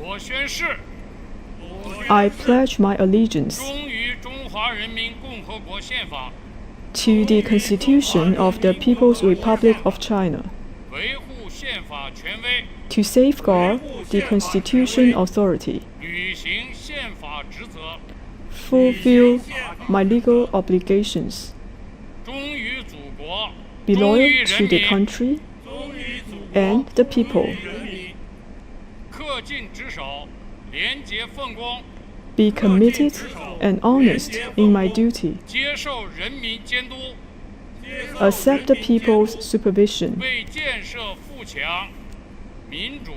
我宣誓。 I pledge my allegiance 忠于中华人民共和国宪法， to the Constitution of the People's Republic of China, 维护宪法权威， to safeguard the Constitution authority, 履行宪法职责， fulfill my legal obligations, 忠于祖国， be 忠于 loyal to 人 the 民， country 忠于祖国 and the people, 恪尽职守，廉洁奉公， be committed and honest in my duty, 接受人民监督， accept the people's supervision, 为建设富强、民主、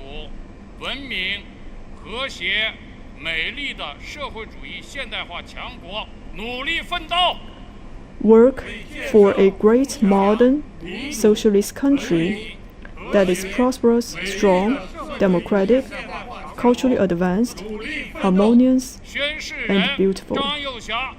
文明、和谐、美丽的社会主义现代化强国努力奋斗。 work for a great modern socialist country that is prosperous, strong, democratic, culturally advanced, harmonious, 宣誓 and 人 beautiful. 张幼霞。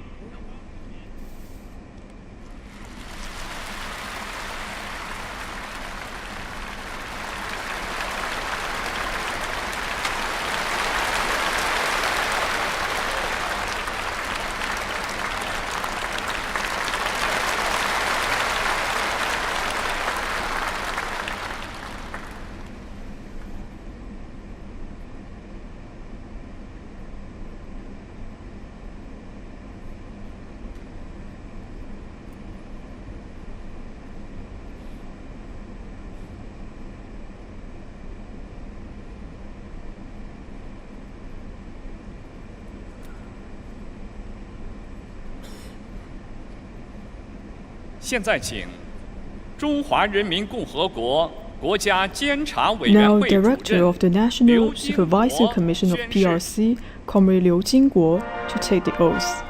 现在请中华人民共和国国家监察委 Now, 员会主 Director 任 of the National Supervisory Commission of 刘金国 PRC, Comrade Liu Jingguo, to take the oath.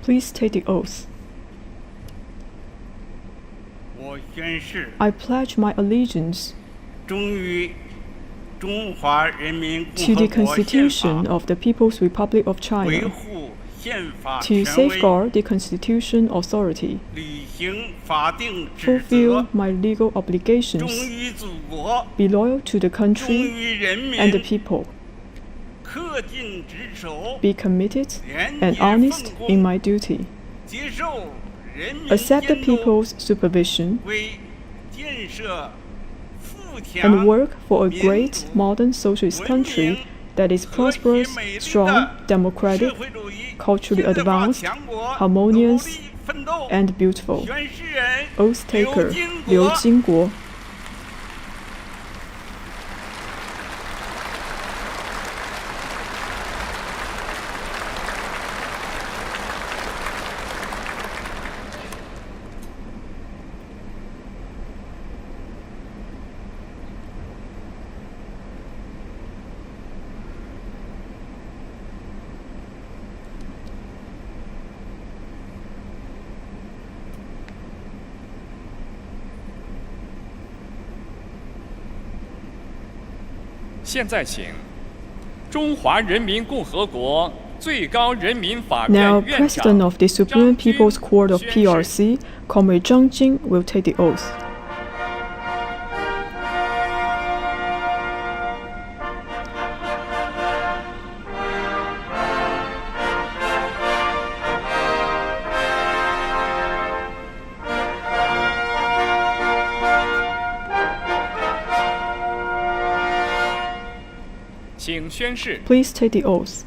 Please take the oath. 我宣誓 I pledge my allegiance 忠于中华人民 to 共 the 和国宪 Constitution 法， of the People's Republic of 维 China, 护宪法 to 权威， safeguard the Constitution authority, 履行法定职 fulfill 责， my legal 忠 obligations, 于祖国， be loyal to the 忠 country 于人 and the 民， people, 恪尽职守， be committed 廉 and 洁 honest 奉 in 公， my duty, 接受人民 accept the 监督， people's supervision, 为建设富 and 强 work for a 民 great 主 modern socialist 文明 country that is 和谐 prosperous, 美丽 strong, 的 democratic, 社会主义 culturally 现代化 advanced, 强国， harmonious, 努力奋斗。 and beautiful. 宣誓人 Oath taker 刘 Liu 金国 Jingguo. Now, President of the Supreme People's Court of PRC, Comrade Zhang Jin, will take the oath. Please take the oath.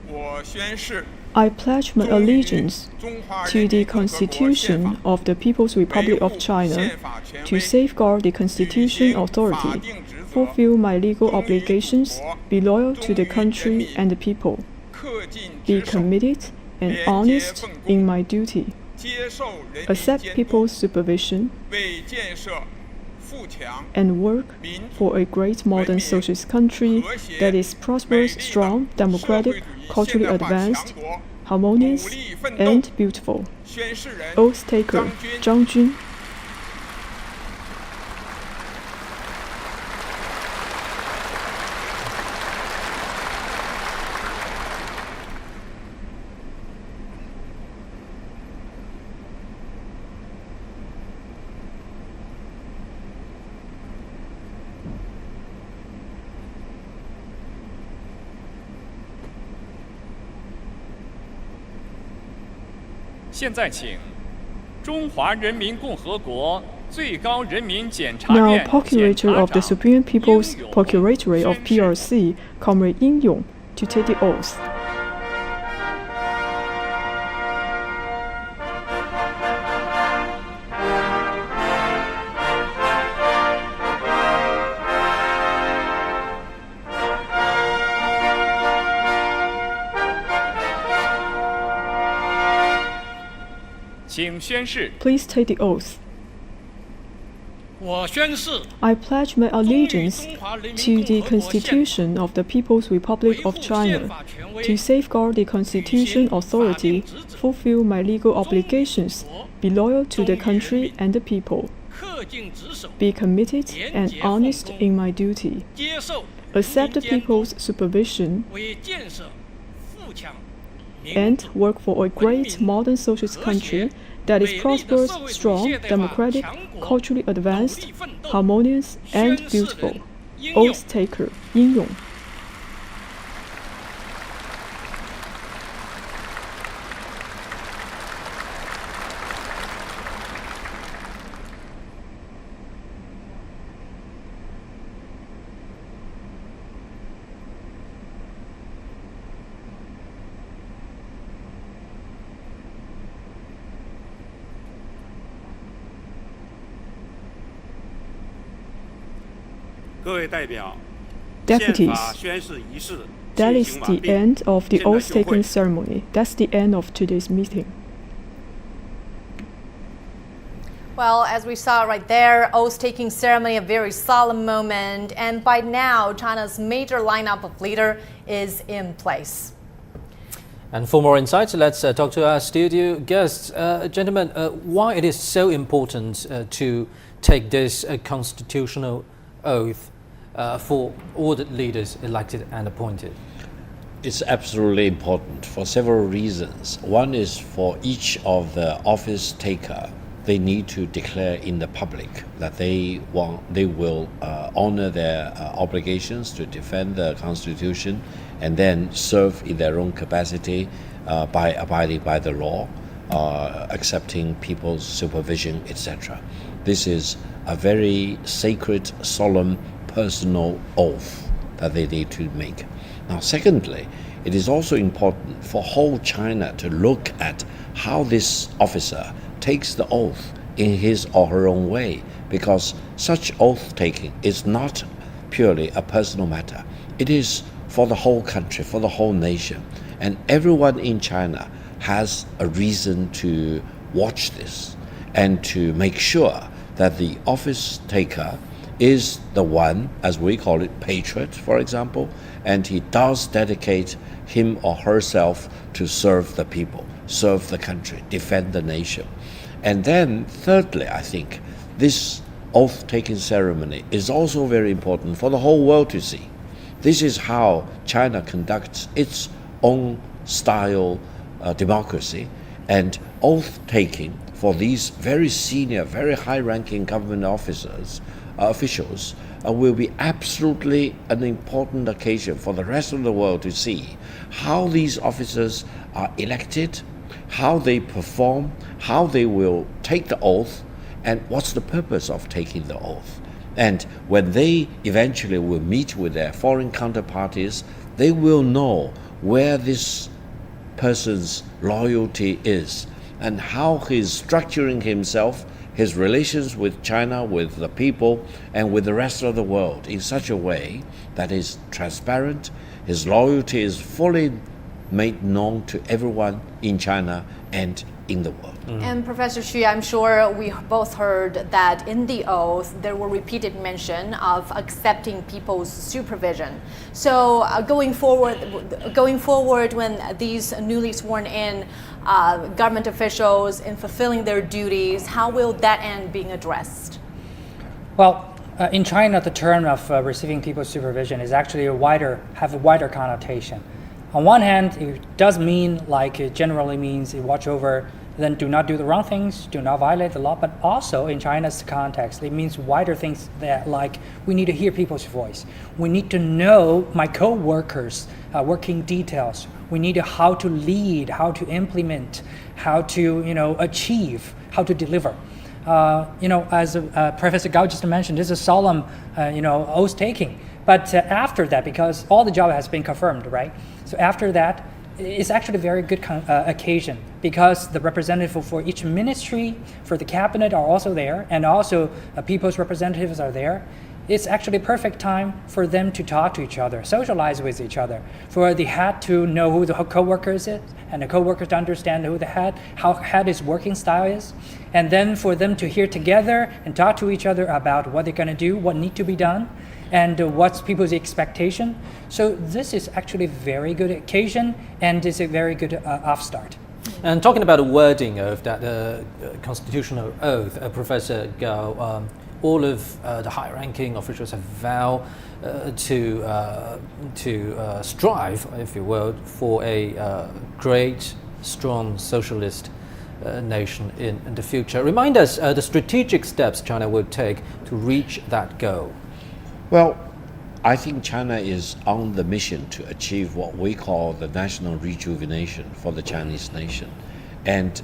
我宣誓 I pledge my allegiance 中华 to 人 the 民共和国宪 Constitution 法 of the People's Republic of 维护 China, 宪法权 to 威 safeguard the Constitution 法 authority, 定职责 fulfill my legal 忠于祖 obligations, 国 be loyal to 忠 the 于人 country 民 and the people, 恪尽 be 职守 committed and 廉洁 honest 奉公 in my duty, 接受人民 accept 监督 people's supervision, 为建设富强 and work 民主 for a great modern 文明 socialist country 和谐 that is 美 prosperous, 丽的 strong, 社 democratic, 会主义 culturally 现代化 advanced, 强国 harmonious, 努力奋斗 and beautiful. 宣誓人 Oath taker 张军 Zhang Jun. Now, Procurator of the Supreme People's Procuratorate of PRC, Comrade Yin Yong, to take the oath. Please take the oath. 我宣誓 I pledge my allegiance to the Constitution of the People's Republic of China, to safeguard the Constitution authority, fulfill my legal obligations, be loyal to the country and the people, 恪尽职守 be committed and honest in my duty, 接受 accept the people's supervision, 为建设富强 and work for a great modern socialist country that is prosperous, strong, democratic, culturally advanced, harmonious, and beautiful. Oath taker Yin Yong. Deputies, that is the end of the oath-taking ceremony. That's the end of today's meeting. Well, as we saw right there, oath-taking ceremony, a very solemn moment, and by now, China's major lineup of leader is in place. And for more insights, let's talk to our studio guests. Gentlemen, why it is so important to take this constitutional oath for all the leaders elected and appointed? It's absolutely important for several reasons. One is for each of the office taker, they need to declare in the public that they will honor their obligations to defend the Constitution and then serve in their own capacity by abiding by the law, accepting people's supervision, etc. This is a very sacred, solemn, personal oath that they need to make. Now, secondly, it is also important for whole China to look at how this officer takes the oath in his or her own way, because such oath-taking is not purely a personal matter. It is for the whole country, for the whole nation. And everyone in China has a reason to watch this and to make sure that the office taker is the one, as we call it, patriot, for example, and he does dedicate him or herself to serve the people, serve the country, defend the nation. And then thirdly, I think this oath-taking ceremony is also very important for the whole world to see. This is how China conducts its own style democracy, and oath-taking for these very senior, very high-ranking government officials will be absolutely an important occasion for the rest of the world to see how these officers are elected, how they perform, how they will take the oath, and what's the purpose of taking the oath. And when they eventually will meet with their foreign counterparties, they will know where this person's loyalty is and how he's structuring himself, his relations with China, with the people, and with the rest of the world in such a way that is transparent, his loyalty is fully made known to everyone in China and in the world. And Professor Xu, I'm sure we both heard that in the oath there were repeated mention of accepting people's supervision. So going forward, when these newly sworn in government officials in fulfilling their duties, how will that end being addressed? Well, in China, the term of receiving people's supervision is actually have a wider connotation. On one hand, it does mean, like it generally means, you watch over, then do not do the wrong things, do not violate the law. But also in China's context, it means wider things that, like, we need to hear people's voice. We need to know my co-workers' working details. We need to how to lead, how to implement, how to achieve, how to deliver. As Professor Gao just mentioned, this is a solemn, oath-taking. But after that, because all the job has been confirmed, right? So after that, it's actually a very good occasion, because the representative for each ministry, for the cabinet are also there, and also people's representatives are there. It's actually a perfect time for them to talk to each other, socialize with each other, for the head to know who the co-workers is, and the co-workers to understand who the head, how head's working style is, and then for them to hear together and talk to each other about what they're going to do, what needs to be done, and what's people's expectation. So this is actually a very good occasion, and it's a very good off-start. And talking about the wording of that constitutional oath, Professor Gao, all of the high-ranking officials have vowed to strive, if you will, for a great, strong socialist nation in the future. Remind us the strategic steps China will take to reach that goal. Well, I think China is on the mission to achieve what we call the national rejuvenation for the Chinese nation. And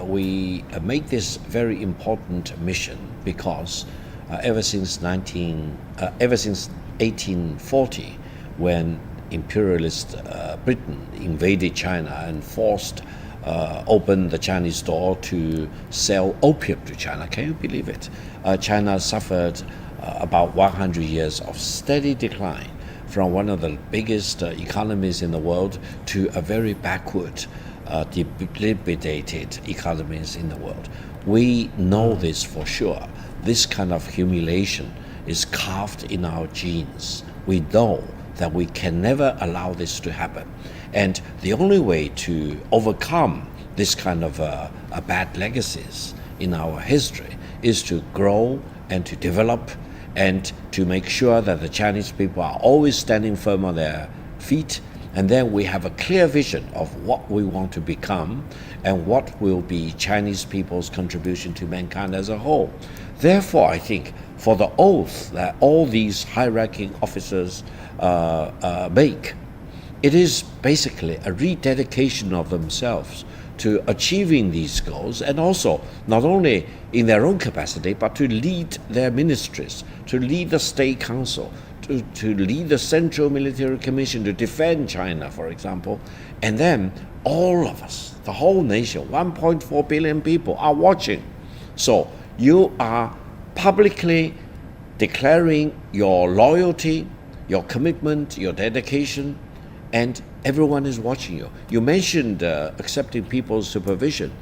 we make this very important mission because ever since 1840, when imperialist Britain invaded China and forced opened the Chinese door to sell opium to China. Can you believe it? China suffered about 100 years of steady decline from one of the biggest economies in the world to a very backward, dilapidated economies in the world. We know this for sure. This kind of humiliation is carved in our genes. We know that we can never allow this to happen. And the only way to overcome this kind of bad legacies in our history is to grow and to develop and to make sure that the Chinese people are always standing firm on their feet. And then we have a clear vision of what we want to become and what will be Chinese people's contribution to mankind as a whole. Therefore, I think for the oath that all these high-ranking officers make, it is basically a rededication of themselves to achieving these goals, and also not only in their own capacity, but to lead their ministries, to lead the State Council, to lead the Central Military Commission to defend China, for example. And then all of us, the whole nation, 1.4 billion people are watching. So you are publicly declaring your loyalty, your commitment, your dedication, and everyone is watching you. You mentioned accepting people's supervision.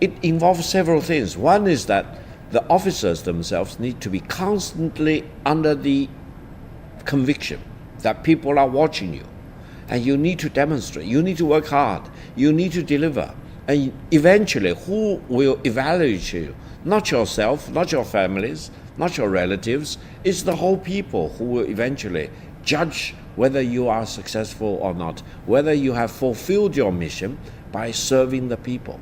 It involves several things. One is that the officers themselves need to be constantly under the conviction that people are watching you. And you need to demonstrate, you need to work hard, you need to deliver. And eventually, who will evaluate you? Not yourself, not your families, not your relatives. It's the whole people who will eventually judge whether you are successful or not, whether you have fulfilled your mission by serving the people.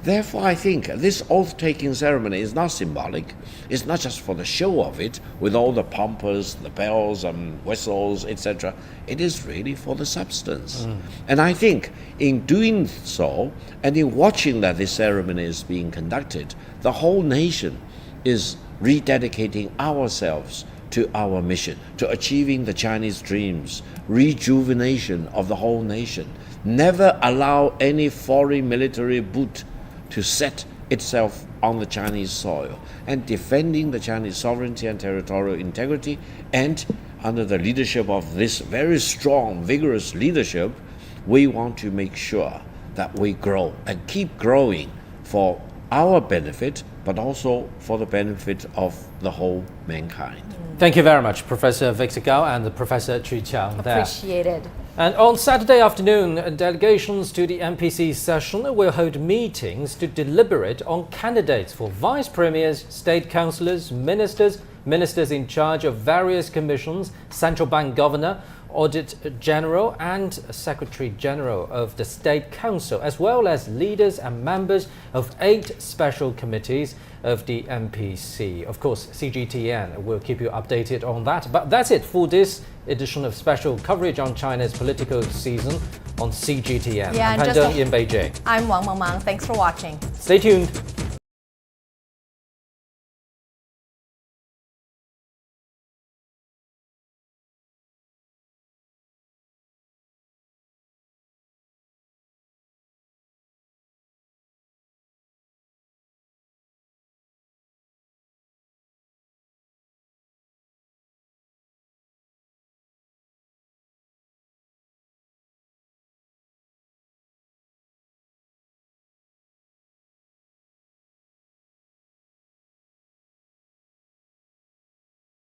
Therefore, I think this oath-taking ceremony is not symbolic. It's not just for the show of it, with all the pompous, the bells and whistles, etc. It is really for the substance. And I think in doing so, and in watching that this ceremony is being conducted, the whole nation is rededicating ourselves to our mission, to achieving the Chinese dreams, rejuvenation of the whole nation. Never allow any foreign military boot to set itself on the Chinese soil, and defending the Chinese sovereignty and territorial integrity. And under the leadership of this very strong, vigorous leadership, we want to make sure that we grow and keep growing for our benefit, but also for the benefit of the whole mankind. Thank you very much, Professor Victor Gao and Professor Chu Qiang. Appreciated. And on Saturday afternoon, delegations to the NPC session will hold meetings to deliberate on candidates for vice premiers, state councillors, ministers in charge of various commissions, central bank governor, Audit General and Secretary General of the State Council, as well as leaders and members of 8 special committees of the NPC. Of course, CGTN will keep you updated on that. But that's it for this edition of special coverage on China's political season on CGTN. Yeah, I'm Han Deng in Beijing. I'm Wang Mengmang. Thanks for watching. Stay tuned.